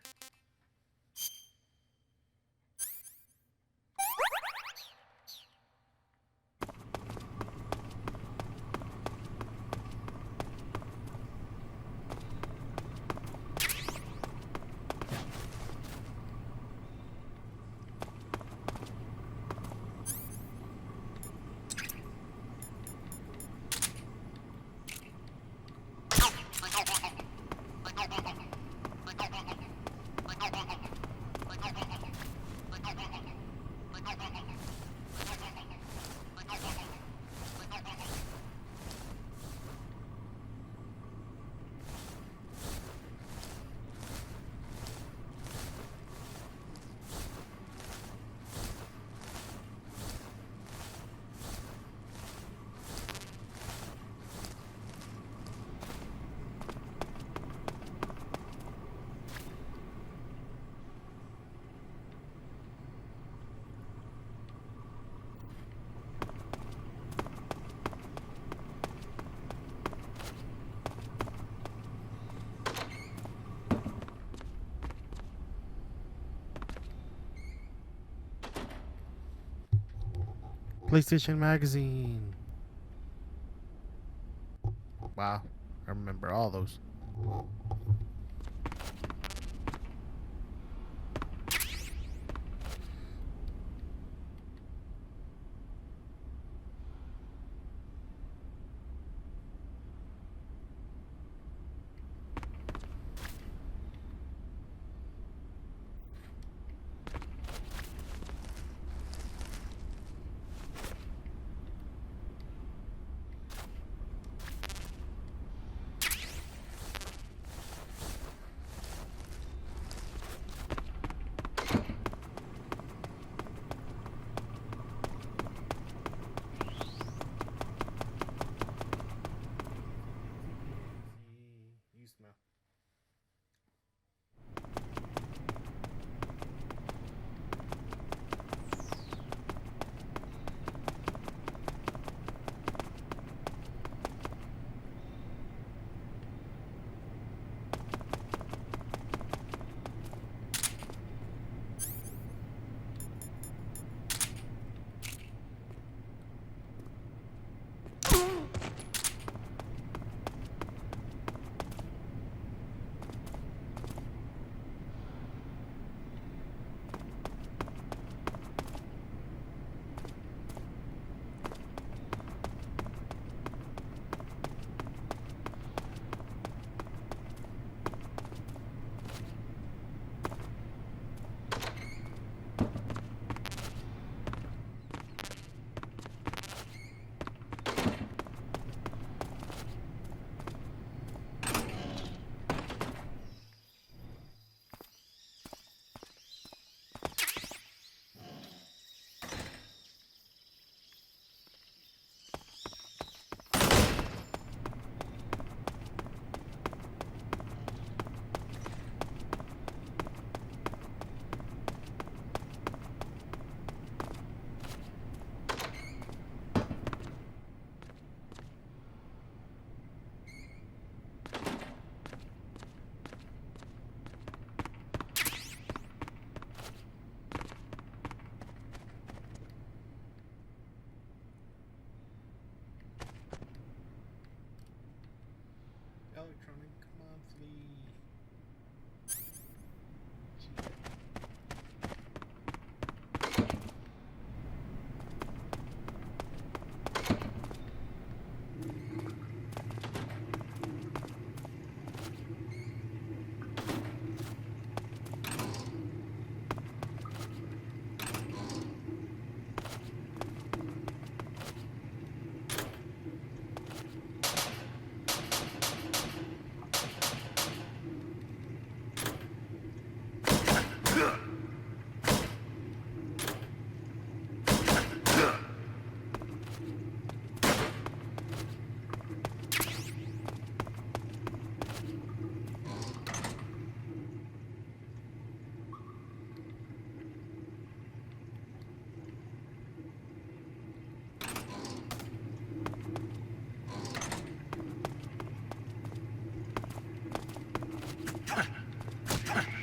PlayStation Magazine. Wow, I remember all those.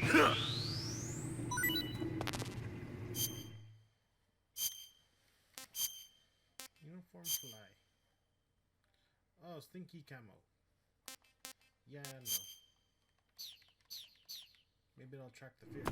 Uniform fly. Oh, stinky camo. Yeah, no. Maybe it'll attract the fear.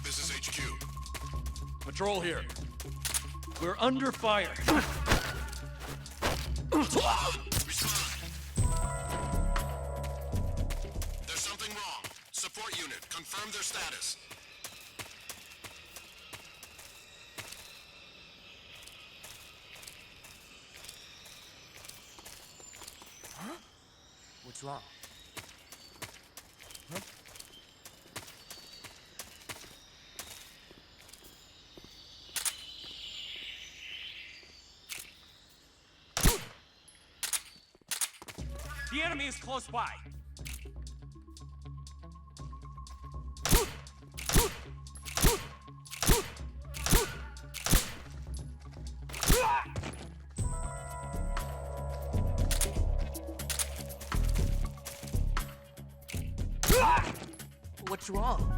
This is HQ. Patrol here. We're under fire. There's something wrong. Support unit, confirm their status. What's wrong? The enemy is close by. What's wrong?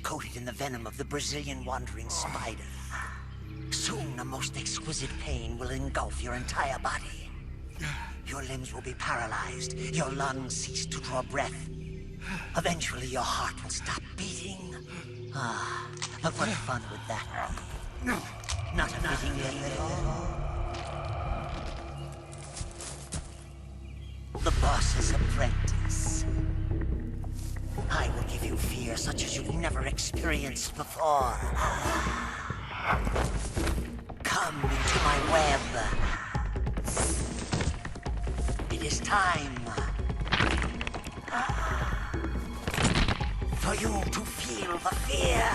Coated in the venom of the Brazilian wandering spider. Soon, a most exquisite pain will engulf your entire body. Your limbs will be paralyzed, your lungs cease to draw breath. Eventually, your heart will stop beating. Ah, but what fun would that be? Not a fitting end at all. The boss's apprentice. I will give you fear such as you've never experienced before. Come into my web. It is time for you to feel the fear.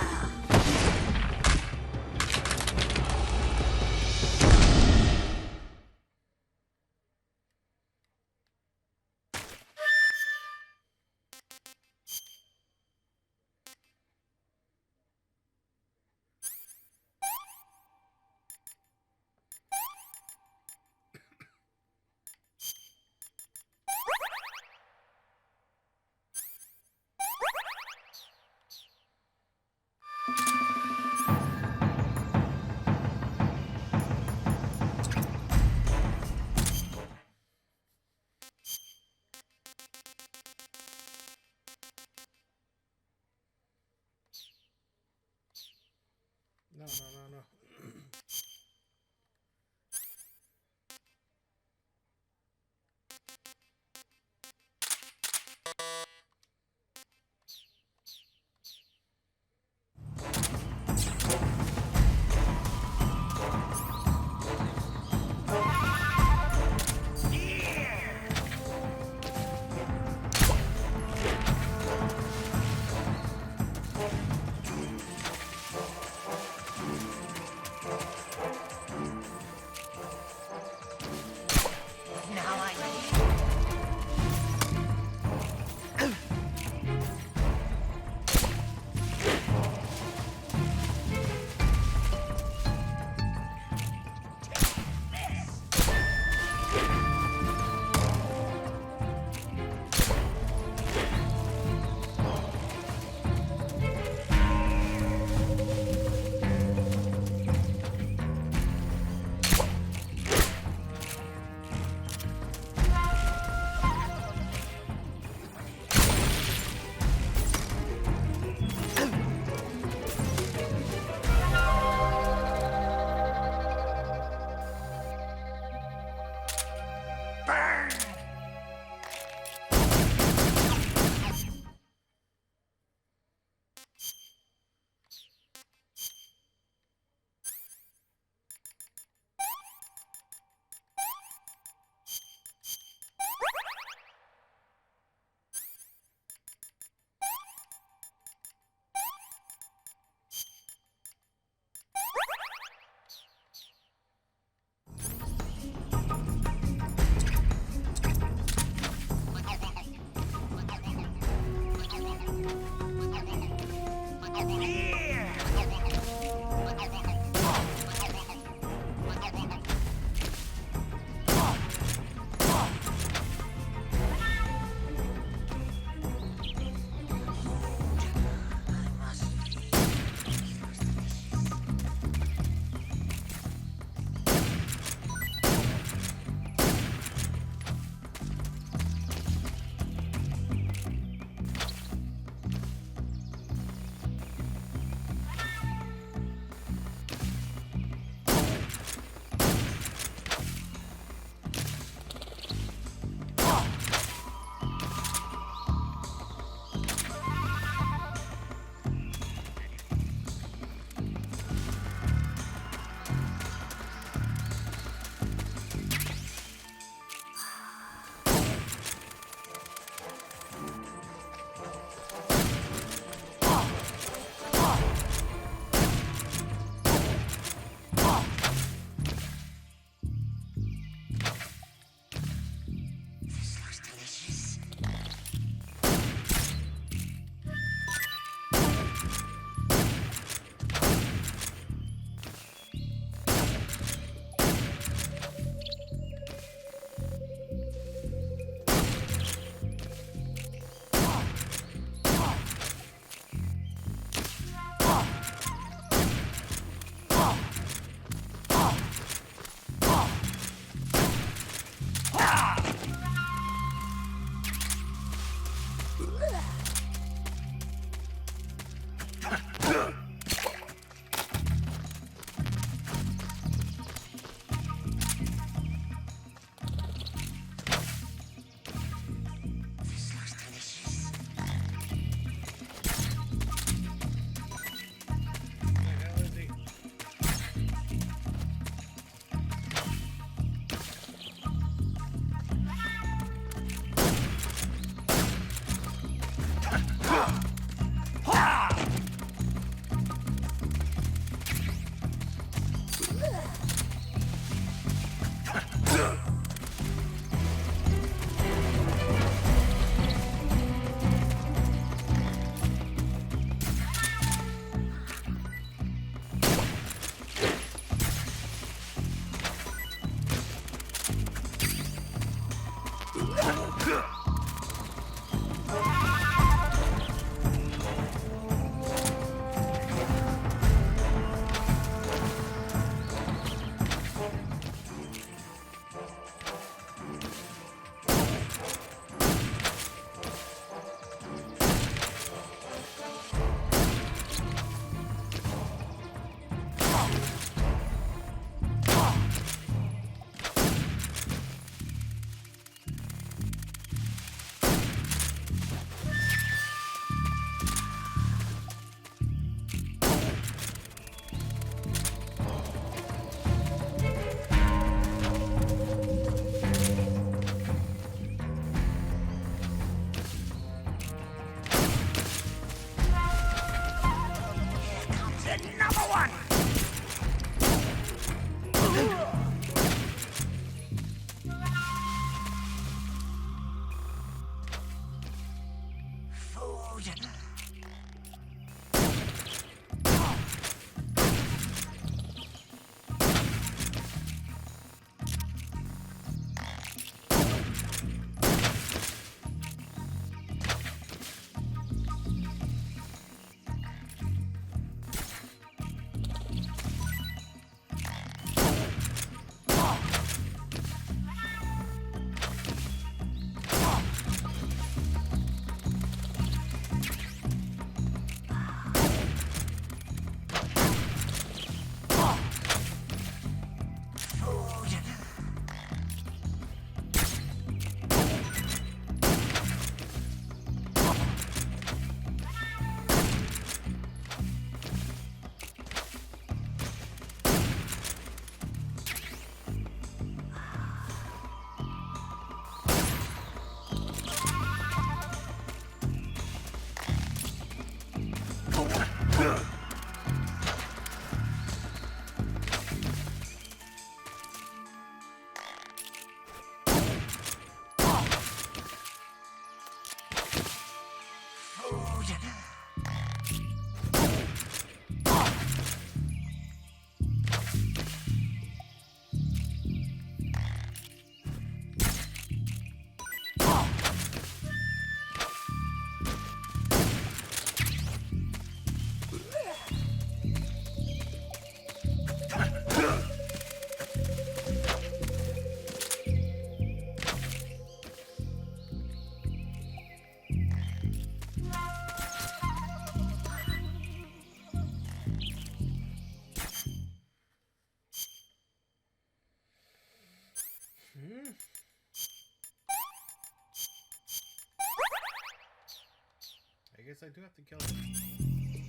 I guess I do have to kill him.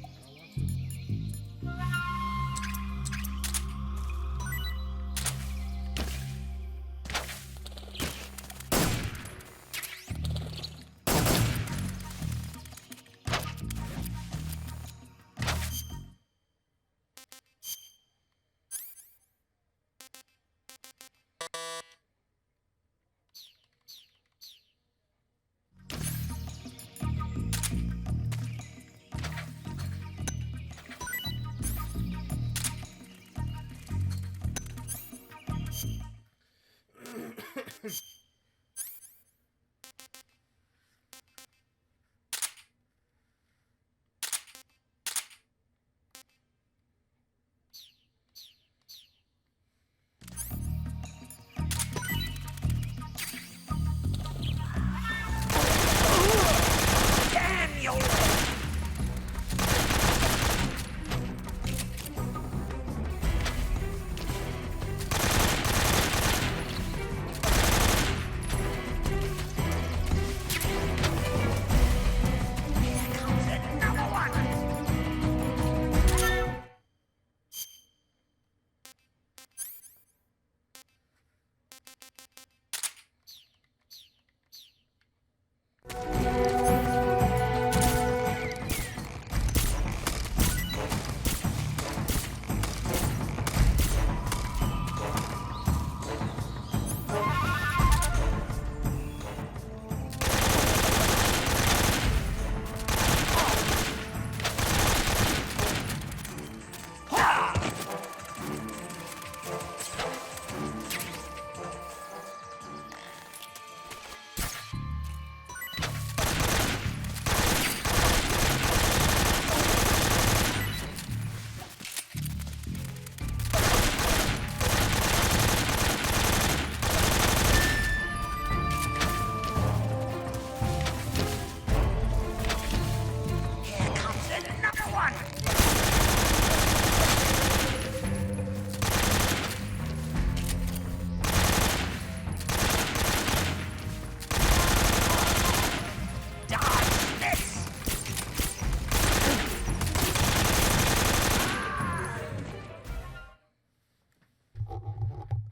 I don't want to.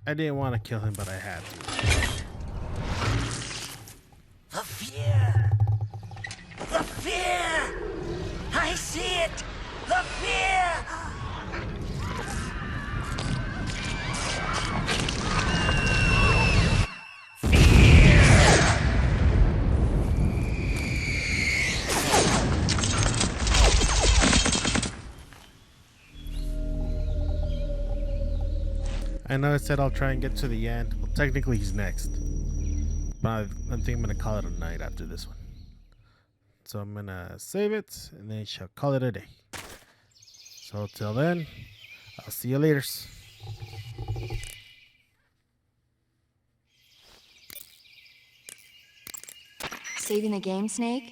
I didn't want to kill him, but I had to. The fear! The fear! I see it! The fear! I know I said I'll try and get to the end. Well, technically he's next. But I think I'm going to call it a night after this one. So I'm going to save it, and then shall call it a day. So till then, I'll see you later. Saving the game, Snake?